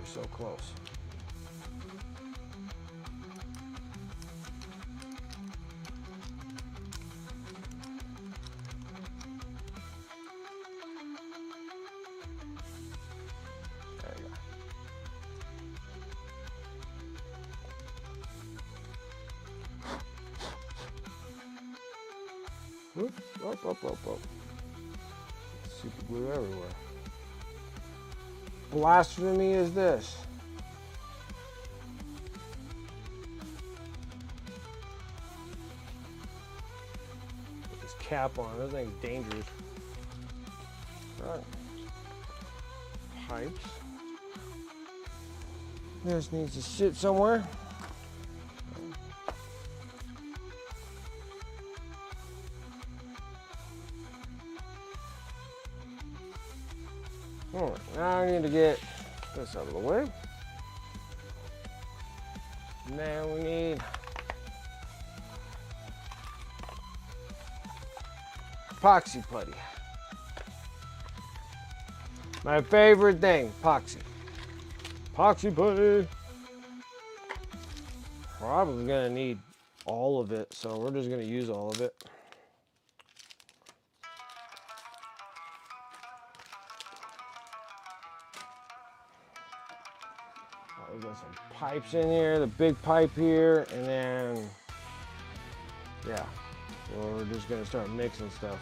[SPEAKER 1] So close. There you go. Whoop, whoop. Super glue everywhere. Blasphemy is this? Put this cap on. This thing's dangerous. All right. Pipes. This needs to sit somewhere. All right, now I need to get this out of the way. Now we need epoxy putty. My favorite thing, epoxy. Epoxy putty. Probably gonna need all of it, so we're just gonna use all of it. We've got some pipes in here, the big pipe here, and then, yeah, we're just gonna start mixing stuff.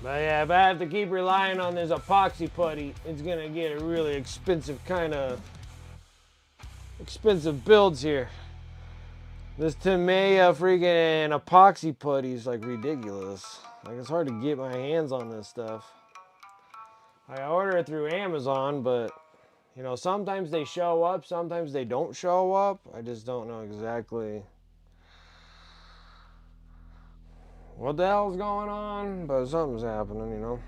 [SPEAKER 1] But yeah, if I have to keep relying on this epoxy putty, it's gonna get a really expensive expensive builds here. This Tamiya freaking epoxy putty is like ridiculous. Like it's hard to get my hands on this stuff. I order it through Amazon, but you know, sometimes they show up, sometimes they don't show up. I just don't know exactly what the hell's going on, but something's happening, you know.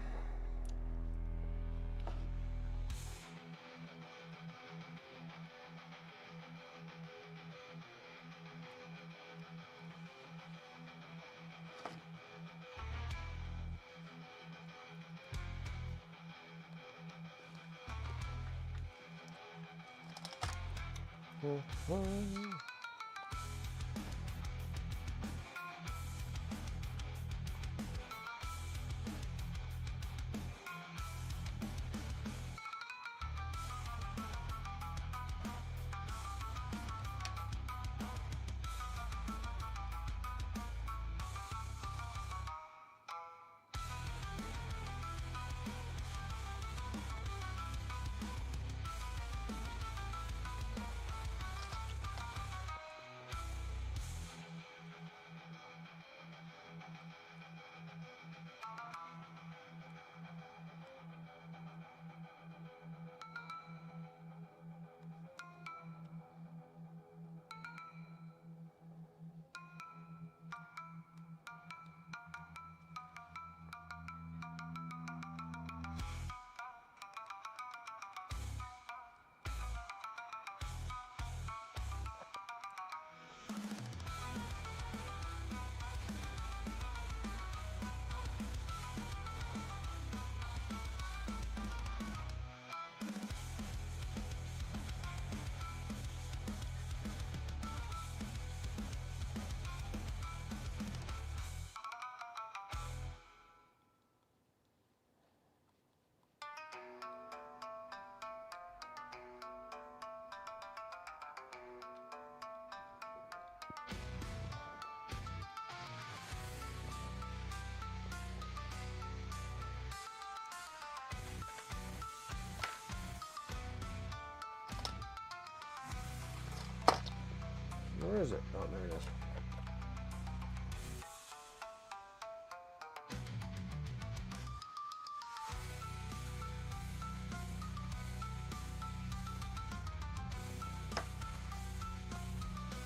[SPEAKER 1] Where is it? Oh, there it is.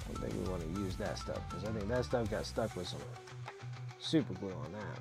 [SPEAKER 1] I think we want to use that stuff because I think that stuff got stuck with some super glue on that.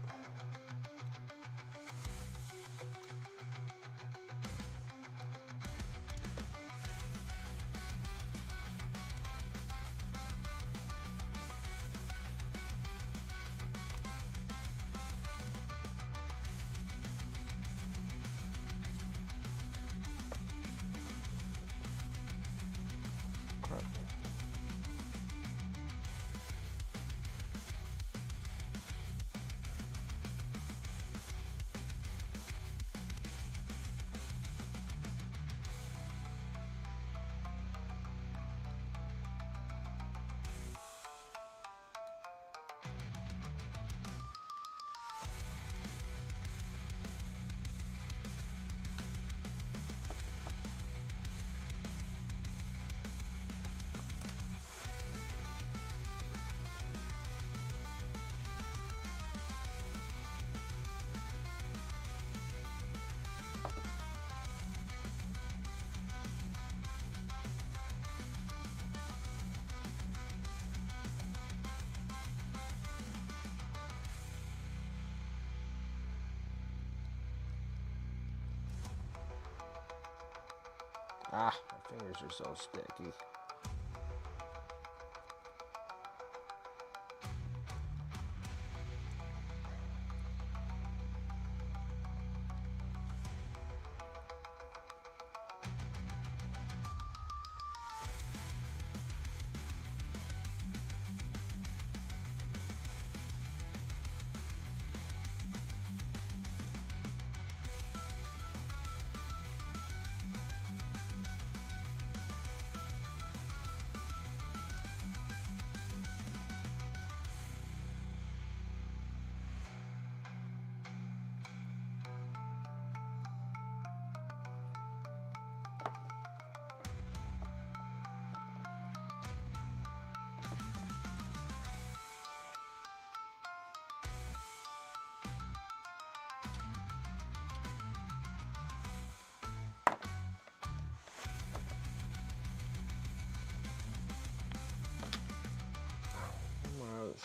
[SPEAKER 1] Ah, my fingers are so sticky.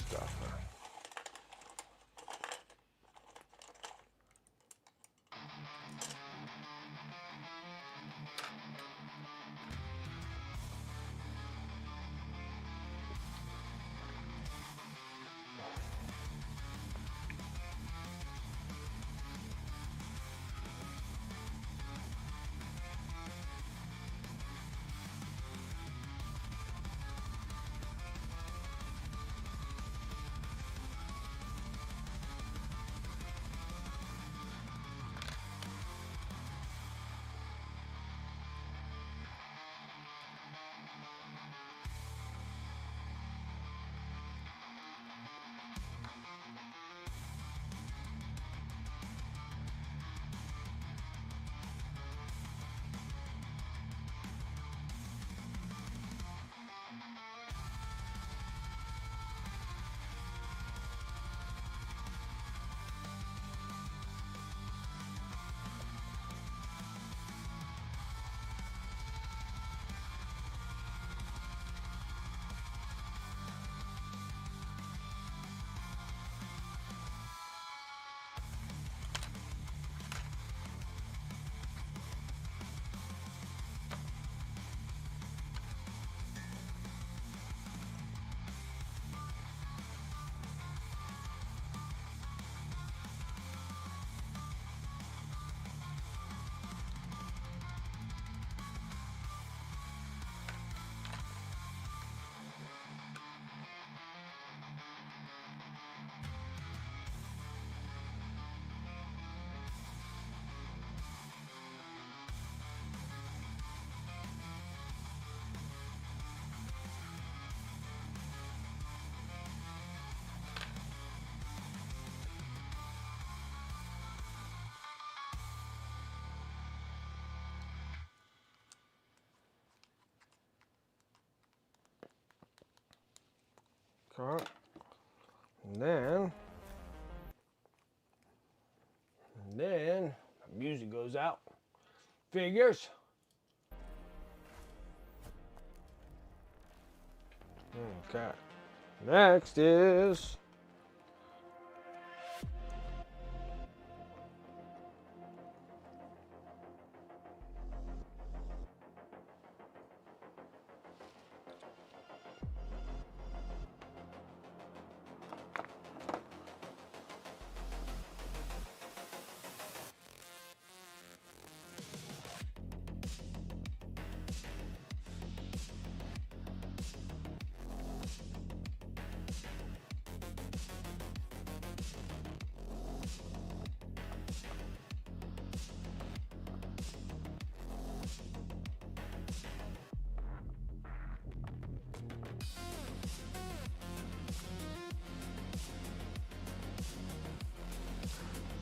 [SPEAKER 1] Stuff. Okay. And then the music goes out. Figures. Okay. Next is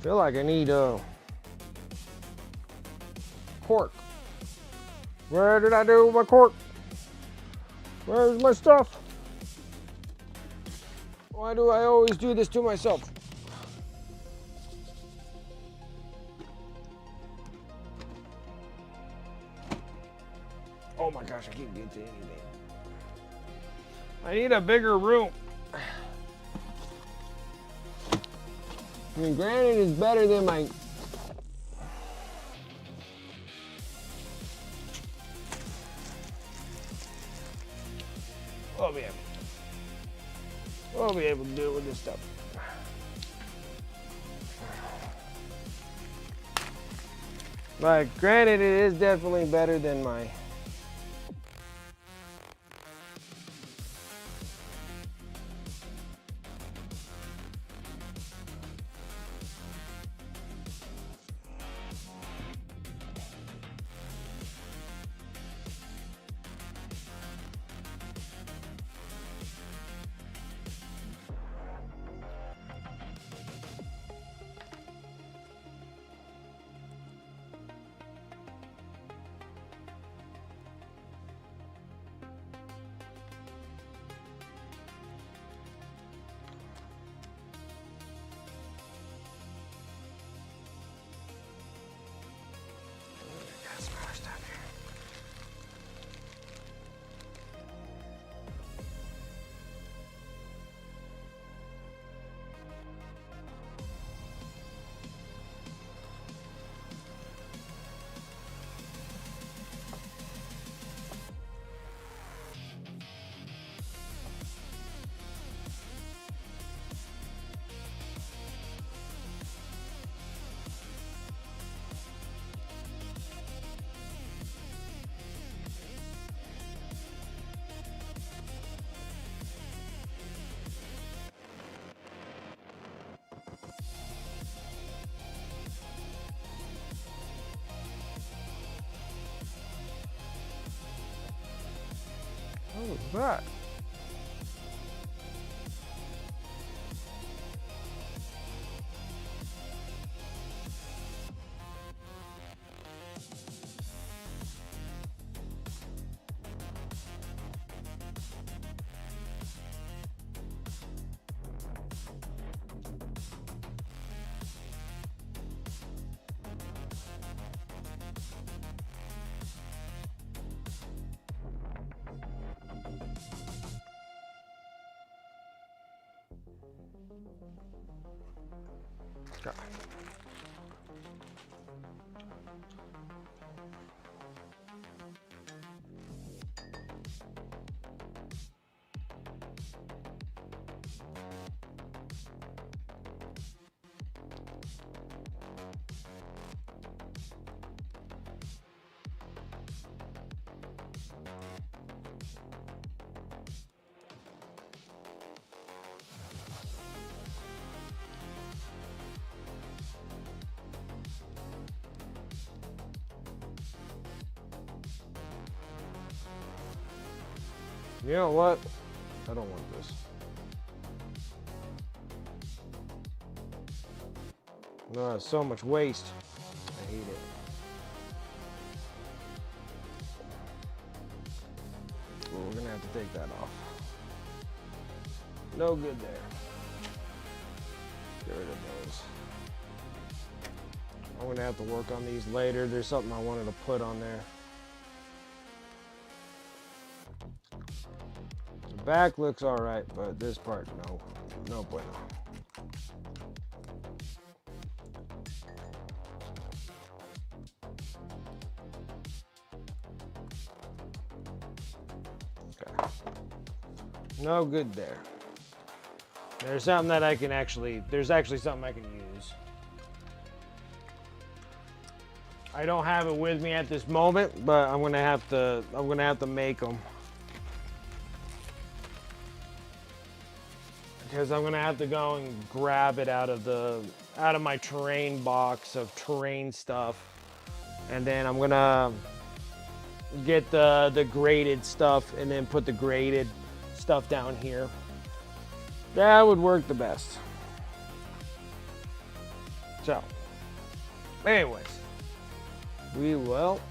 [SPEAKER 1] feel like I need a cork. Where did I do my cork? Where's my stuff? Why do I always do this to myself? Oh my gosh, I can't get to anything. I need a bigger room. I mean, granted, it's better than my... We'll be able to do it with this stuff. Like, granted, it is definitely better than my... What was that? Okay. You know what? I don't want this. No, it's so much waste. I hate it. Well, we're gonna have to take that off. No good there. Get rid of those. I'm gonna have to work on these later. There's something I wanted to put on there. The back looks all right, but this part, no. No bueno. Okay. No good there. There's something that I can actually, there's actually something I can use. I don't have it with me at this moment, but I'm gonna have to make them. Because I'm gonna have to go and grab it out of my terrain box of terrain stuff. And then I'm gonna get the graded stuff and then put the graded stuff down here. That would work the best. So, anyways, we will.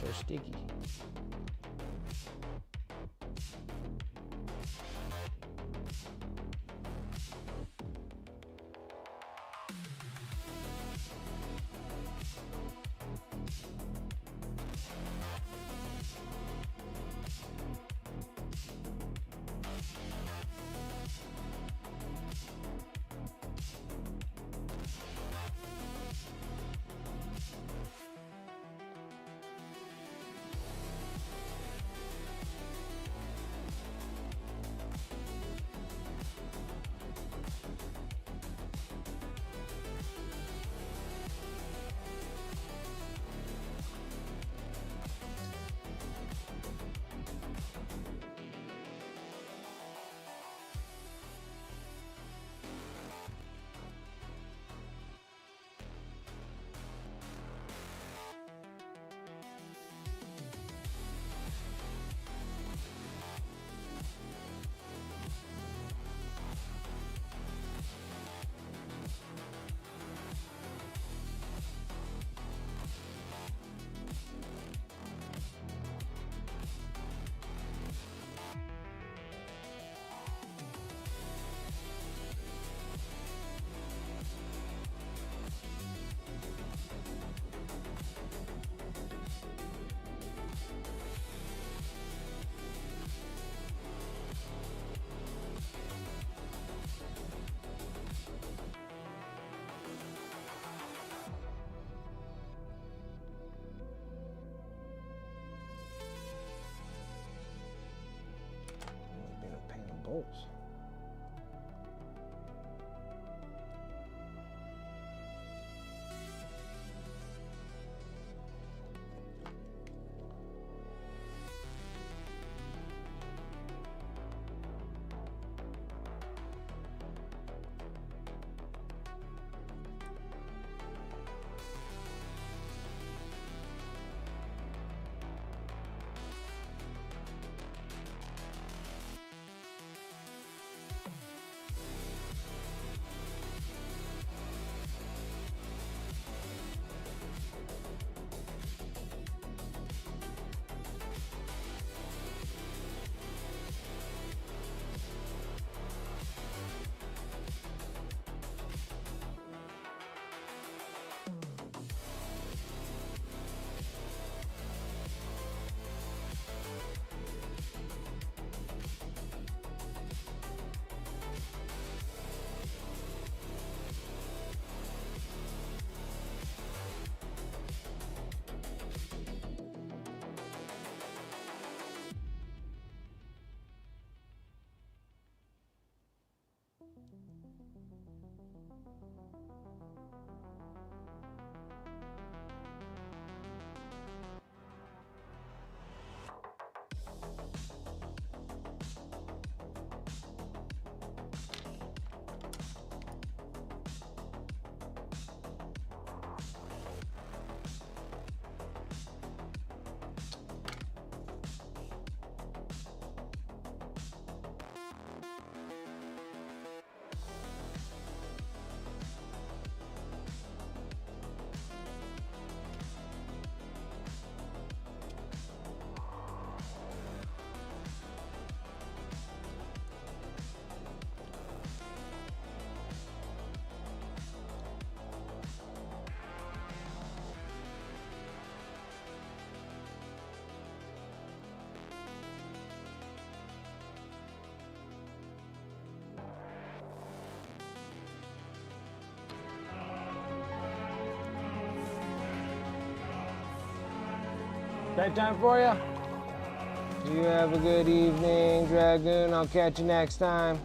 [SPEAKER 1] So sticky. Being a pain in the balls. Bedtime for you? You have a good evening, Dragoon. I'll catch you next time.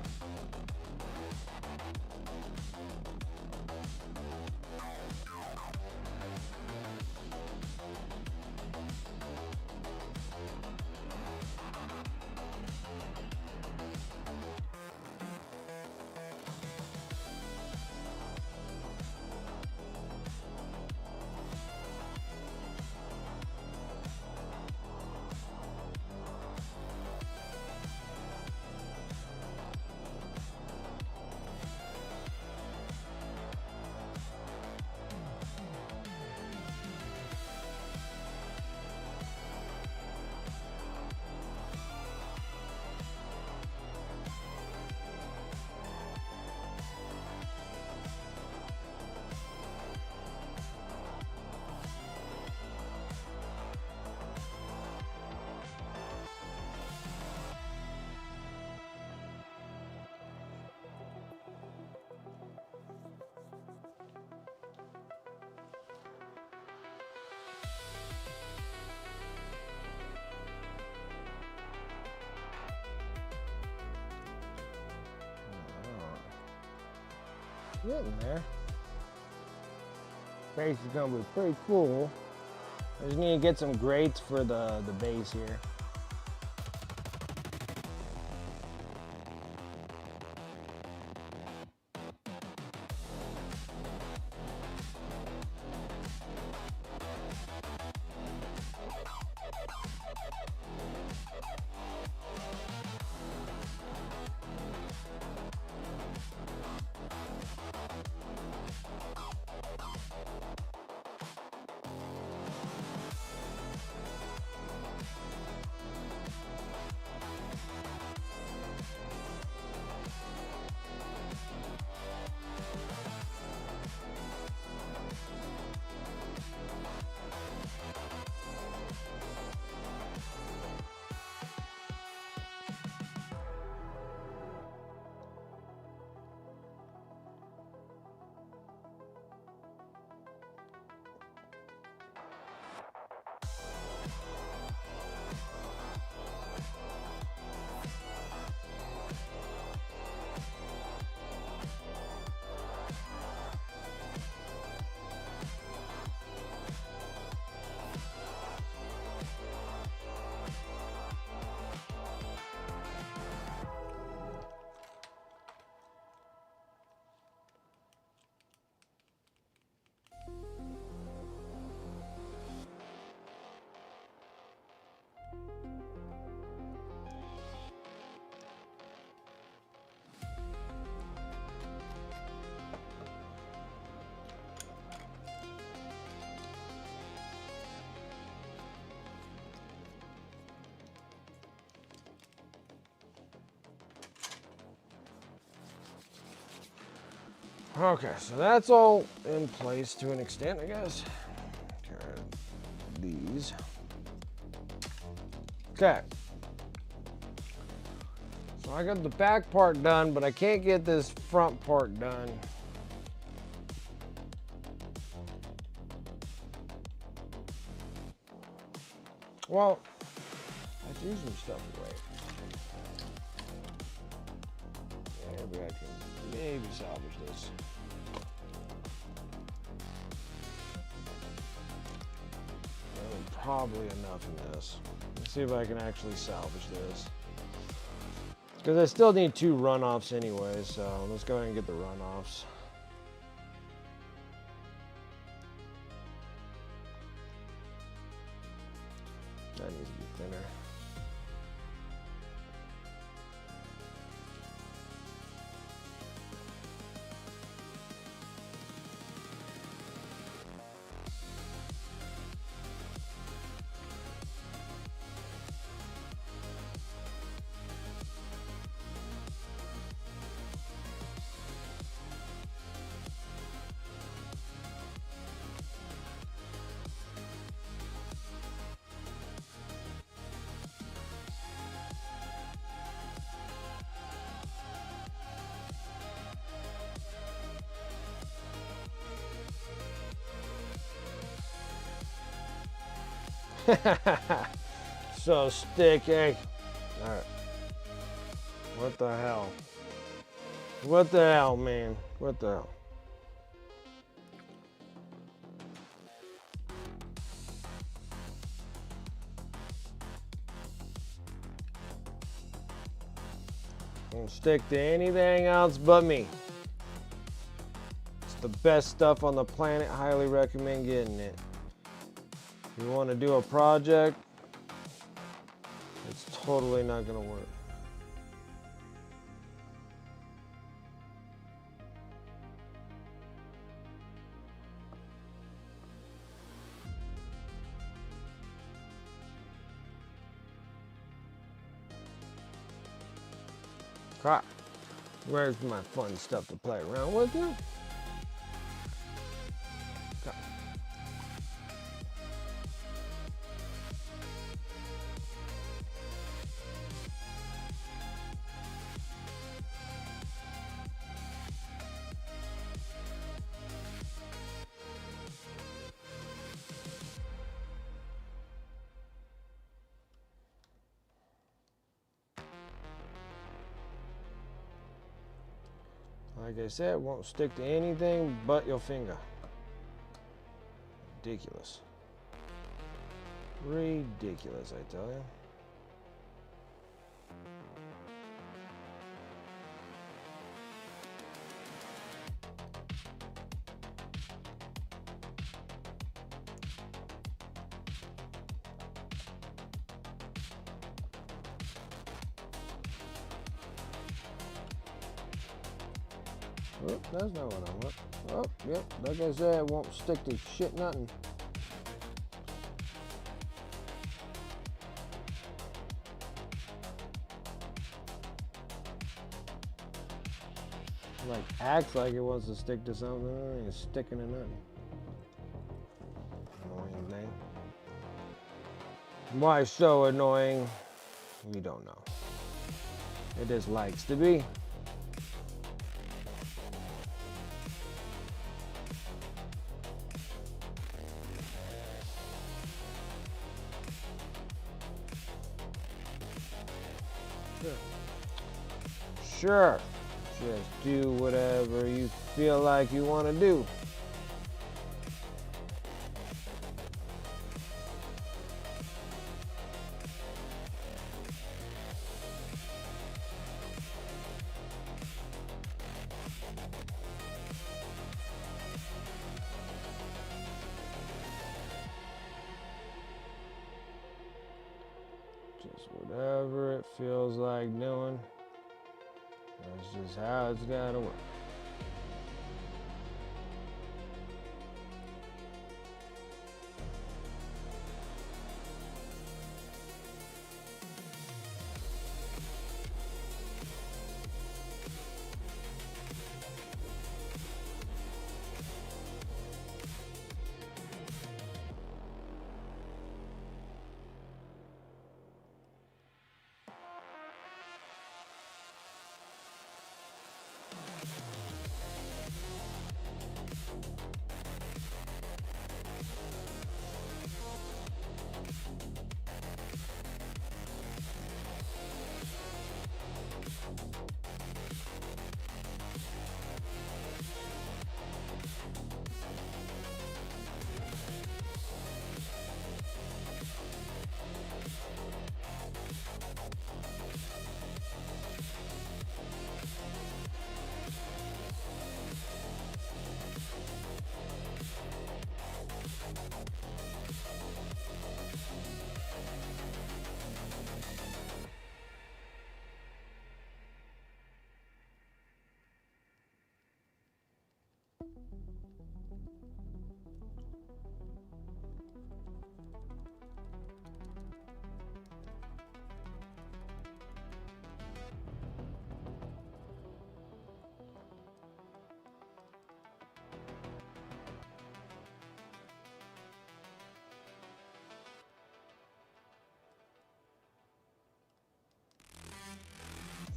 [SPEAKER 1] Getting there. Base is gonna be pretty cool. I just need to get some grates for the base here. Okay, so that's all in place to an extent, I guess. These. Okay. So I got the back part done, but I can't get this front part done. Well, I threw some stuff away. Yeah, maybe I can maybe salvage this. Probably enough in this. Let's see if I can actually salvage this. Because I still need 2 runoffs anyway, so let's go ahead and get the runoffs. That needs to be thinner. So sticky. Alright. What the hell? What the hell, man? What the hell? Won't stick to anything else but me. It's the best stuff on the planet. Highly recommend getting it. If you want to do a project, it's totally not going to work. Crap. Where's my fun stuff to play around with now? Like I said, it won't stick to anything but your finger. Ridiculous. Ridiculous, I tell you. Oh, that's not what I want. Oh, yep, like I said, it won't stick to shit nothing. Like, acts like it wants to stick to something, it ain't sticking to nothing. Annoying thing. Why so annoying? We don't know. It just likes to be. Sure, just do whatever you feel like you want to do. Just whatever it feels like doing. That's just how it's gotta work.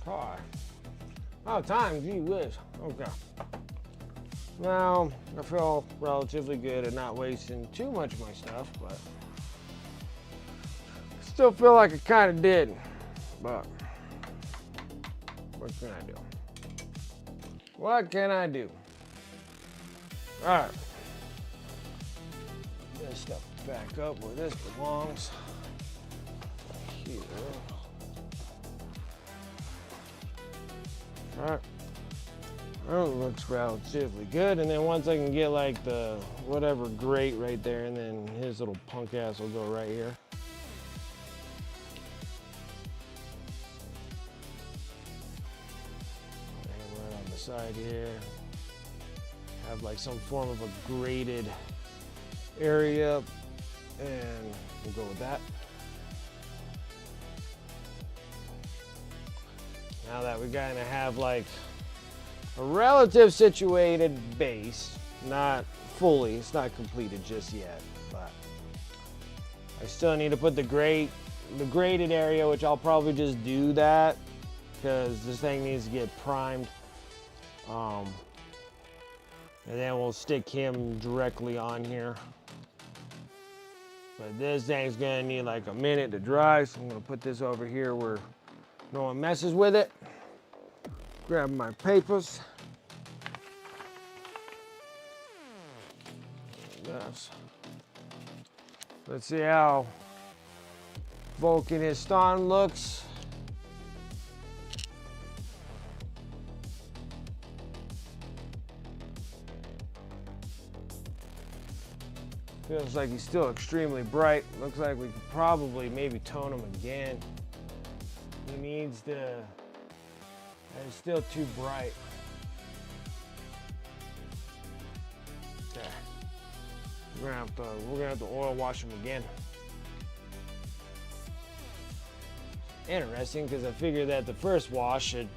[SPEAKER 1] Hi. Oh, time, gee whiz. Okay. Now, I feel relatively good at not wasting too much of my stuff, but still feel like I kind of did, but what can I do? What can I do? All right. This stuff back up where this belongs. Here. All right. Oh, it looks relatively good. And then once I can get like the whatever grate right there, and then his little punk ass will go right here. And right on the side here. Have like some form of a grated area, and we'll go with that. Now that we kind of have like a relative situated base, not fully, it's not completed just yet, but I still need to put the graded area, which I'll probably just do that because this thing needs to get primed. And then we'll stick him directly on here. But this thing's gonna need like a minute to dry, so I'm gonna put this over here where no one messes with it. Grab my papers. Yes. Let's see how Vulkan his Stan looks. Feels like he's still extremely bright. Looks like we could probably maybe tone him again. He needs to, it's still too bright. Okay. We're gonna have to oil wash him again. Interesting, because I figured that the first wash should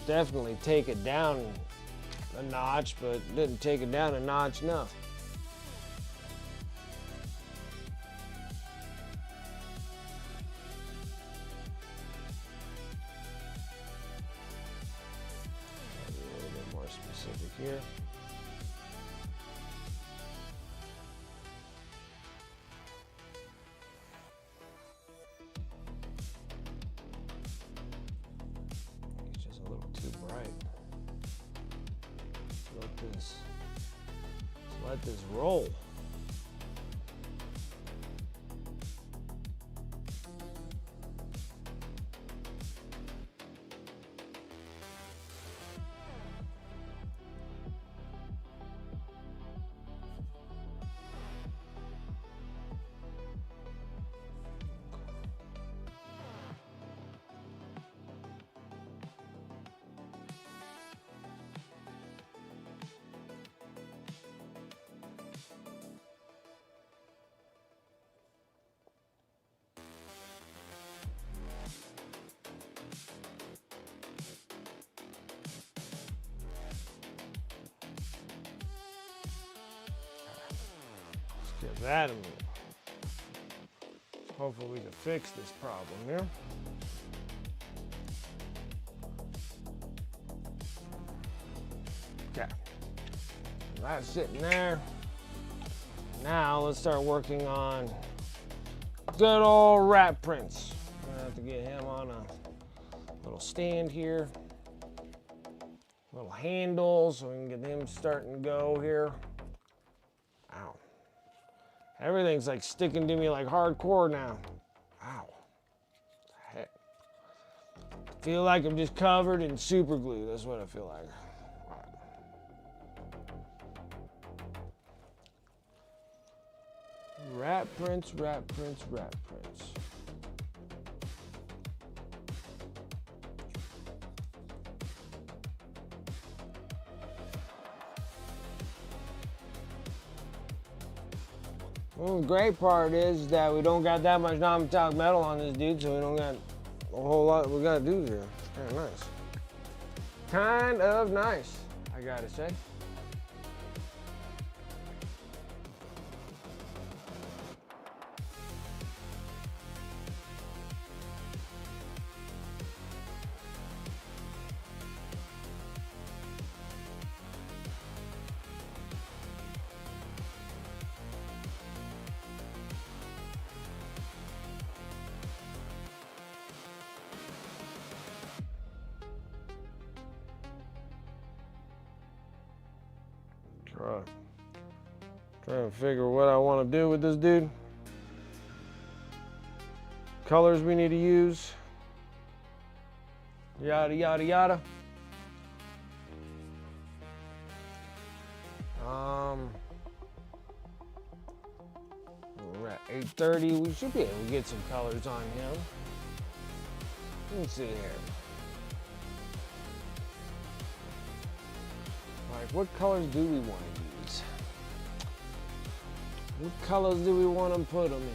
[SPEAKER 1] definitely take it down a notch, but it didn't take it down a notch enough. Specific here. It's just a little too bright. Let this roll. Get that in there. Hopefully we can fix this problem here. Okay. That's sitting there. Now let's start working on good old rat prints. I'm gonna have to get him on a little stand here. Little handle so we can get him starting to go here. Ow. Everything's like sticking to me like hardcore now. Ow. Heck. I feel like I'm just covered in super glue. That's what I feel like. Rat prints, rat prints, rat prints. Well, the great part is that we don't got that much non-metallic metal on this dude, so we don't got a whole lot we gotta do here. Kind of nice. Kind of nice, I gotta say. Trying to figure what I want to do with this dude. Colors we need to use. Yada, yada, yada. We're at 8:30. We should be able to get some colors on him. Let's see here. Like, what colors do we want to use? What colors do we want to put them in?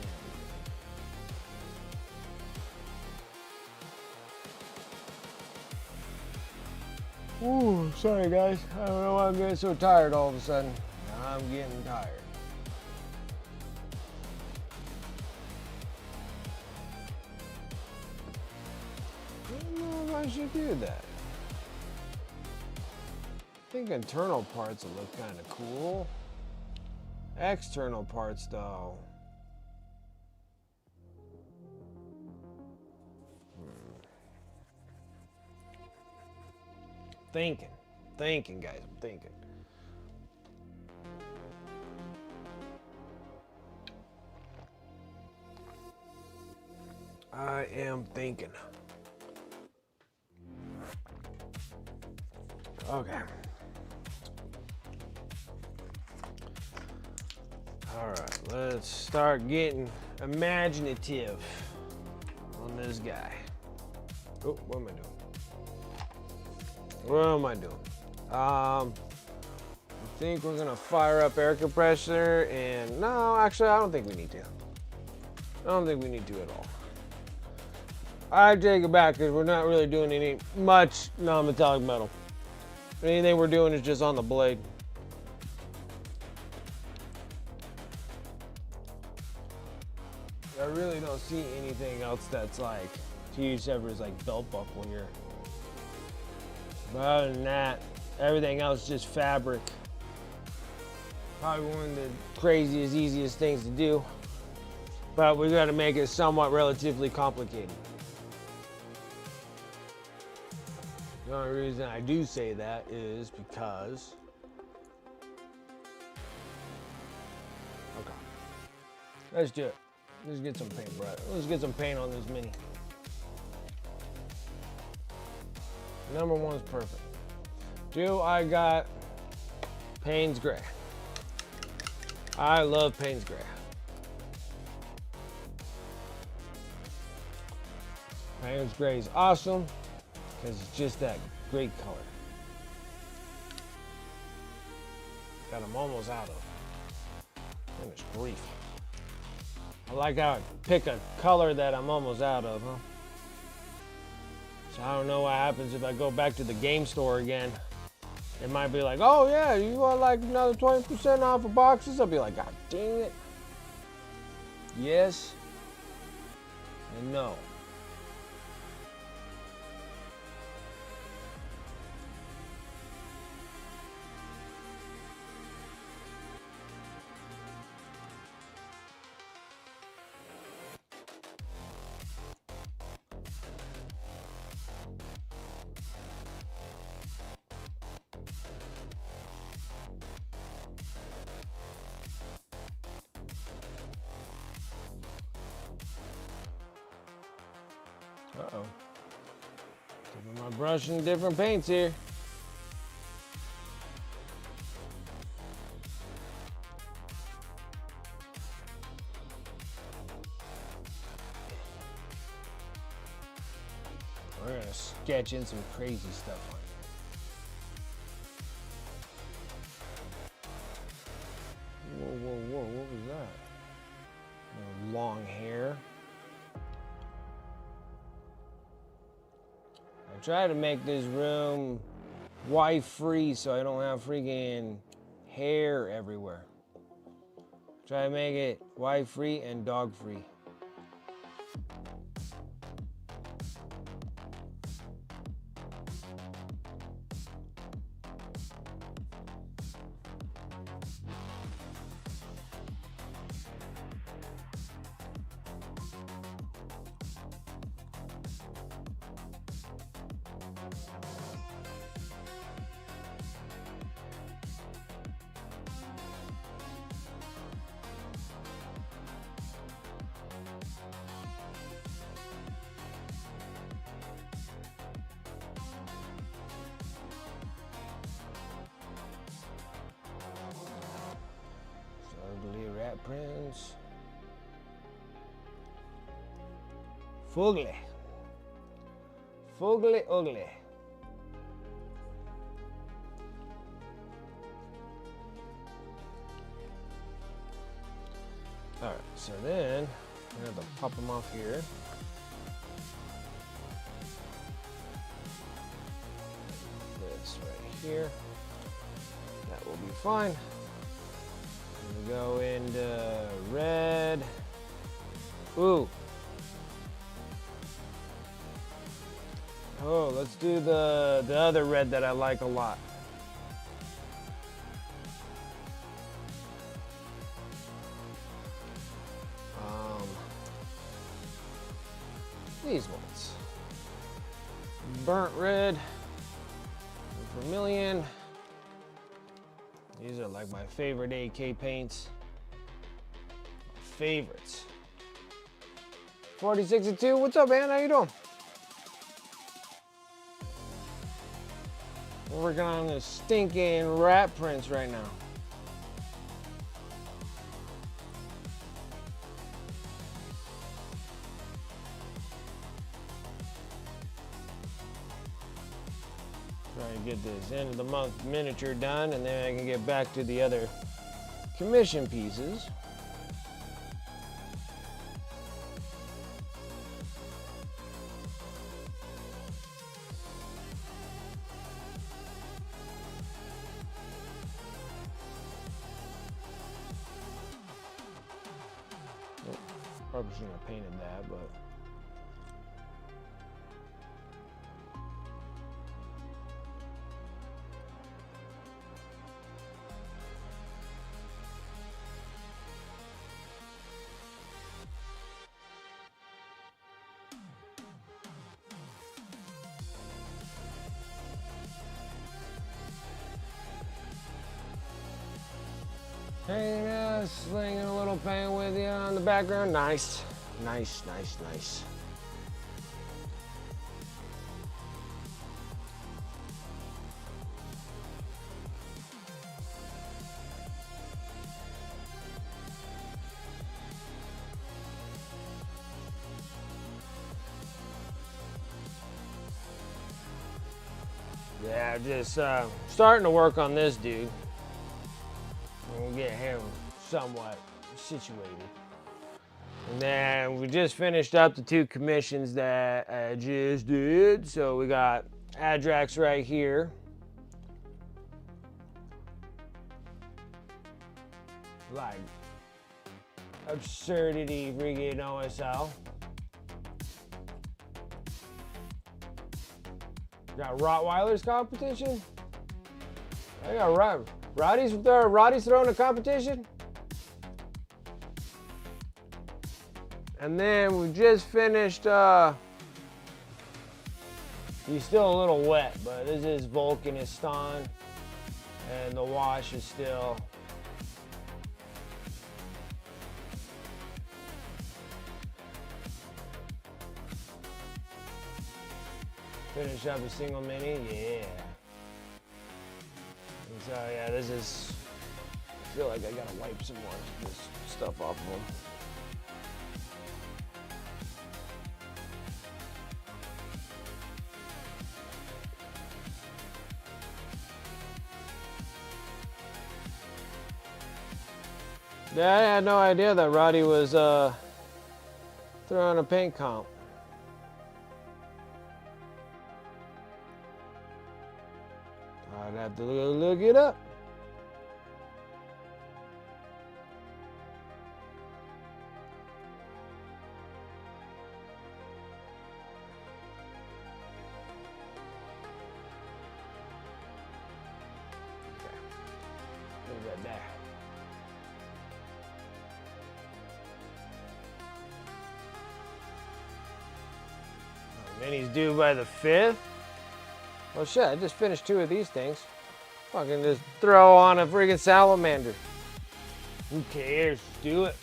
[SPEAKER 1] Ooh, sorry guys. I don't know why I'm getting so tired all of a sudden. I'm getting tired. I don't know if I should do that. I think internal parts will look kind of cool. External parts though. Thinking guys, I'm thinking. I am thinking. Okay. All right, let's start getting imaginative on this guy. Oh, what am I doing? What am I doing? I think we're gonna fire up air compressor and no, actually I don't think we need to. I don't think we need to at all. I take it back because we're not really doing any much non-metallic metal. Anything we're doing is just on the blade. I really don't see anything else that's like to use ever as like belt buckle here. But other than that, everything else is just fabric. Probably one of the craziest, easiest things to do. But we got to make it somewhat relatively complicated. The only reason I do say that is because... Okay. Let's do it. Let's get some paint, bro. Let's get some paint on this mini. Number one is perfect. Two, I got Payne's Gray. I love Payne's Gray. Payne's Gray is awesome because it's just that great color that I'm almost out of. Goodness grief. I like how I pick a color that I'm almost out of, huh? So I don't know what happens if I go back to the game store again. It might be like, oh yeah, you want like another 20% off of boxes? I'll be like, God dang it. Yes and no. Uh-oh. Taking my brush and different paints here. We're gonna sketch in some crazy stuff on here. Whoa, whoa, whoa, what was that? Long hair. I try to make this room wife-free so I don't have freaking hair everywhere. Try to make it wife-free and dog-free. stones. Fugly. Fugly ugly. Alright, so then I'm going to have to pop them off here. This right here. That will be fine. We go into red. Ooh. Oh, let's do the other red that I like a lot. These ones. Burnt red. Vermilion. These are like my favorite AK paints. Favorites. 4062, what's up, man? How you doing? We're working on the stinking rat prints right now. Trying to get this end of the month miniature done, and then I can get back to the other commission pieces. Probably shouldn't have painted that, but hey, slinging a little paint with you on the background. Nice, nice, nice, nice. Yeah, just starting to work on this dude. We'll get him somewhat situated. And then we just finished up the 2 commissions that I just did. So we got Adrax right here. Like absurdity freaking OSL. Got Rottweilers competition. I got Roddy's throwing a competition. And then we just finished, he's still a little wet, but this is Vulkanistan. And the wash is still finish up a single mini, yeah. And so yeah, this is, I feel like I gotta wipe some more of this stuff off of them. Yeah, I had no idea that Roddy was throwing a paint comp. I'd have to look it up. Okay. Put that there. Minis due by the 5th. Oh shit, I just finished 2 of these things. Fucking just throw on a friggin' salamander. Who cares? Do it.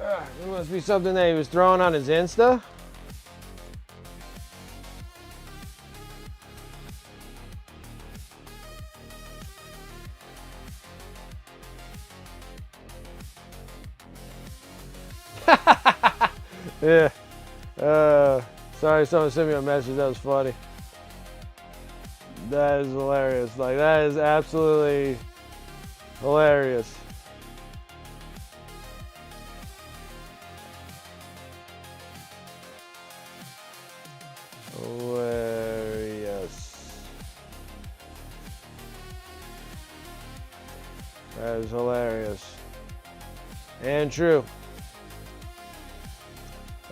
[SPEAKER 1] It must be something that he was throwing on his Insta. Yeah. Sorry, someone sent me a message. That was funny. That is hilarious. Like, that is absolutely hilarious. Hilarious. That is hilarious. And true.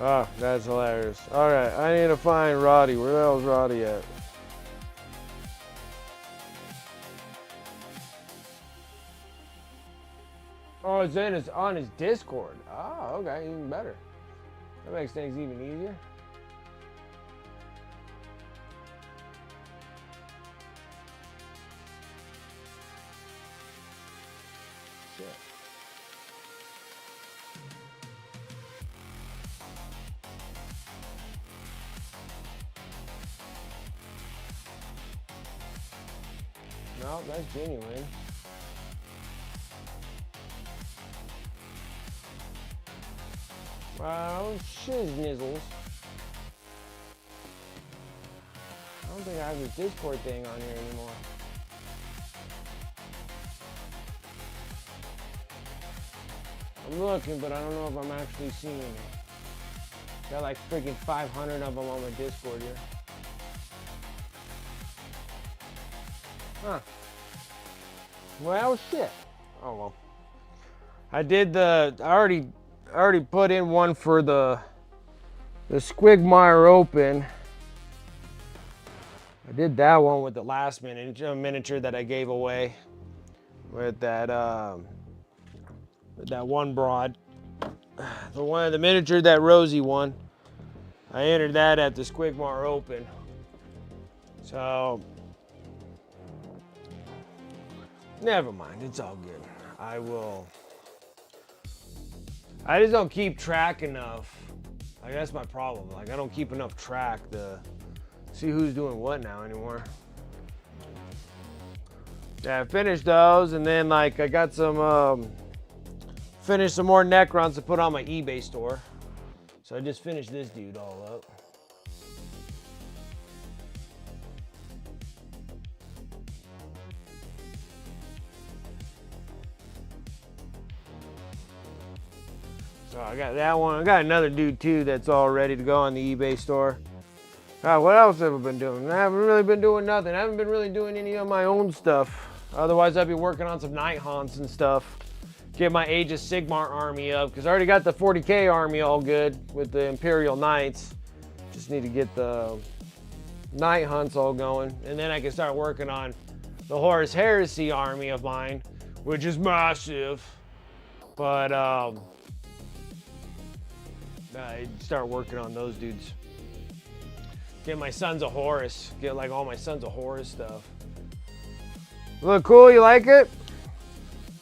[SPEAKER 1] Oh, that's hilarious. Alright, I need to find Roddy. Where the hell's Roddy at? Oh, it's on his Discord. Oh, okay, even better. That makes things even easier. Shit. No, that's genuine. Well, shiznizzles. I don't think I have this Discord thing on here anymore. I'm looking, but I don't know if I'm actually seeing it. Got like freaking 500 of them on my Discord here. Huh. Well, shit. Oh well. I already put in one for the Squigmire Open. I did that one with the last miniature that I gave away with that one broad. The miniature that Rosie won. I entered that at the Squigmire Open. So never mind, it's all good. I just don't keep track enough. Like, that's my problem. Like, I don't keep enough track to see who's doing what now anymore. Yeah, I finished those, and then like I got some finished some more Necrons to put on my eBay store. So I just finished this dude all up. So I got that one. I got another dude too that's all ready to go on the eBay store. What else have I been doing? I haven't really been doing nothing. I haven't been really doing any of my own stuff. Otherwise, I'd be working on some night haunts and stuff. Get my Age of Sigmar army up, because I already got the 40k army all good with the Imperial Knights. Just need to get the night hunts all going, and then I can start working on the Horus Heresy army of mine, which is massive. But I start working on those dudes. Get my Sons of Horus. Get like all my Sons of Horus stuff. Look cool? You like it?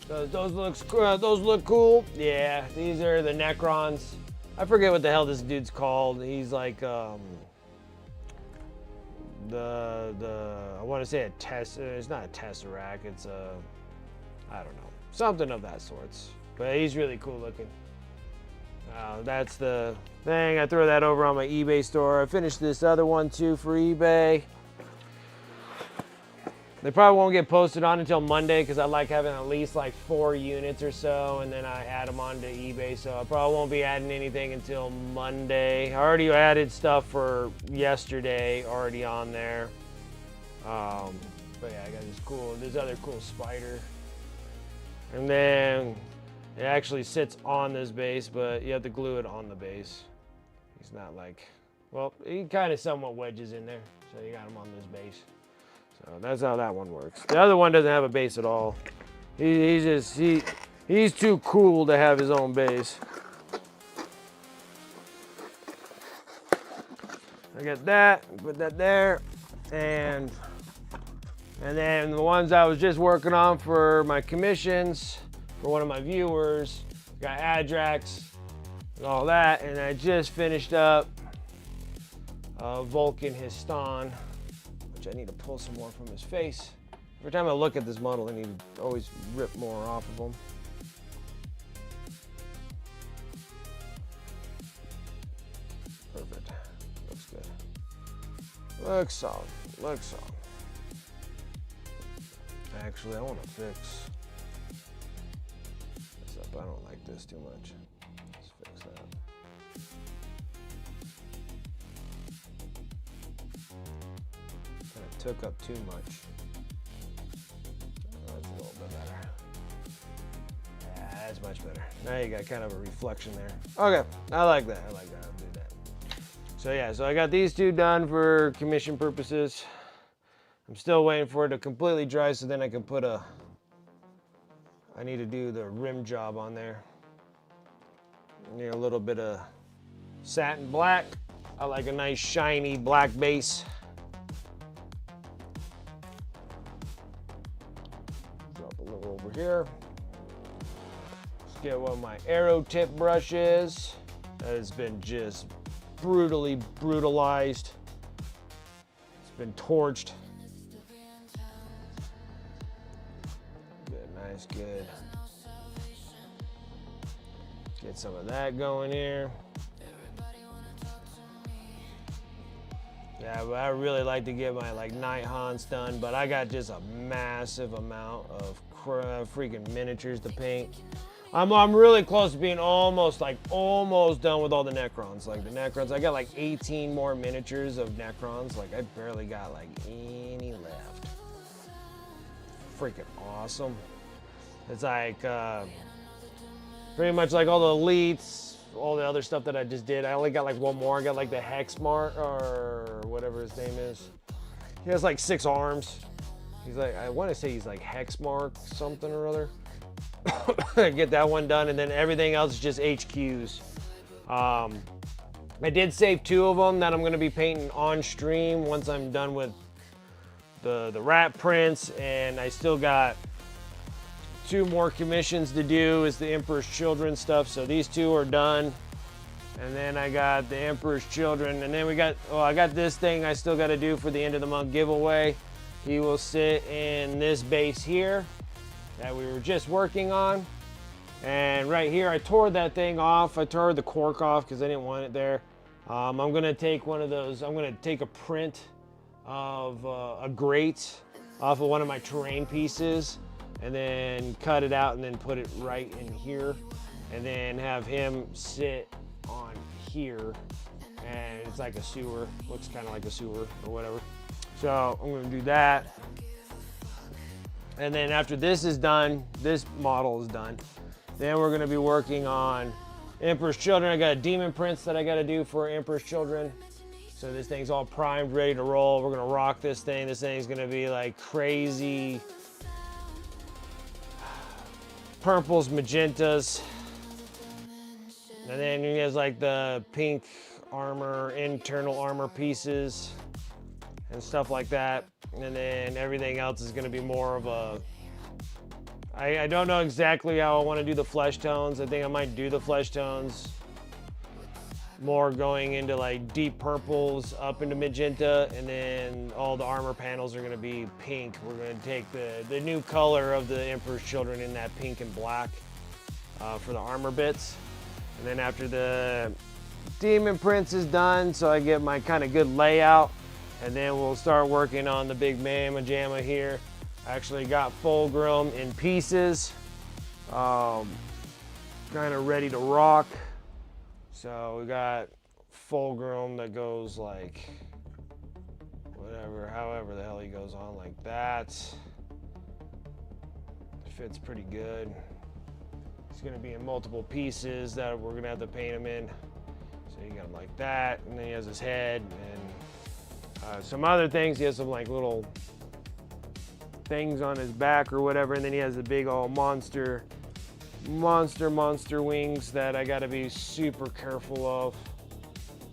[SPEAKER 1] Those look cool. Yeah, these are the Necrons. I forget what the hell this dude's called. He's like I want to say a it's not a Tesseract. It's a, I don't know, something of that sorts. But he's really cool looking. That's the thing. I throw that over on my eBay store. I finished this other one too for eBay. They probably won't get posted on until Monday because I like having at least like 4 units or so, and then I add them onto eBay. So I probably won't be adding anything until Monday. I already added stuff for yesterday already on there. But yeah, I got this other cool spider. And then it actually sits on this base, but you have to glue it on the base. He's not like, well, he kind of somewhat wedges in there. So you got him on this base. So that's how that one works. The other one doesn't have a base at all. He's too cool to have his own base. I got that, put that there, and then the ones I was just working on for my commissions for one of my viewers, got Adrax and all that, and I just finished up Vulkan Histon, which I need to pull some more from his face. Every time I look at this model, I need to always rip more off of him. Looks solid. Looks solid. Actually, I want to fix this up. I don't like this too much. Let's fix that. Kind of took up too much. Oh, that's a little bit better. Yeah, that's much better. Now you got kind of a reflection there. Okay, I like that. I like that. I'll do that. So yeah, so I got these two done for commission purposes. I'm still waiting for it to completely dry so then I can put I need to do the rim job on there. I need a little bit of satin black. I like a nice shiny black base. Drop a little over here. Let's get one of my arrow tip brushes that has been just brutally brutalized. It's been torched. Good, nice, good. Get some of that going here. Yeah, but I really like to get my night haunts done, but I got just a massive amount of freaking miniatures to paint. I'm really close to being almost done with all the Necrons. Like the Necrons, I got like 18 more miniatures of Necrons. Like I barely got like any left. Freaking awesome. It's like pretty much like all the elites, all the other stuff that I just did. I only got like one more. I got like the Hexmart or whatever his name is. He has like 6 arms. He's like, I want to say he's like Hexmark something or other. Get that one done, and then everything else is just HQs. I did save 2 of them that I'm going to be painting on stream once I'm done with the rat prints, and I still got 2 more commissions to do. Is the Emperor's Children stuff. So these 2 are done, and then I got the Emperor's Children, and then I got this thing I still got to do for the end of the month giveaway. He will sit in this base here that we were just working on, and right here I tore that thing off. I tore the cork off because I didn't want it there. I'm gonna take one of those. I'm gonna take a print of a grate off of one of my terrain pieces, and then cut it out and then put it right in here, and then have him sit on here, and it's like a sewer. Looks kind of like a sewer or whatever. So I'm gonna do that. And then after this is done, this model is done, then we're gonna be working on Emperor's Children. I got demon prints that I gotta do for Emperor's Children. So this thing's all primed, ready to roll. We're gonna rock this thing. This thing's gonna be like crazy purples, magentas. And then he has like the pink armor, internal armor pieces and stuff like that. And then everything else is going to be more of a, I don't know exactly how I want to do the flesh tones. I think I might do the flesh tones more going into like deep purples up into magenta, and then all the armor panels are going to be pink. We're going to take the new color of the Emperor's Children in that pink and black for the armor bits. And then after the demon prints is done, so I get my kind of good layout, and then we'll start working on the big mamma jamma here. I actually got Fulgrim in pieces, kind of ready to rock. So we got Fulgrim that goes like whatever, however the hell he goes on, like that. Fits pretty good. It's gonna be in multiple pieces that we're gonna have to paint him in. So you got him like that, and then he has his head and some other things. He has some like little things on his back or whatever, and then he has the big old monster wings that I gotta be super careful of.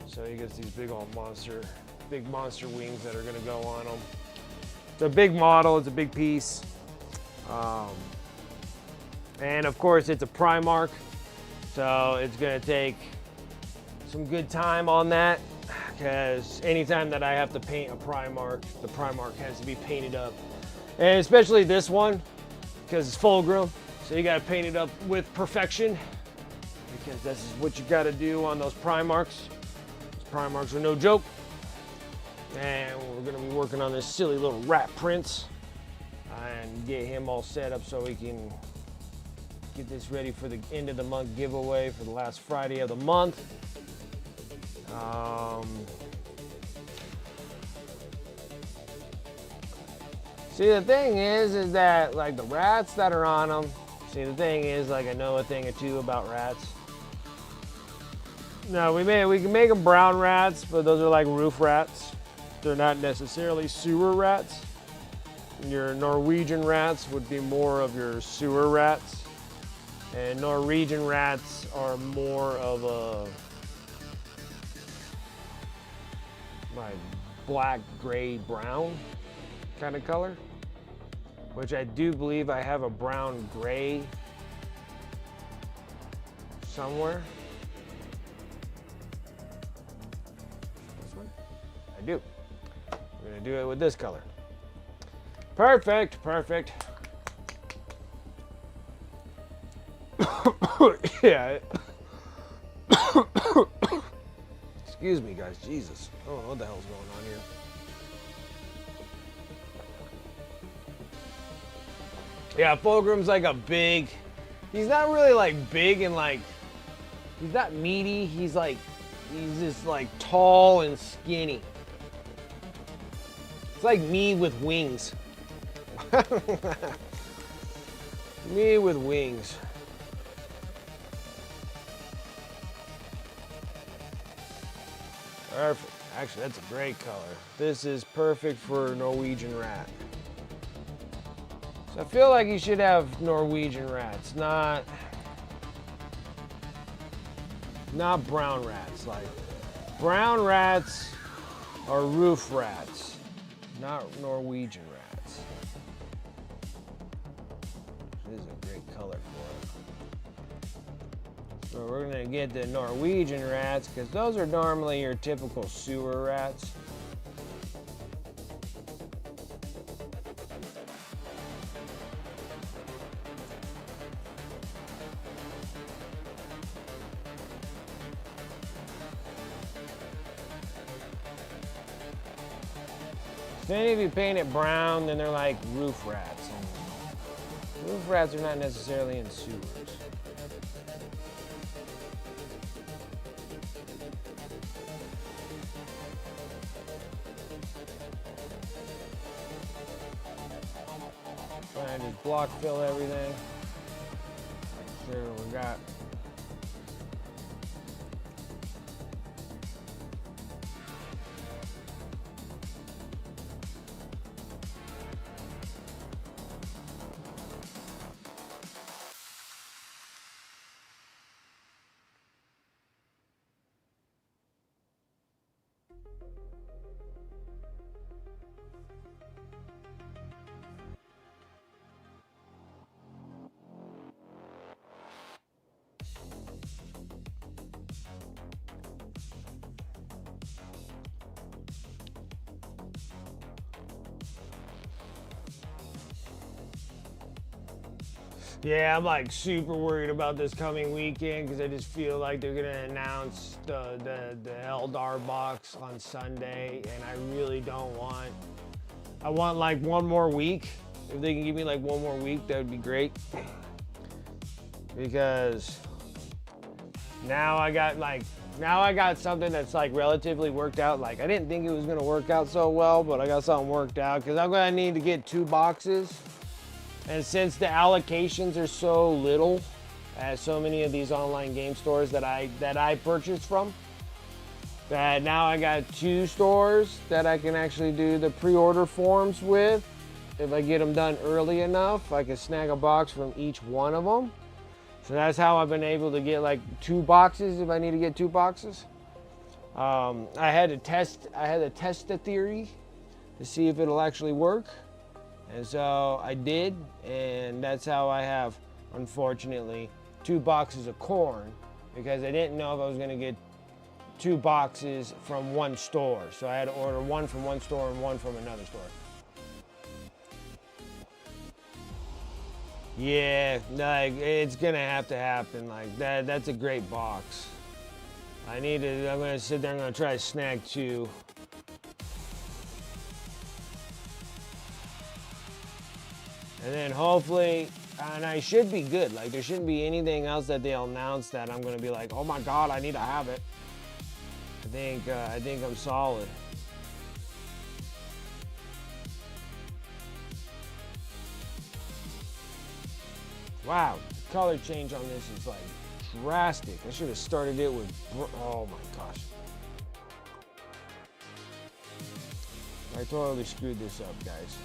[SPEAKER 1] So he gets these big old monster wings that are gonna go on him. It's a big model, it's a big piece. And of course it's a Primarch, so it's gonna take some good time on that, because anytime that I have to paint a Primarch, the Primarch has to be painted up. And especially this one, because it's Fulgrim, so you gotta paint it up with perfection, because this is what you gotta do on those Primarchs. Those Primarchs are no joke. And we're gonna be working on this silly little rat prince and get him all set up so we can get this ready for the end of the month giveaway for the last Friday of the month. See, the thing is that like the rats that are on them. See, the thing is, like, I know a thing or two about rats. No, we can make them brown rats, but those are like roof rats. They're not necessarily sewer rats. Your Norwegian rats would be more of your sewer rats, and Norwegian rats are more of a like black, gray, brown kind of color, which I do believe I have a brown gray somewhere. This one? I do. I'm gonna do it with this color. Perfect, perfect. Yeah. Excuse me, guys. Jesus. I don't know what the hell's going on here. Yeah, Fulgrim's like a big, he's not really like big and like, he's not meaty, he's just like tall and skinny. It's like me with wings. Me with wings. Perfect. Actually, that's a great color. This is perfect for Norwegian rat. So I feel like you should have Norwegian rats, not brown rats. Like brown rats are roof rats, not Norwegian rats. This is a great color for it. So we're gonna get the Norwegian rats because those are normally your typical sewer rats. If any of you paint it brown, then they're like roof rats. And roof rats are not necessarily in sewers. Trying to just block fill everything. Make sure we got. Yeah, I'm like super worried about this coming weekend because I just feel like they're gonna announce the Eldar box on Sunday, and I really don't want. I want like one more week. If they can give me like one more week, that would be great. Because now I got something that's like relatively worked out. Like I didn't think it was gonna work out so well, but I got something worked out because I'm gonna need to get 2 boxes. And since the allocations are so little at so many of these online game stores that I purchased from, that now I got 2 stores that I can actually do the pre-order forms with. If I get them done early enough, I can snag a box from each one of them. So that's how I've been able to get like 2 boxes if I need to get 2 boxes. I had to test the theory to see if it'll actually work. And so I did, and that's how I have, unfortunately, 2 boxes of corn, because I didn't know if I was gonna get 2 boxes from one store. So I had to order 1 from one store and 1 from another store. Yeah, like it's gonna have to happen. Like that's a great box. I'm gonna sit there and I'm gonna try to snag 2. And then hopefully, and I should be good. Like there shouldn't be anything else that they'll announce that I'm gonna be like, oh my god, I need to have it. I think I'm solid. Wow, the color change on this is like drastic. I should have started it with, oh my gosh. I totally screwed this up, guys.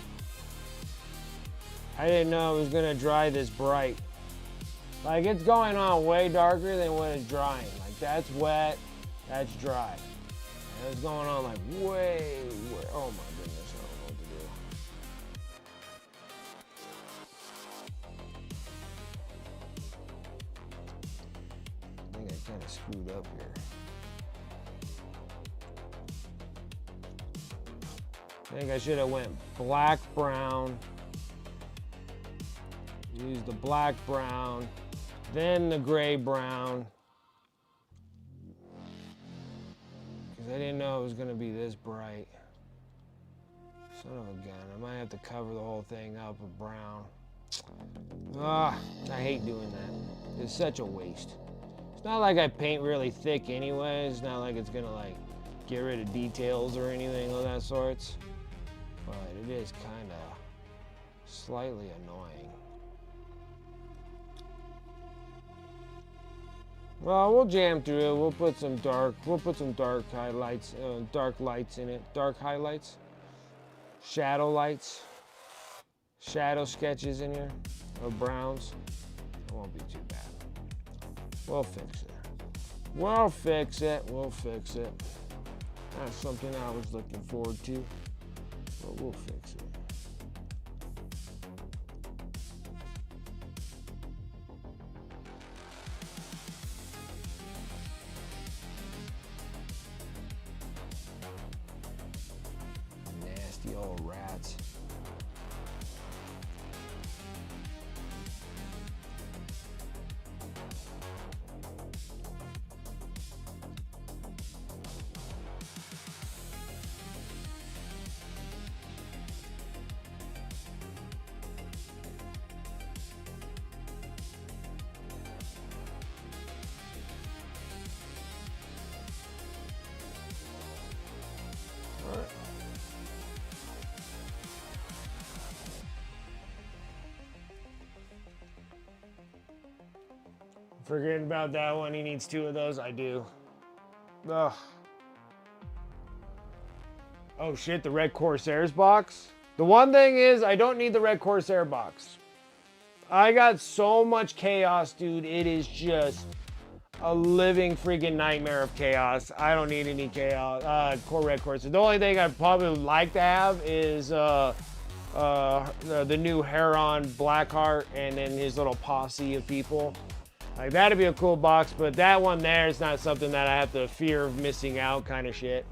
[SPEAKER 1] I didn't know it was gonna dry this bright. Like it's going on way darker than when it's drying. Like that's wet, that's dry. And it's going on like way, oh my goodness, I don't know what to do. I think I kind of screwed up here. I think I should have went black, brown. Use the black, brown, then the gray, brown. Because I didn't know it was going to be this bright. Son of a gun. I might have to cover the whole thing up with brown. Ah, I hate doing that. It's such a waste. It's not like I paint really thick anyway. It's not like it's going to like get rid of details or anything of that sorts. But it is kind of slightly annoying. Well, we'll jam through it. We'll put some dark highlights, dark lights in it. Dark highlights, shadow lights, shadow sketches in here of browns. It won't be too bad. We'll fix it. We'll fix it. We'll fix it. That's something I was looking forward to. But we'll fix it. Nasty old rats. Forgetting about that one. He needs 2 of those. I do. Ugh. Oh shit, the Red Corsairs box. The one thing is, I don't need the Red Corsair box. I got so much chaos, dude. It is just a living freaking nightmare of chaos. I don't need any chaos. Red Corsair. The only thing I'd probably like to have is the new Heron Blackheart and then his little posse of people. Like, that'd be a cool box, but that one there is not something that I have to fear of missing out kind of shit.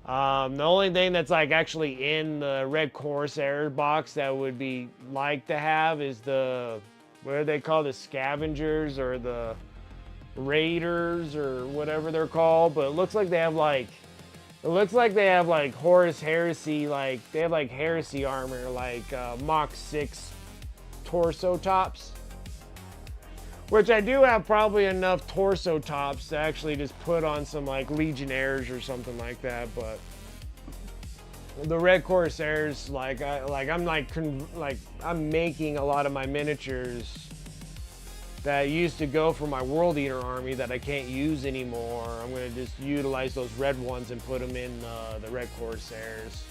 [SPEAKER 1] The only thing that's like actually in the Red Corsair box that would be like to have is the, what are they called? The Scavengers or the Raiders or whatever they're called. But it looks like they have like, Horus Heresy, like, they have like Heresy armor, like Mach 6 torso tops. Which I do have probably enough torso tops to actually just put on some like Legionnaires or something like that, but the Red Corsairs, I'm making a lot of my miniatures that used to go for my World Eater army that I can't use anymore. I'm gonna just utilize those red ones and put them in the Red Corsairs.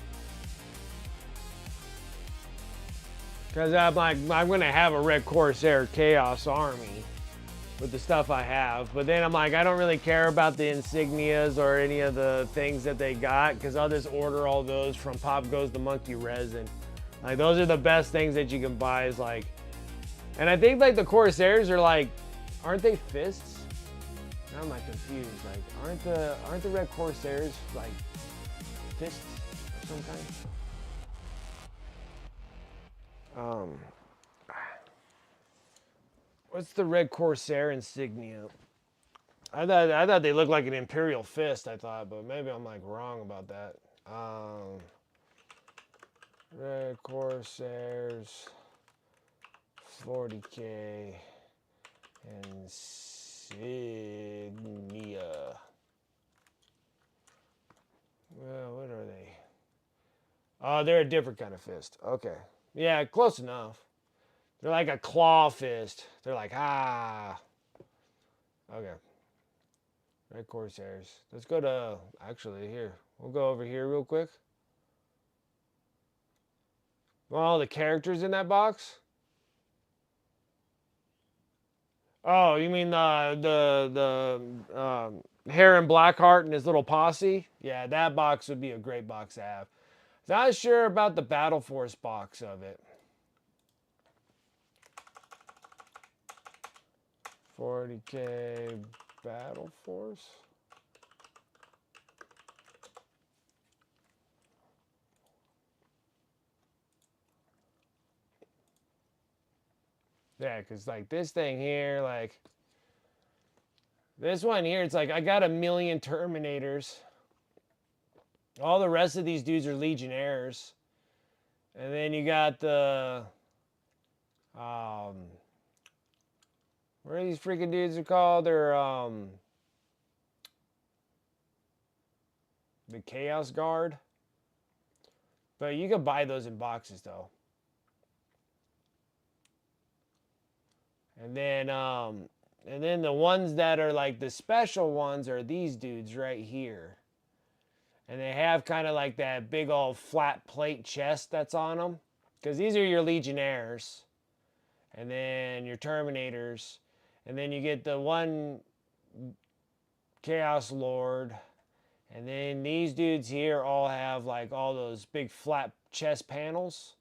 [SPEAKER 1] Because I'm gonna have a Red Corsair Chaos army with the stuff I have. But then I'm like, I don't really care about the insignias or any of the things that they got, because I'll just order all those from Pop Goes the Monkey Resin. Like, those are the best things that you can buy, is like, and I think like the Corsairs are like, aren't they fists? Now I'm like confused. Like, aren't the Red Corsairs like fists of some kind? What's the Red Corsair insignia? I thought they looked like an Imperial fist, I thought, but maybe I'm like wrong about that. Red Corsairs. 40K insignia. Well, what are they? Oh, they're a different kind of fist. Okay. Yeah, close enough. They're like a claw fist. They're like, ah. Okay. Red Corsairs. Let's go to, actually, here. We'll go over here real quick. Want all the characters in that box? Oh, you mean the Harry Blackheart and his little posse? Yeah, that box would be a great box to have. Not sure about the Battle Force box of it. 40K Battle Force. Yeah, because like this thing here, like this one here, it's like I got 1,000,000 Terminators. All the rest of these dudes are Legionnaires. And then you got the what are these freaking dudes are called? They're the Chaos Guard. But you can buy those in boxes though. And then the ones that are like the special ones are these dudes right here. And they have kind of like that big old flat plate chest that's on them. Because these are your Legionnaires. And then your Terminators. And then you get the one Chaos Lord. And then these dudes here all have like all those big flat chest panels.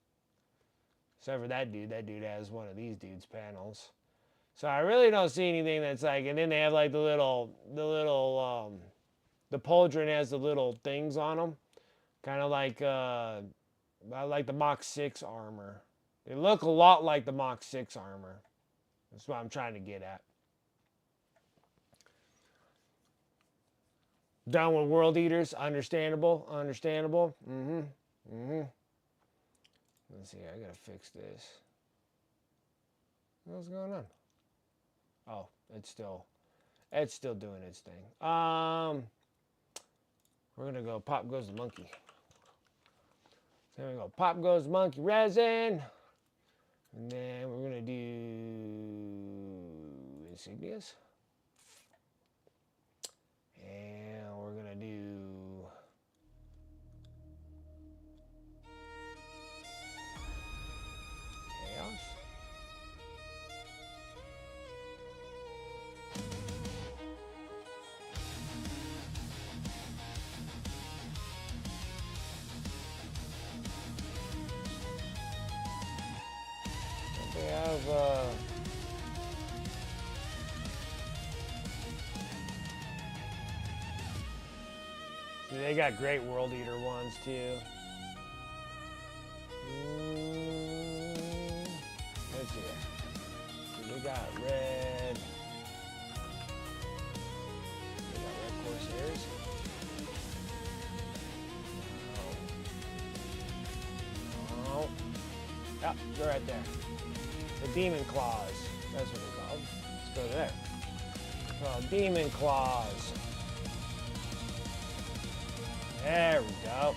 [SPEAKER 1] Except for that dude. That dude has one of these dudes' panels. So I really don't see anything that's like, and then they have like the Pauldron has the little things on them. Kind of like the Mach 6 armor. They look a lot like the Mach 6 armor. That's what I'm trying to get at. Done with World Eaters. Understandable. Let's see, I gotta fix this. What's going on? Oh, it's still doing its thing. We're gonna go Pop Goes the Monkey. So we're gonna go Pop Goes the Monkey resin. And then we're gonna do insignias. And we're gonna do chaos. They have they got great World Eater ones too. Let's see. They got red. They got red Corsairs. Oh. Yep, they're right there. The Demon Claws. That's what they're called. Let's go there. Called Demon Claws. There we go.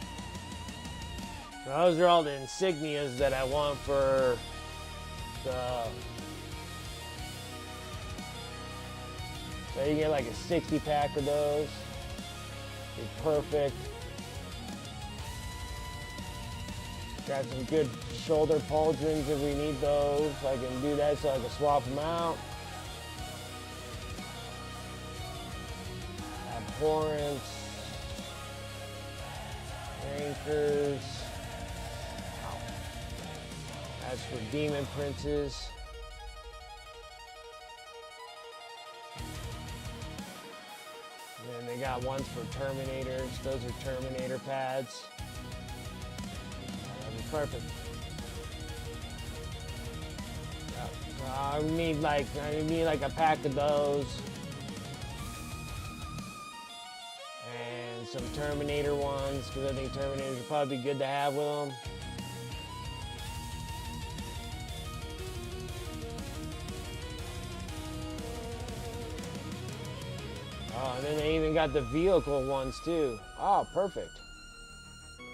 [SPEAKER 1] So those are all the insignias that I want for the... So you get like a 60 pack of those. Be perfect. Got some good shoulder pauldrons if we need those. I can do that so I can swap them out. Abhorrence. Anchors. Ow. That's for Demon Princes. And then they got ones for Terminators. Those are Terminator pads. That'll be perfect. Yep. I need like a pack of those. Some Terminator ones, because I think Terminators would probably be good to have with them. got the vehicle ones too. Oh, perfect.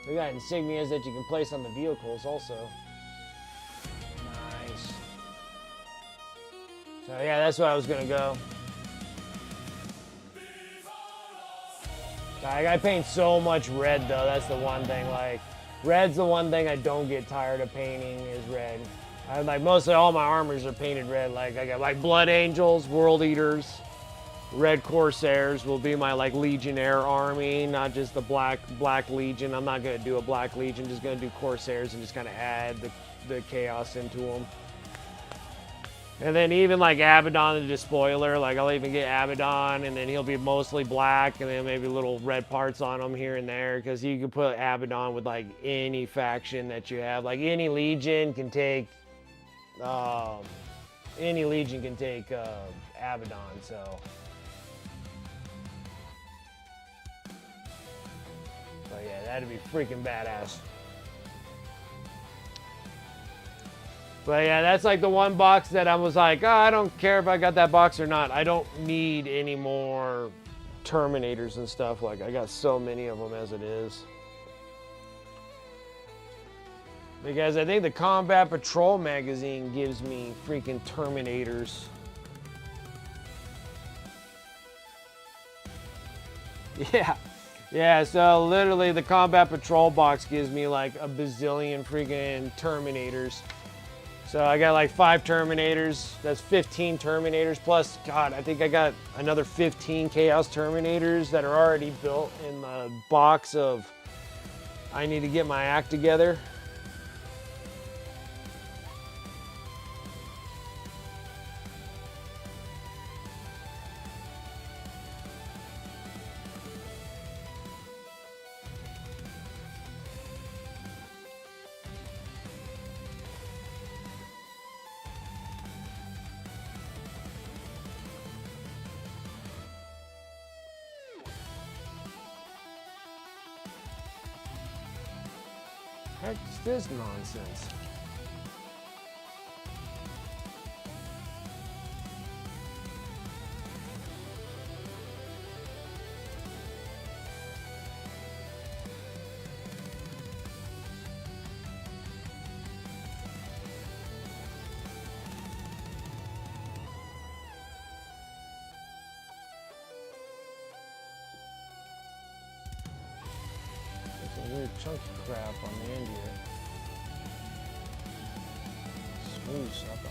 [SPEAKER 1] We got insignias that you can place on the vehicles also. Nice. So yeah, that's what I was gonna go. I paint so much red though, that's the one thing. Like, red's the one thing I don't get tired of painting is red. I like mostly all my armors are painted red. Like I got like Blood Angels, World Eaters, Red Corsairs will be my like Legionnaire army, not just the Black Legion. I'm not gonna do a Black Legion, just gonna do Corsairs and just kind of add the chaos into them. And then even like Abaddon the Despoiler, like I'll even get Abaddon and then he'll be mostly black and then maybe little red parts on him here and there, because you can put Abaddon with like any faction that you have. Like any legion can take Abaddon, so. But yeah, that'd be freaking badass. But yeah, that's like the one box that I was like, oh, I don't care if I got that box or not. I don't need any more Terminators and stuff. Like, I got so many of them as it is. Because I think the Combat Patrol magazine gives me freaking Terminators. Yeah. Yeah, so literally the Combat Patrol box gives me like a bazillion freaking Terminators. So I got like 5 Terminators, that's 15 Terminators, plus, God, I think I got another 15 Chaos Terminators that are already built in the box of I need to get my act together. Heck's this nonsense? There's a weird chunky crap on the end here. Smooth sucker.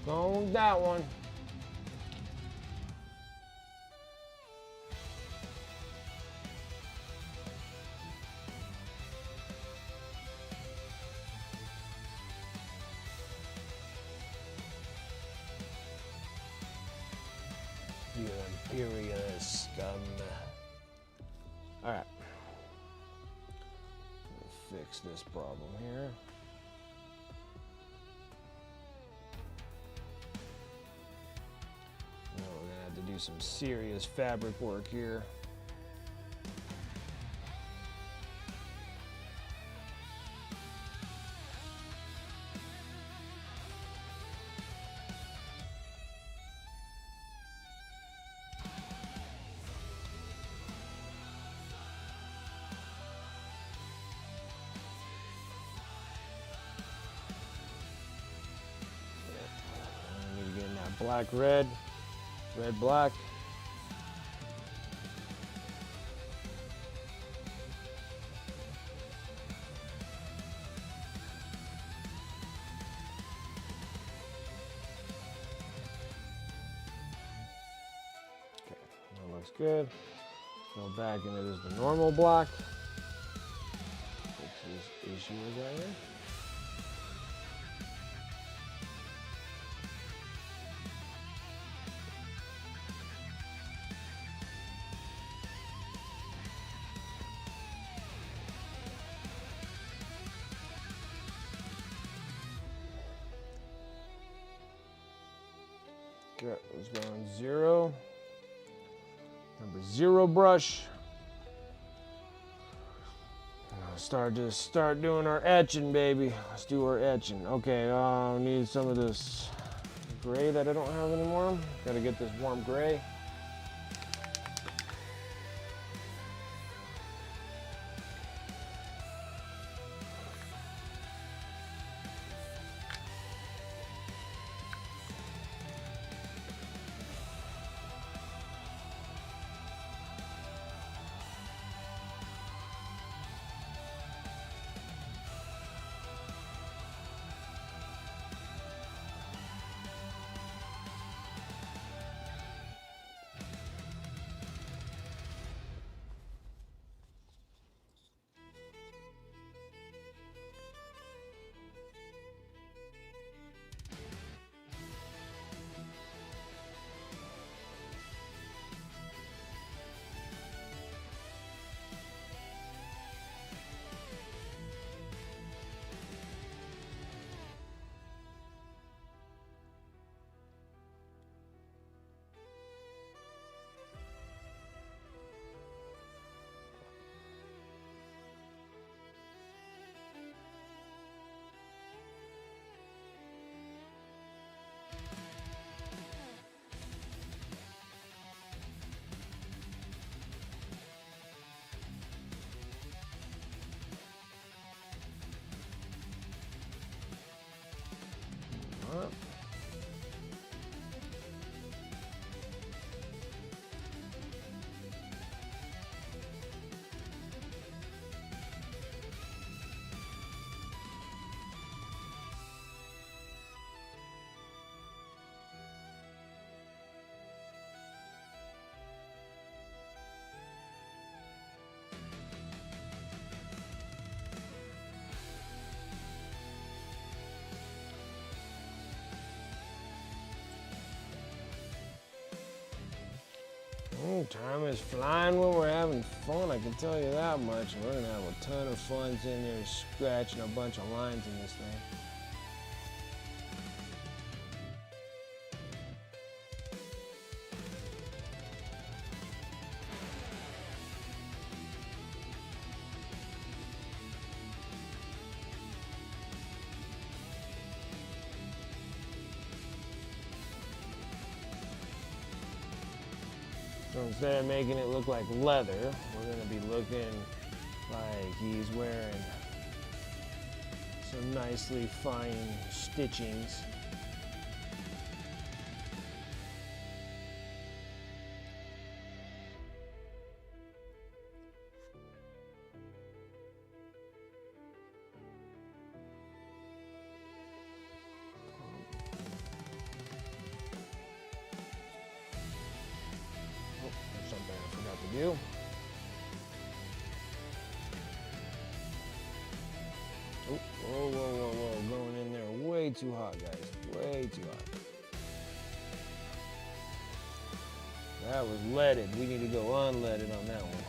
[SPEAKER 1] Going with that one. You imperious scum. All right. Fix this problem here. We're gonna have to do some serious fabric work here. Black, red. Red, black. Okay, that looks good. Go back into this the normal block. Fix this issue we got here. Okay, let's go on 0. Number 0 brush. Start doing our etching, baby. Let's do our etching. Okay, need some of this gray that I don't have anymore. Gotta get this warm gray. Up. Time is flying when we're having fun, I can tell you that much. We're gonna have a ton of fun in there scratching a bunch of lines in this thing. So instead of making it look like leather, we're going to be looking like he's wearing some nicely fine stitchings. You. Oh, whoa, whoa, whoa, whoa, going in there way too hot, guys, way too hot. That was leaded. We need to go unleaded on that one.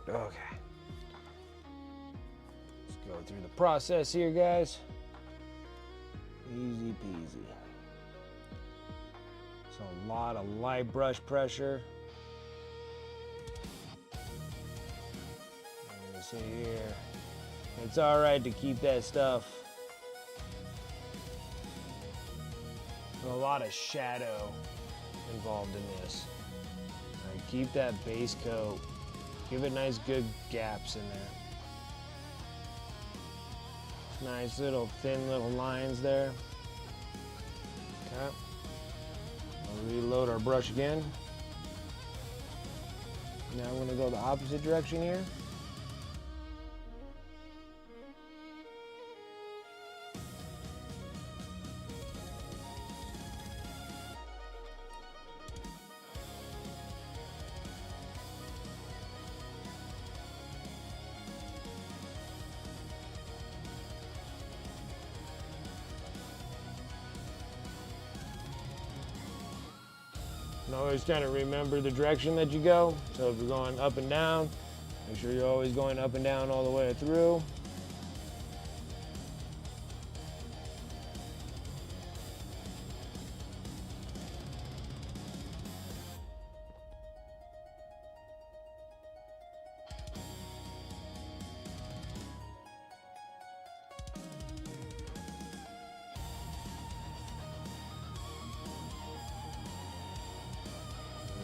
[SPEAKER 1] Okay. Let's go through the process here, guys. Easy peasy. So a lot of light brush pressure. You see here, it's all right to keep that stuff. A lot of shadow involved in this. All right, keep that base coat. Give it nice good gaps in there. Nice little thin little lines there. Okay. We'll reload our brush again. Now I'm going to go the opposite direction here. And always trying to remember the direction that you go. So if you're going up and down, make sure you're always going up and down all the way through.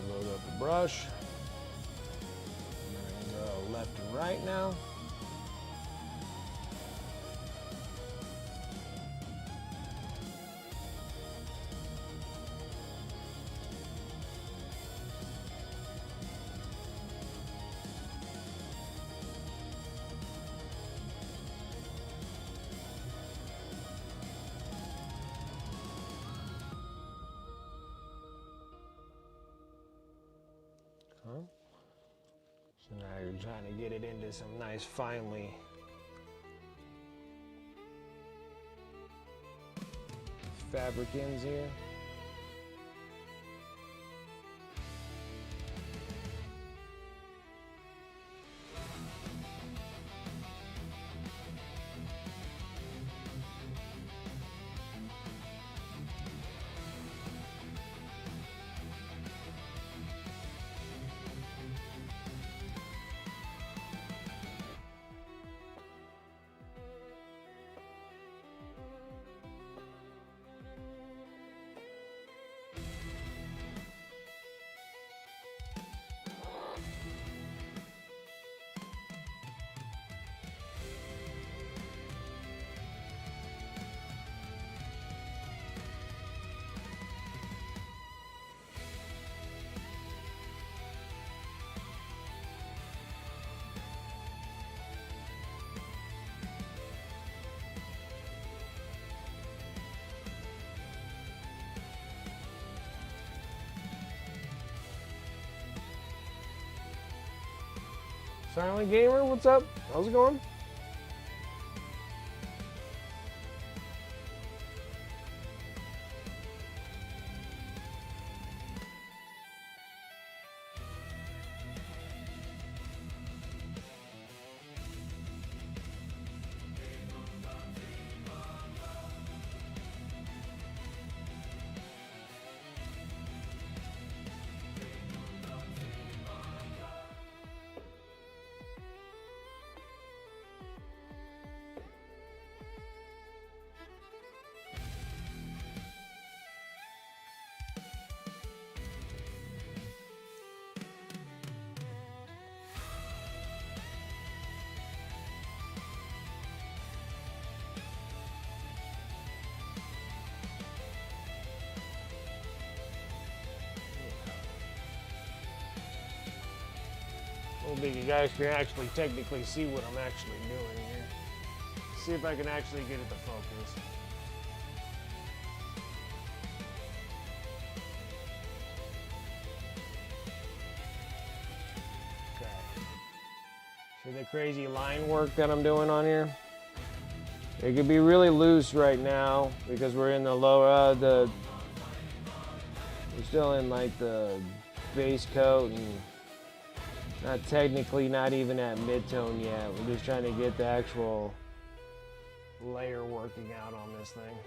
[SPEAKER 1] Load up the brush. I'm going to go left and right now. So now you're trying to get it into some nice finely fabric ends here. Silent Gamer, what's up? How's it going? I don't think you guys can actually technically see what I'm actually doing here. See if I can actually get it to focus. Okay. See the crazy line work that I'm doing on here? It could be really loose right now because we're in the lower, we're still in like the base coat and Not technically, not even at mid-tone yet. We're just trying to get the actual layer working out on this thing.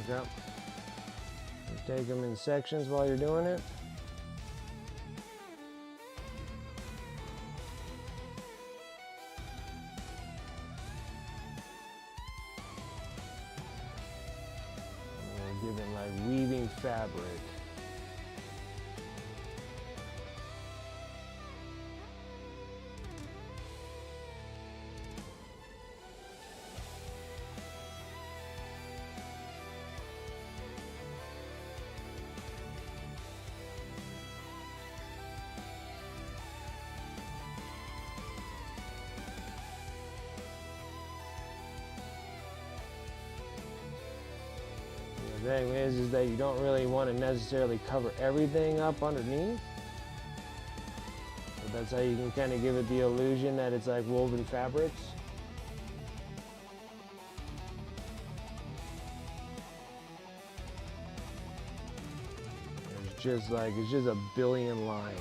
[SPEAKER 1] Yep. Take them in sections while you're doing it. And we're giving like weaving fabric. The thing is that you don't really want to necessarily cover everything up underneath. So that's how you can kind of give it the illusion that it's like woven fabrics. It's just a billion lines.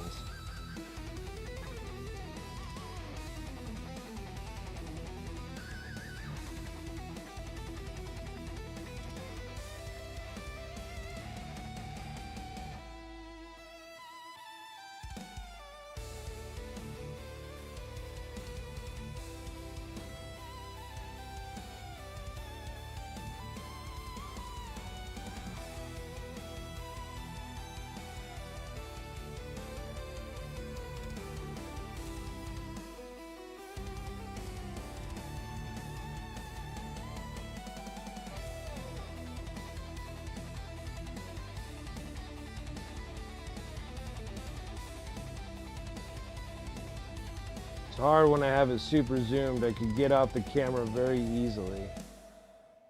[SPEAKER 1] It's hard when I have it super zoomed. I could get off the camera very easily.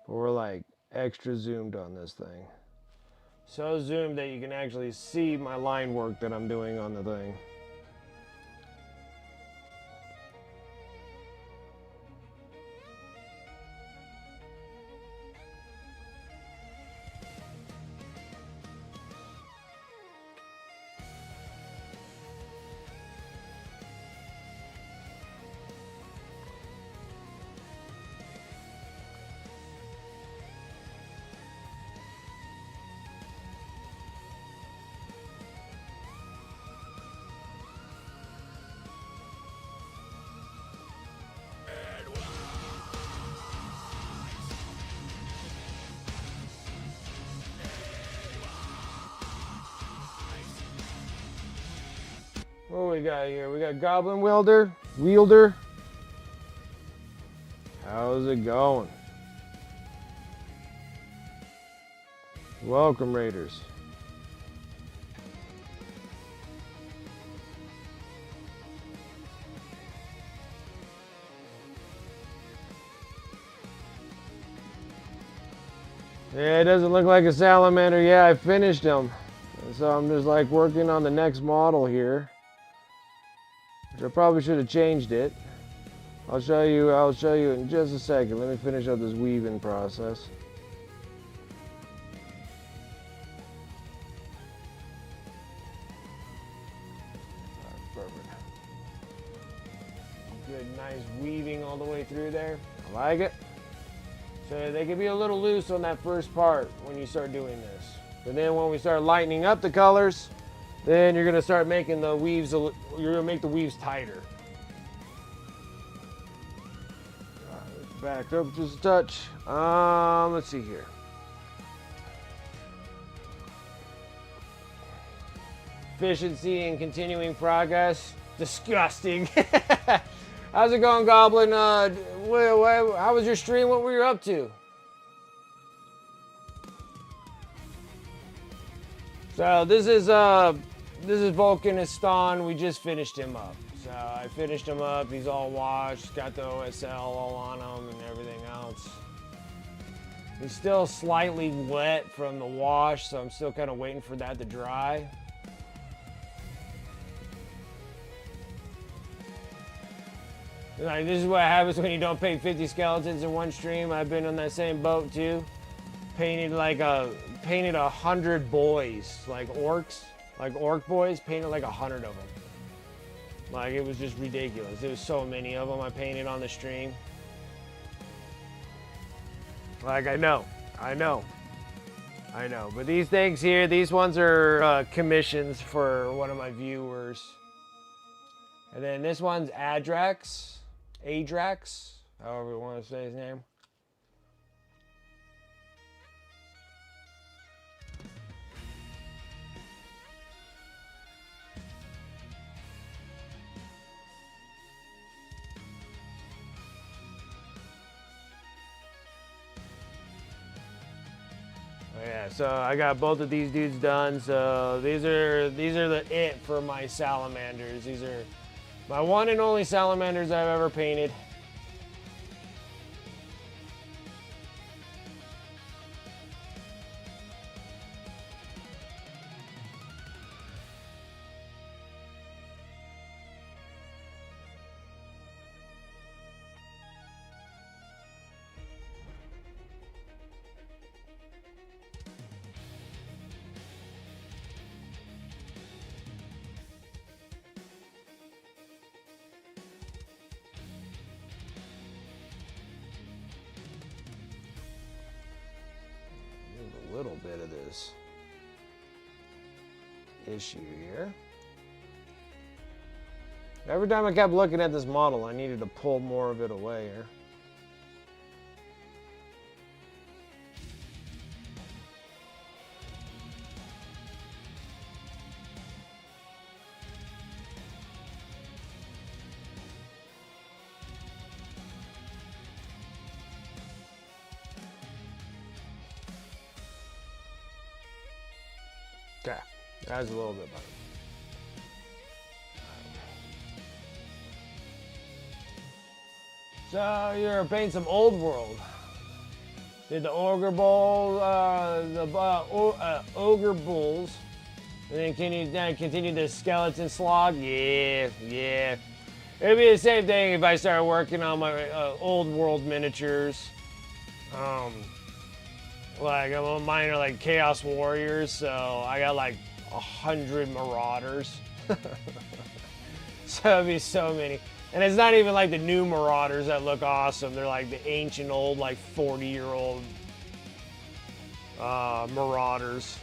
[SPEAKER 1] But we're like extra zoomed on this thing. So zoomed that you can actually see my line work that I'm doing on the thing. What we got here? We got Goblin Wielder. How's it going? Welcome, Raiders. Yeah, it doesn't look like a salamander. Yeah, I finished him. So I'm just like working on the next model here. Which I probably should have changed it. I'll show you in just a second. Let me finish up this weaving process. Perfect. Good, nice weaving all the way through there. I like it. So they can be a little loose on that first part when you start doing this. But then when we start lightening up the colors, then you're gonna start making the weaves, you're gonna make the weaves tighter. Back up just a touch. Let's see here. Efficiency and continuing progress. Disgusting. How's it going, Goblin? How was your stream? What were you up to? So this is this is Vulkanistan. We just finished him up. So I finished him up. He's all washed. Got the OSL all on him and everything else. He's still slightly wet from the wash, so I'm still kind of waiting for that to dry. Like, this is what happens when you don't paint 50 skeletons in one stream. I've been on that same boat too. Painted 100 boys, like orcs, like orc boys. Painted like 100 of them. Like, it was just ridiculous. There was so many of them I painted on the stream. Like, I know. But these things here, these ones are commissions for one of my viewers. And then this one's Adrax, however you want to say his name. Yeah, so I got both of these dudes done. So these are the it for my salamanders. These are my one and only salamanders I've ever painted. A little bit of this issue here. Every time I kept looking at this model, I needed to pull more of it away here. Okay, that's a little bit better. So you're painting some old world. Did the ogre bowl, ogre bulls, and then can you continue the skeleton slog? Yeah. It'd be the same thing if I started working on my old world miniatures. Like, I'm a minor, like, Chaos Warriors, so I got, like, 100 Marauders. So it'd be so many. And it's not even, like, the new Marauders that look awesome. They're, like, the ancient old, like, 40-year-old Marauders.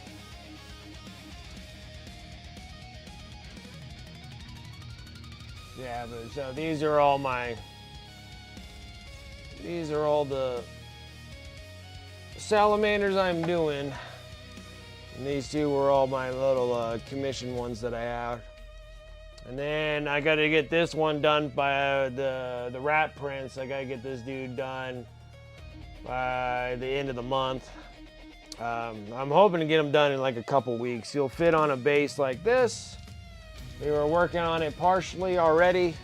[SPEAKER 1] Yeah, but so these are all the salamanders I'm doing, and these two were all my little commission ones that I have. And then I got to get this one done by the rat prince. I got to get this dude done by the end of the month. I'm hoping to get him done in like a couple weeks. He'll fit on a base like this. We were working on it partially already,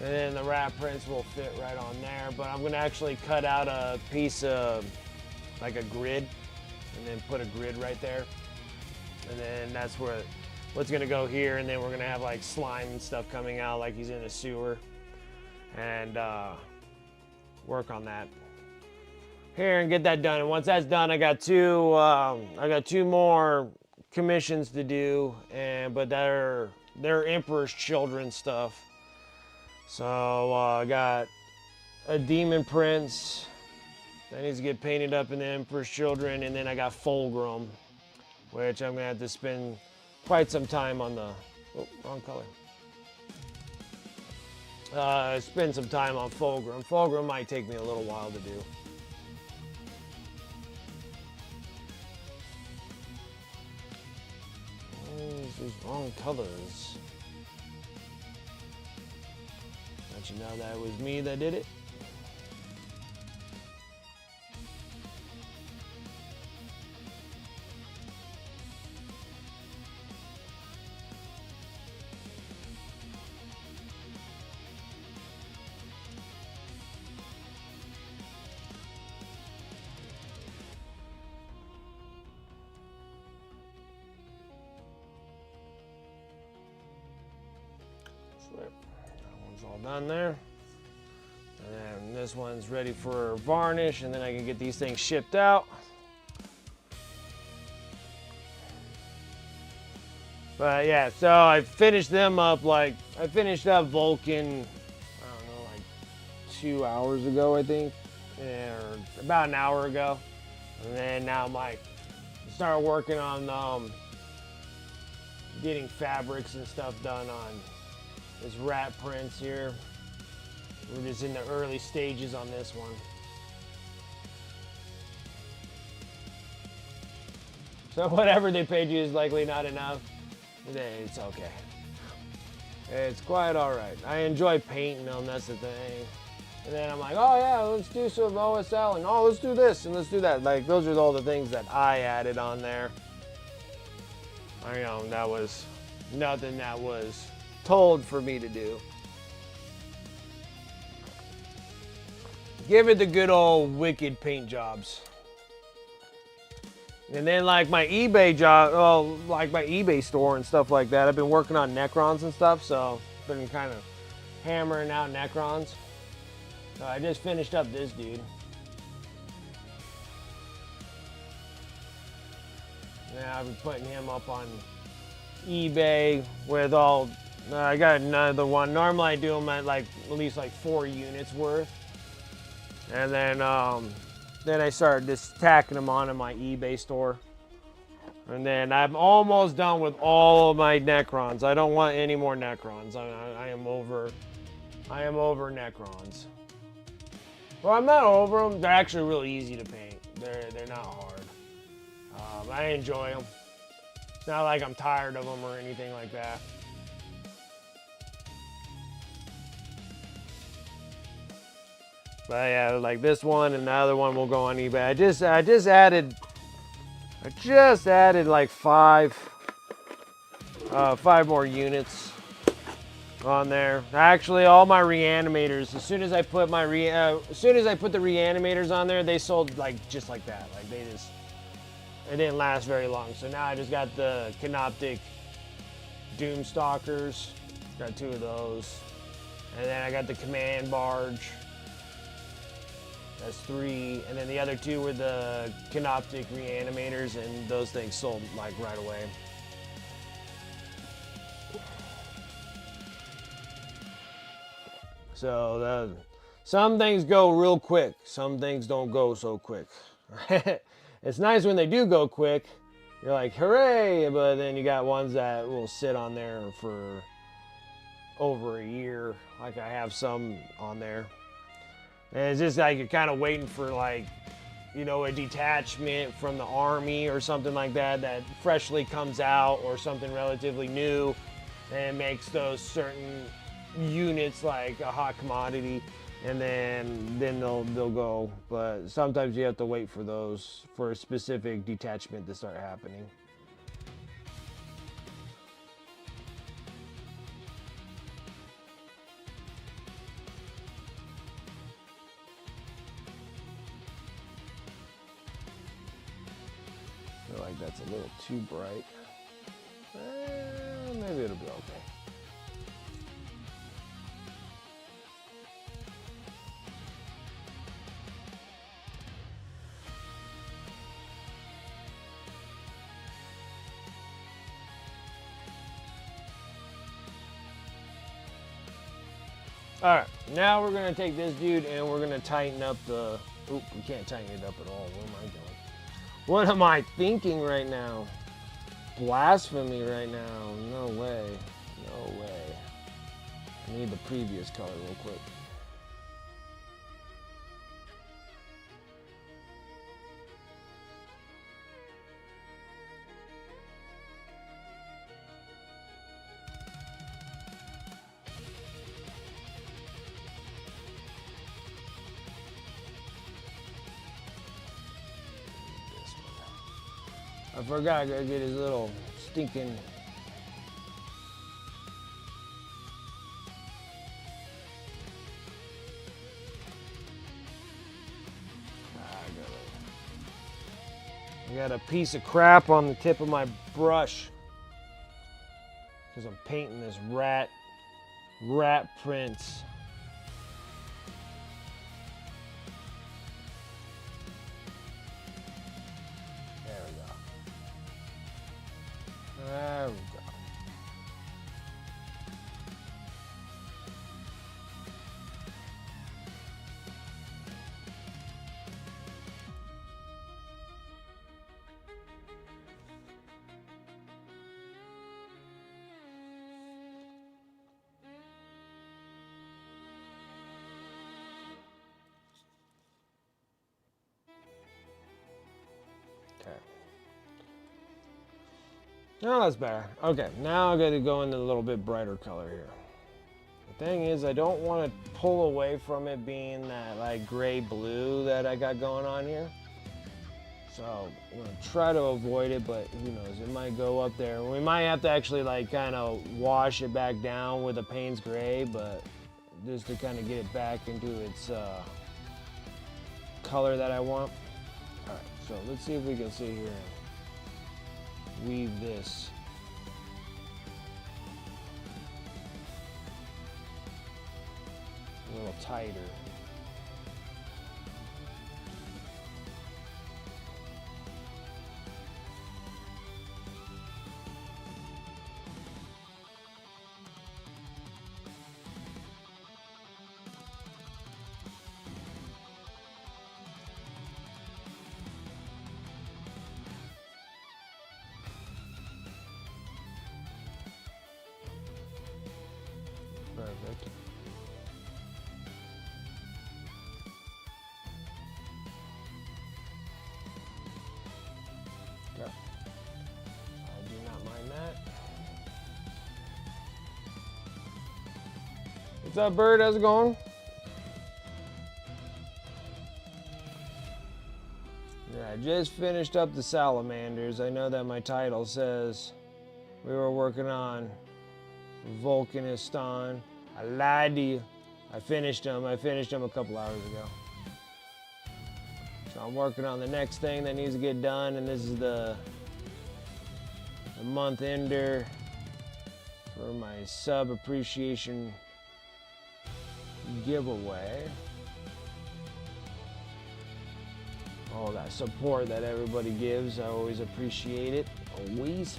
[SPEAKER 1] and then the rat prince will fit right on there. But I'm gonna actually cut out a piece of like a grid, and then put a grid right there, and then that's what's gonna go here, and then we're gonna have like slime and stuff coming out like he's in a sewer, and work on that here and get that done. And once that's done, I got two more commissions to do, but they're Emperor's Children stuff. So I got a Demon Prince that needs to get painted up in the Emperor's Children, and then I got Fulgrim, which I'm gonna have to spend quite some time on the wrong color. Spend some time on Fulgrim. Fulgrim might take me a little while to do. These wrong colors. Let you know that it was me that did it. Sweet. That one's all done there. And then this one's ready for varnish, and then I can get these things shipped out. But yeah, so I finished them up I finished up Vulkan, I don't know, like 2 hours ago, I think. Yeah, or about an hour ago. And then now I'm start working on getting fabrics and stuff done on this rat prints here. We're just in the early stages on this one. So whatever they paid you is likely not enough. It's okay. It's quite all right. I enjoy painting them, that's the thing. And then I'm like, oh yeah, let's do some OSL, and oh, let's do this, and let's do that. Like, those are all the things that I added on there. I know, that was nothing that was told for me to do. Give it the good old wicked paint jobs. And then like my eBay job, like my eBay store and stuff like that, I've been working on Necrons and stuff, so I've been kind of hammering out Necrons. So I just finished up this dude. Yeah, I've been putting him up on eBay with all, I got another one. Normally I do them at at least 4 units worth. And then I started just tacking them onto my eBay store. And then I'm almost done with all of my Necrons. I don't want any more Necrons. I am over Necrons. Well, I'm not over them. They're actually really easy to paint. They're not hard. I enjoy them. It's not like I'm tired of them or anything like that. But yeah, like this one and the other one will go on eBay. I just added like five more units on there. Actually, all my reanimators. As soon as I put the reanimators on there, they sold just like that. It didn't last very long. So now I just got the Canoptic Doomstalkers. Got 2 of those, and then I got the Command Barge. That's 3, and then the other 2 were the Canoptic Reanimators, and those things sold right away. So some things go real quick, some things don't go so quick. It's nice when they do go quick. You're like, hooray! But then you got ones that will sit on there for over a year. Like I have some on there. And it's just you're kind of waiting for a detachment from the army or something like that freshly comes out, or something relatively new, and makes those certain units like a hot commodity, and then they'll go. But sometimes you have to wait for those, for a specific detachment to start happening. I feel like that's a little too bright. Maybe it'll be okay. All right, now we're gonna take this dude and we're gonna tighten up the, oop, we can't tighten it up at all. What am I doing? What am I thinking right now? Blasphemy right now. No way. No way. I need the previous color real quick. I forgot I gotta get his little stinking. I got a piece of crap on the tip of my brush because I'm painting this rat rat prints. There we go. There we go. No, that's better. Okay, now I'm going to go into a little bit brighter color here. The thing is, I don't want to pull away from it being that like gray blue that I got going on here. So I'm going to try to avoid it, but who knows, it might go up there. We might have to actually like kind of wash it back down with a Payne's Gray, but just to kind of get it back into its color that I want. All right, so let's see if we can see here. Weave this. A little tighter. Perfect. Okay. I do not mind that. What's up, bird? How's it going? Yeah, I just finished up the Salamanders. I know that my title says we were working on Vulkanistan. I lied to you. I finished them. I finished them a couple hours ago. So I'm working on the next thing that needs to get done, and this is the month ender for my sub appreciation giveaway. All that support that everybody gives, I always appreciate it. Always.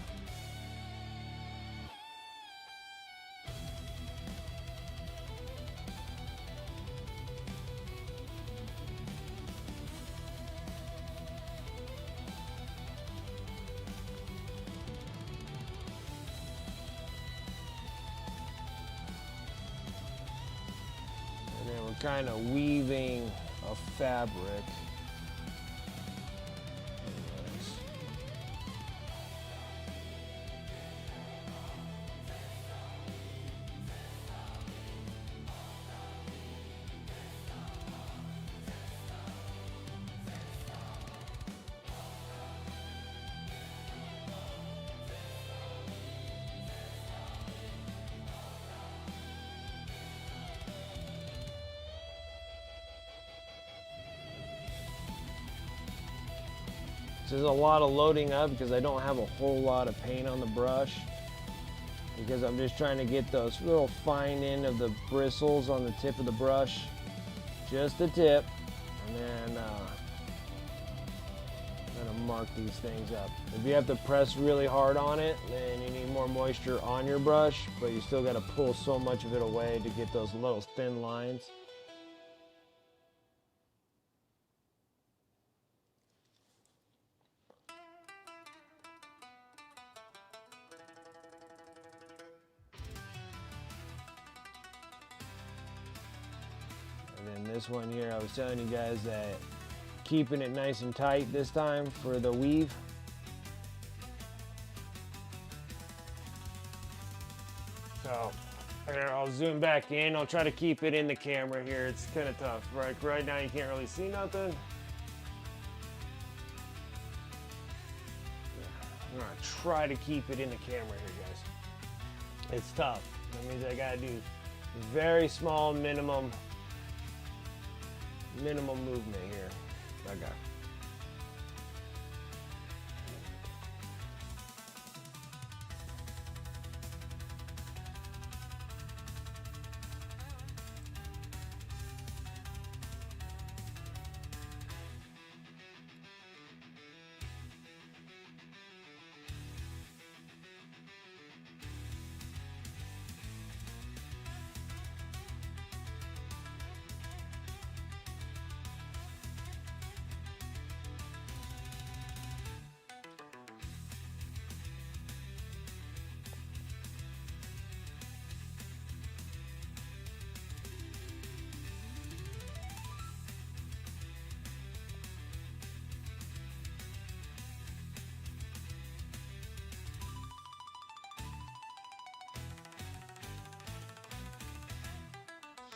[SPEAKER 1] Kind of weaving a fabric. Anyways. There's a lot of loading up because I don't have a whole lot of paint on the brush, because I'm just trying to get those real fine end of the bristles on the tip of the brush, just the tip, and then I'm gonna mark these things up. If you have to press really hard on it, then you need more moisture on your brush, but you still got to pull so much of it away to get those little thin lines. And then this one here, I was telling you guys that keeping it nice and tight this time for the weave. So here, I'll zoom back in. I'll try to keep it in the camera here. It's kind of tough. Right now you can't really see nothing. I'm gonna try to keep it in the camera here, guys. It's tough. That means I gotta do very small minimum movement here. Okay.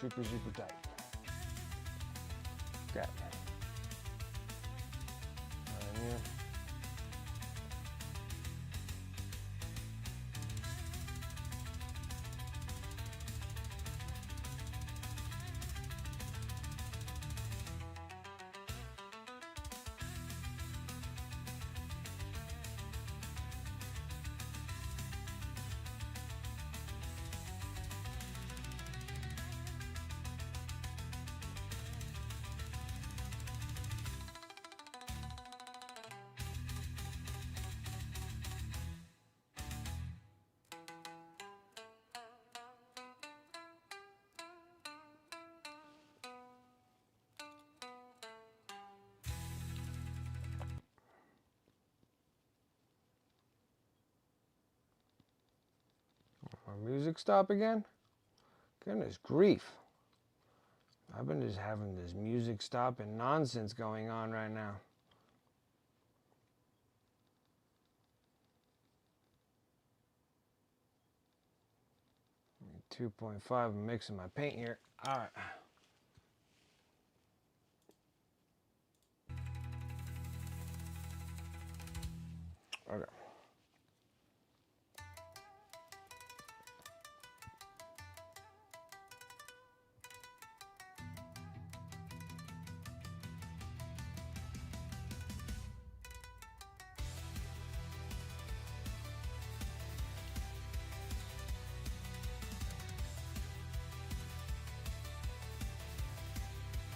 [SPEAKER 1] Super, super tight. Okay. Right here. My music stop again? Goodness grief. I've been just having this music stop and nonsense going on right now. 2.5, I'm mixing my paint here. All right. Okay.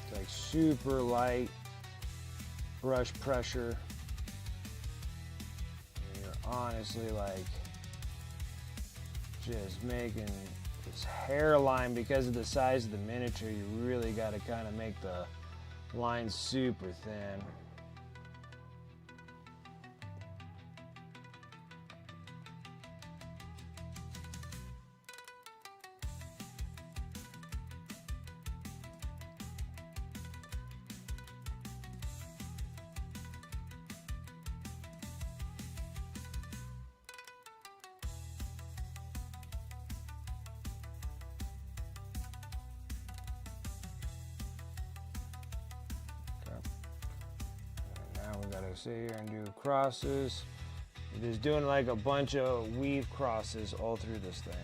[SPEAKER 1] It's like super light brush pressure. And you're honestly like just making this hairline, because of the size of the miniature, you really got to kind of make the line super thin. Gotta sit here and do crosses. You're just doing like a bunch of weave crosses all through this thing.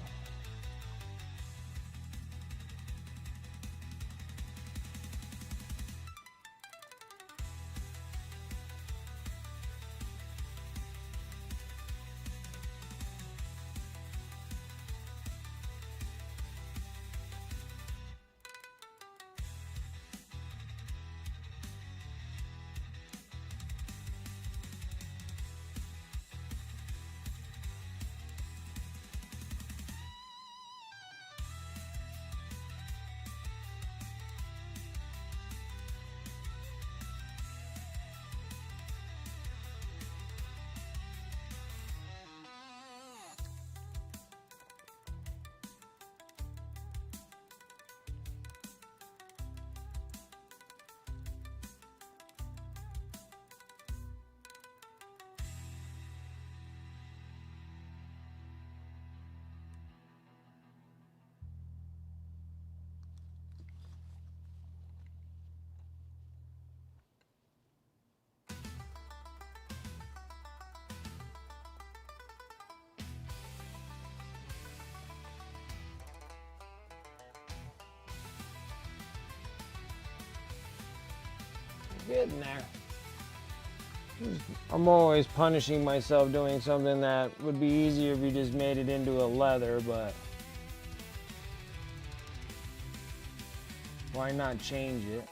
[SPEAKER 1] Getting there. I'm always punishing myself doing something that would be easier if you just made it into a leather, but why not change it?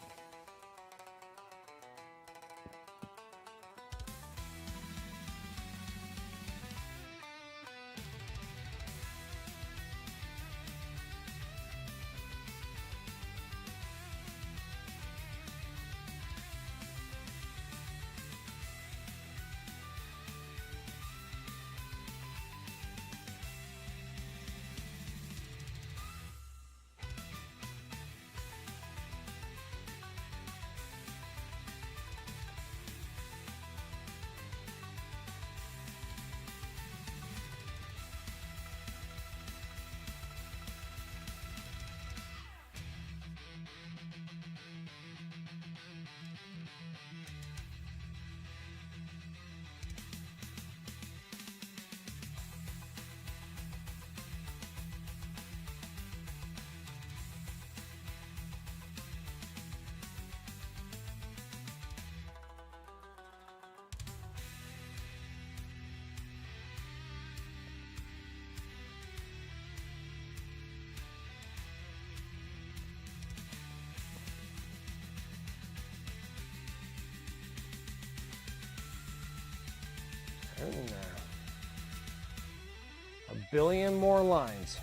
[SPEAKER 1] in there. A billion more lines.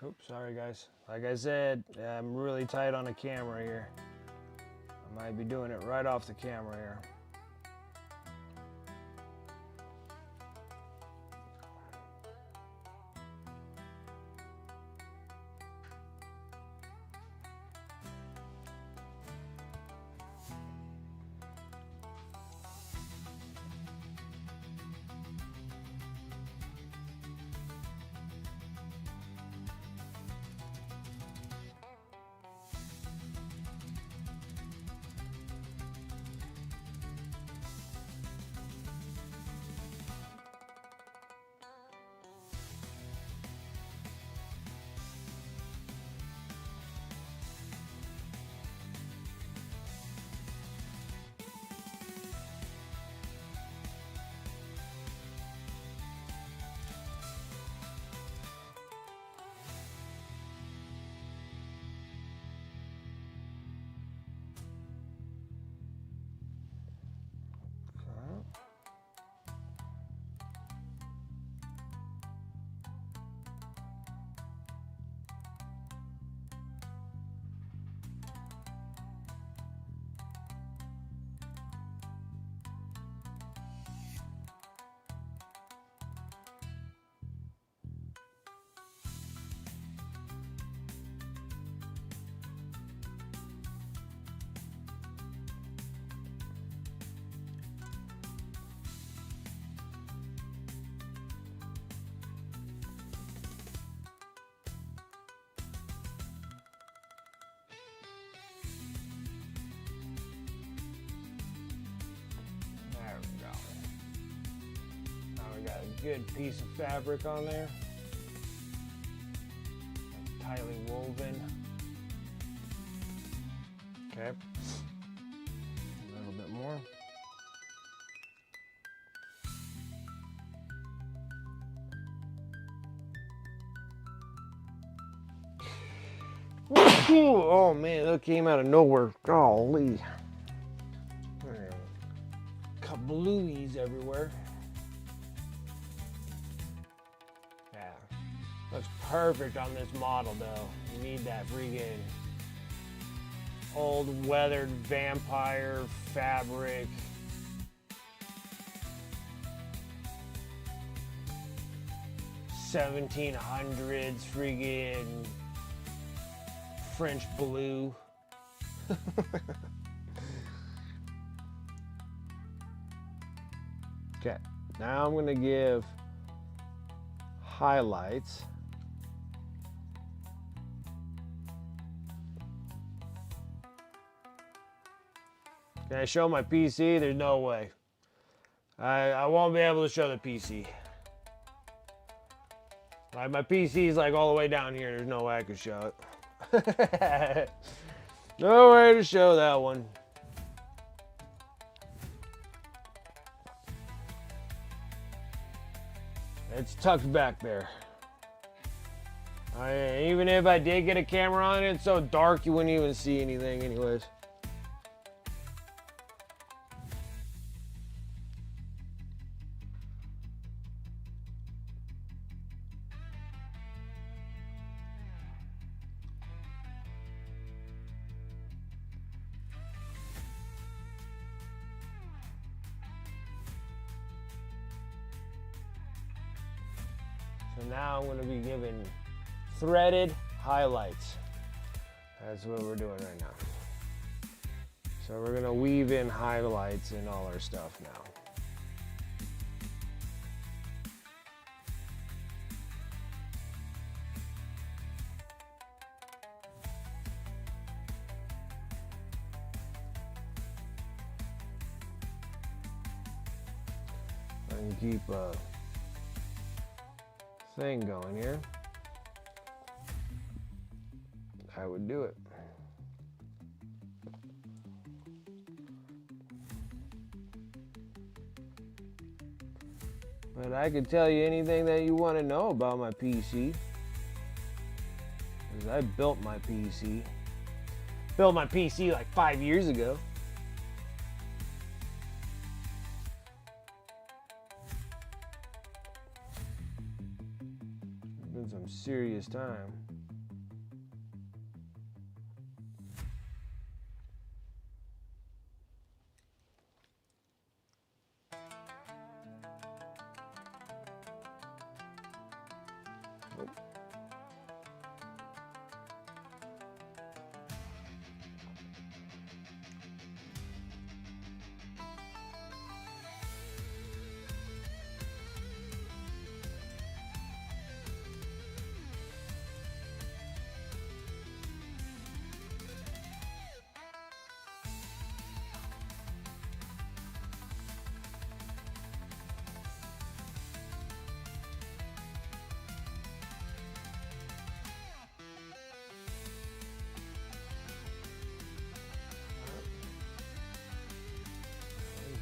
[SPEAKER 1] Oops, sorry guys. Like I said, I'm really tight on the camera here. I might be doing it right off the camera here. Got a good piece of fabric on there, tightly woven. Okay, a little bit more. Oh man, that came out of nowhere. Golly. Kablooies everywhere. Looks perfect on this model though. You need that freaking old weathered vampire fabric. $1700s freaking French blue. Okay, now I'm gonna give highlights. Can I show my PC? There's no way. I won't be able to show the PC. Like my PC is like all the way down here. There's no way I could show it. No way to show that one. It's tucked back there. Even if I did get a camera on it, it's so dark you wouldn't even see anything anyways. So now I'm going to be giving threaded highlights. That's what we're doing right now. So we're going to weave in highlights in all our stuff now. I can keep a thing going here. I would do it. But I can tell you anything that you want to know about my PC. Because I built my PC. Built my PC like 5 years ago. It's been some serious time.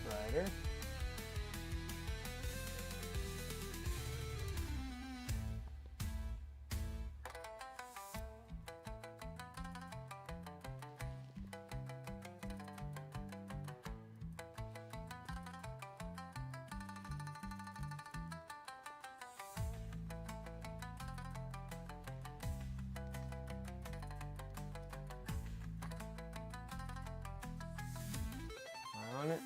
[SPEAKER 1] Brighter. On it.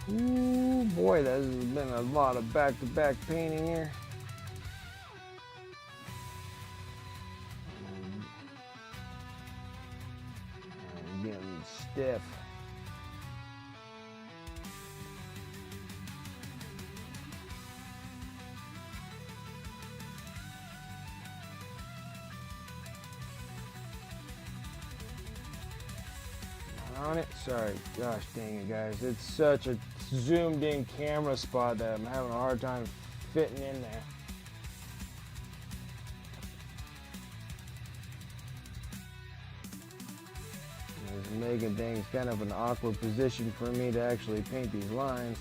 [SPEAKER 1] Ooh, boy, there's been a lot of back-to-back painting here. I'm getting stiff. On it. Sorry, gosh dang it, guys. It's such a zoomed in camera spot that I'm having a hard time fitting in there. It's making things kind of an awkward position for me to actually paint these lines.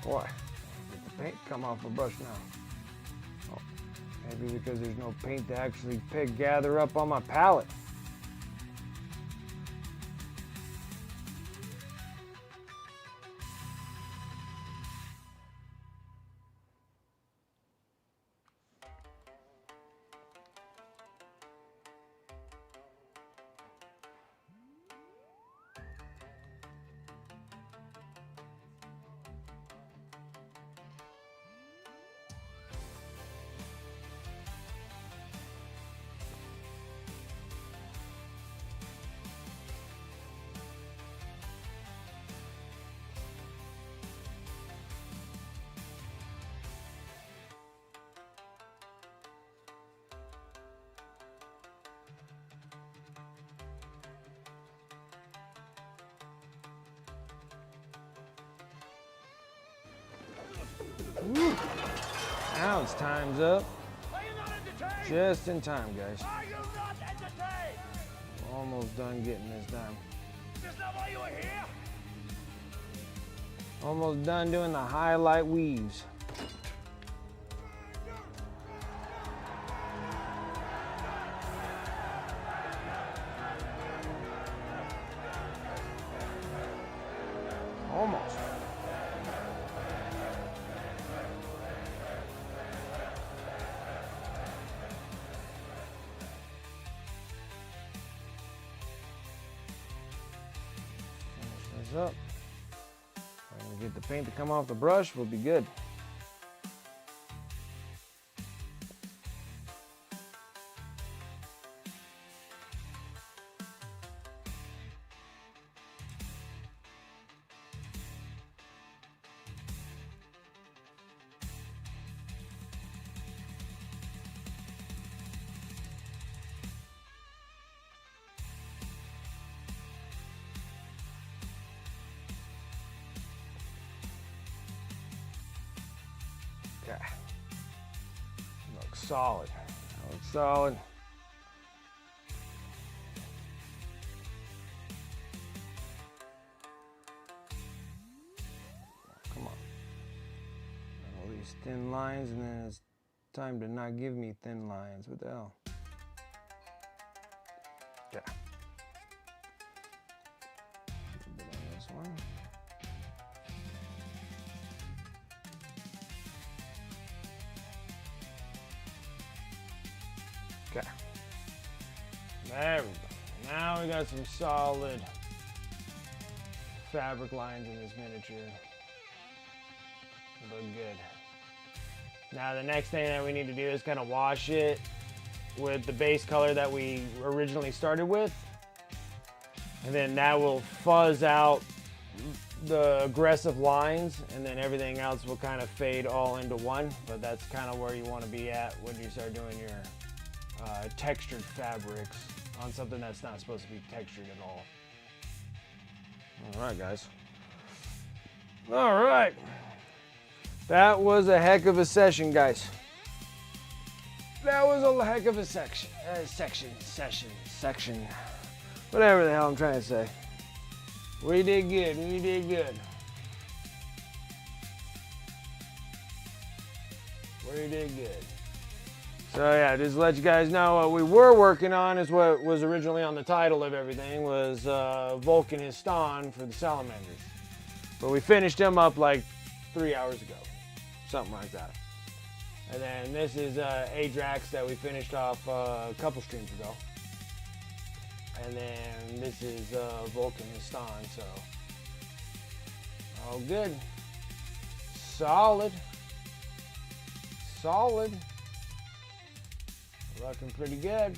[SPEAKER 1] Boy, get the paint come off my brush now. Oh, maybe because there's no paint to actually gather up on my palette. Woo. Now it's time's up. Just in time, guys.
[SPEAKER 3] Are you not entertained?
[SPEAKER 1] Almost done getting this done.
[SPEAKER 3] Is that why you were here?
[SPEAKER 1] Almost done doing the highlight weaves. Almost. Finish this up. If I can get the paint to come off the brush, we'll be good. Okay. Looks solid. Looks solid. Come on. All these thin lines, and then it's time to not give me thin lines. What the hell? Yeah. A little bit on this one. Okay. There we go. Now we got some solid fabric lines in this miniature. Look good. Now the next thing that we need to do is kind of wash it with the base color that we originally started with. And then that will fuzz out the aggressive lines, and then everything else will kind of fade all into one. But that's kind of where you want to be at when you start doing your textured fabrics on something that's not supposed to be textured at all. All right, guys. All right. That was a heck of a session, guys. That was a heck of a session. Whatever the hell I'm trying to say. We did good. We did good. We did good. So yeah, just to let you guys know what we were working on is what was originally on the title of everything was Vulkan Histan for the Salamanders. But we finished him up like 3 hours ago. Something like that. And then this is Adrax that we finished off a couple streams ago. And then this is Vulkan Histan, so all good. Solid. Solid. Looking pretty good.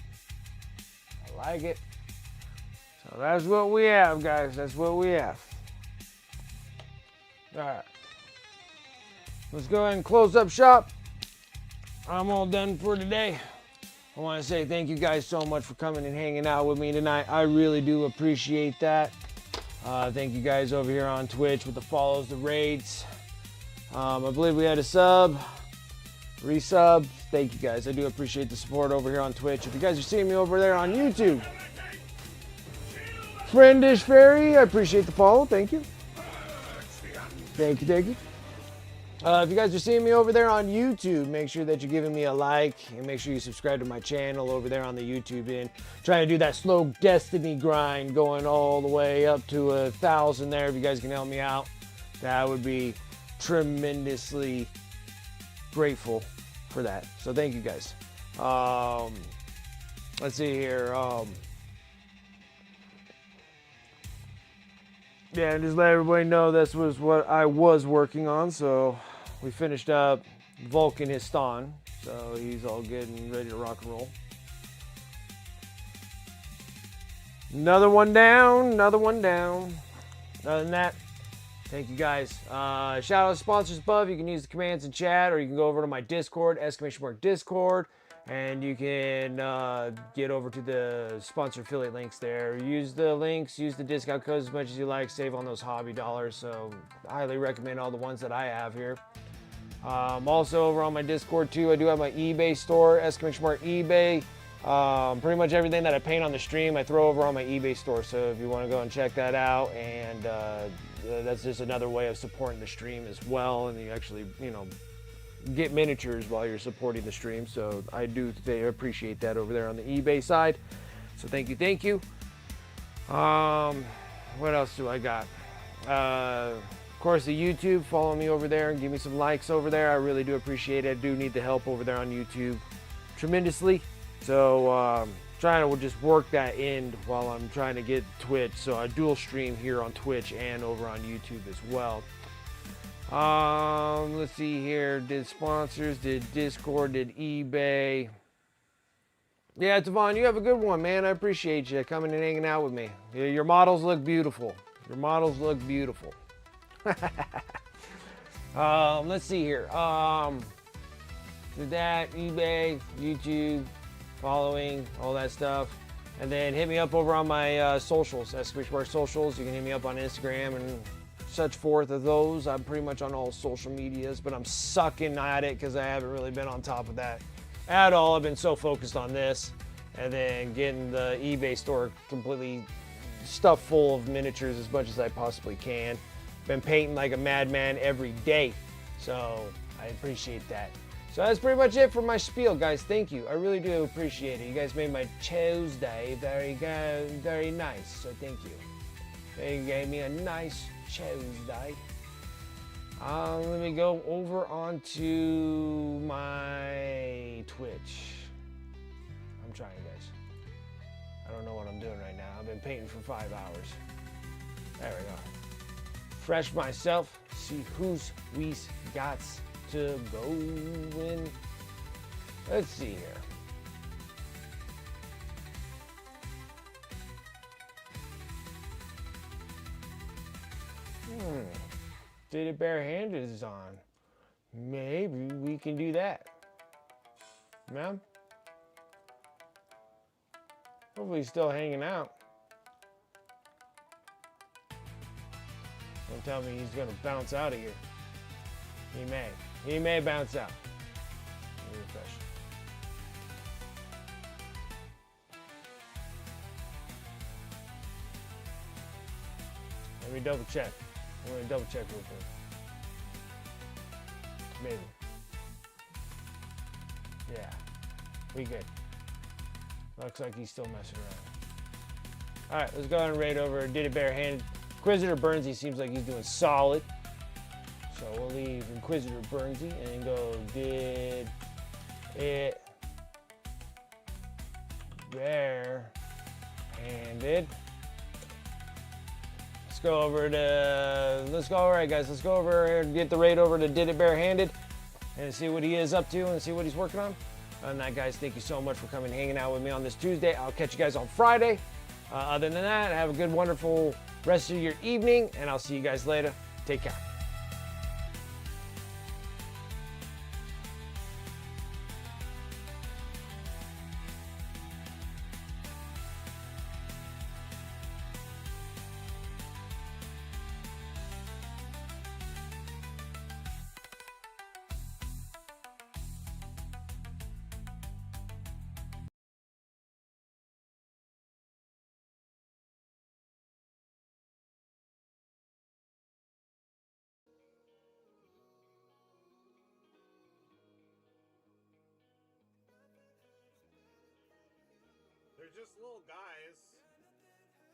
[SPEAKER 1] I like it. So that's what we have, guys. That's what we have. Alright. Let's go ahead and close up shop. I'm all done for today. I want to say thank you guys so much for coming and hanging out with me tonight. I really do appreciate that. Thank you guys over here on Twitch with the follows, the raids. I believe we had a sub, resub. Thank you guys. I do appreciate the support over here on Twitch. If you guys are seeing me over there on YouTube, Friendish Fairy, I appreciate the follow. Thank you. Thank you, thank you. If you guys are seeing me over there on YouTube, make sure that you're giving me a like and make sure you subscribe to my channel over there on the YouTube end. Trying to do that slow destiny grind going all the way up to 1,000 there. If you guys can help me out, that would be tremendously grateful for that. So thank you guys. Let's see here. Yeah, just let everybody know this was what I was working on. So we finished up Vulkan Histan. So he's all good and ready to rock and roll. Another one down, another one down. Other than that, thank you guys. Shout out to sponsors above. You can use the commands in chat, or you can go over to my Discord, !Discord, and you can get over to the sponsor affiliate links there. Use the links, use the discount codes as much as you like, save on those hobby dollars. So I highly recommend all the ones that I have here. Also over on my Discord too, I do have my eBay store, eBay. Pretty much everything that I paint on the stream, I throw over on my eBay store. So if you want to go and check that out, and that's just another way of supporting the stream as well. And you actually, you know, get miniatures while you're supporting the stream. So I do appreciate that over there on the eBay side. So thank you, thank you. What else do I got? Of course, the YouTube. Follow me over there and give me some likes over there. I really do appreciate it. I do need the help over there on YouTube tremendously. So trying to just work that end while I'm trying to get Twitch. So I dual stream here on Twitch and over on YouTube as well. Let's see here. Did sponsors, did Discord, did eBay. Yeah, Tavon, you have a good one, man. I appreciate you coming and hanging out with me. Your models look beautiful. Your models look beautiful. Let's see here. Did that, eBay, YouTube, following, all that stuff. And then hit me up over on my socials, socials. You can hit me up on Instagram and such forth of those. I'm pretty much on all social medias, but I'm sucking at it because I haven't really been on top of that at all. I've been so focused on this and then getting the eBay store completely stuffed full of miniatures as much as I possibly can. Been painting like a madman every day, so I appreciate that. So that's pretty much it for my spiel, guys. Thank you. I really do appreciate it. You guys made my Tuesday very nice, so thank you. They gave me a nice Tuesday. Let me go over onto my Twitch. I'm trying, guys. I don't know what I'm doing right now. I've been painting for 5 hours. There we go. Fresh myself. See who's we's got to go in. Let's see here. Did it barehanded is on? Maybe we can do that. Ma'am? Hopefully he's still hanging out. Don't tell me he's gonna bounce out of here. He may. He may bounce out. Let me refresh. Let me double check. I'm gonna double check real quick. Maybe. Yeah, we good. Looks like he's still messing around. All right, let's go ahead and raid over. Did it barehanded. Inquisitor Burnsy seems like he's doing solid. So we'll leave Inquisitor Burnsy and go did it barehanded. All right, guys, let's go over and get the raid over to Did It Barehanded and see what he is up to and see what he's working on. Other than that, guys, thank you so much for coming and hanging out with me on this Tuesday. I'll catch you guys on Friday. Other than that, have a good, wonderful rest of your evening, and I'll see you guys later. Take care.
[SPEAKER 4] They're just little guys.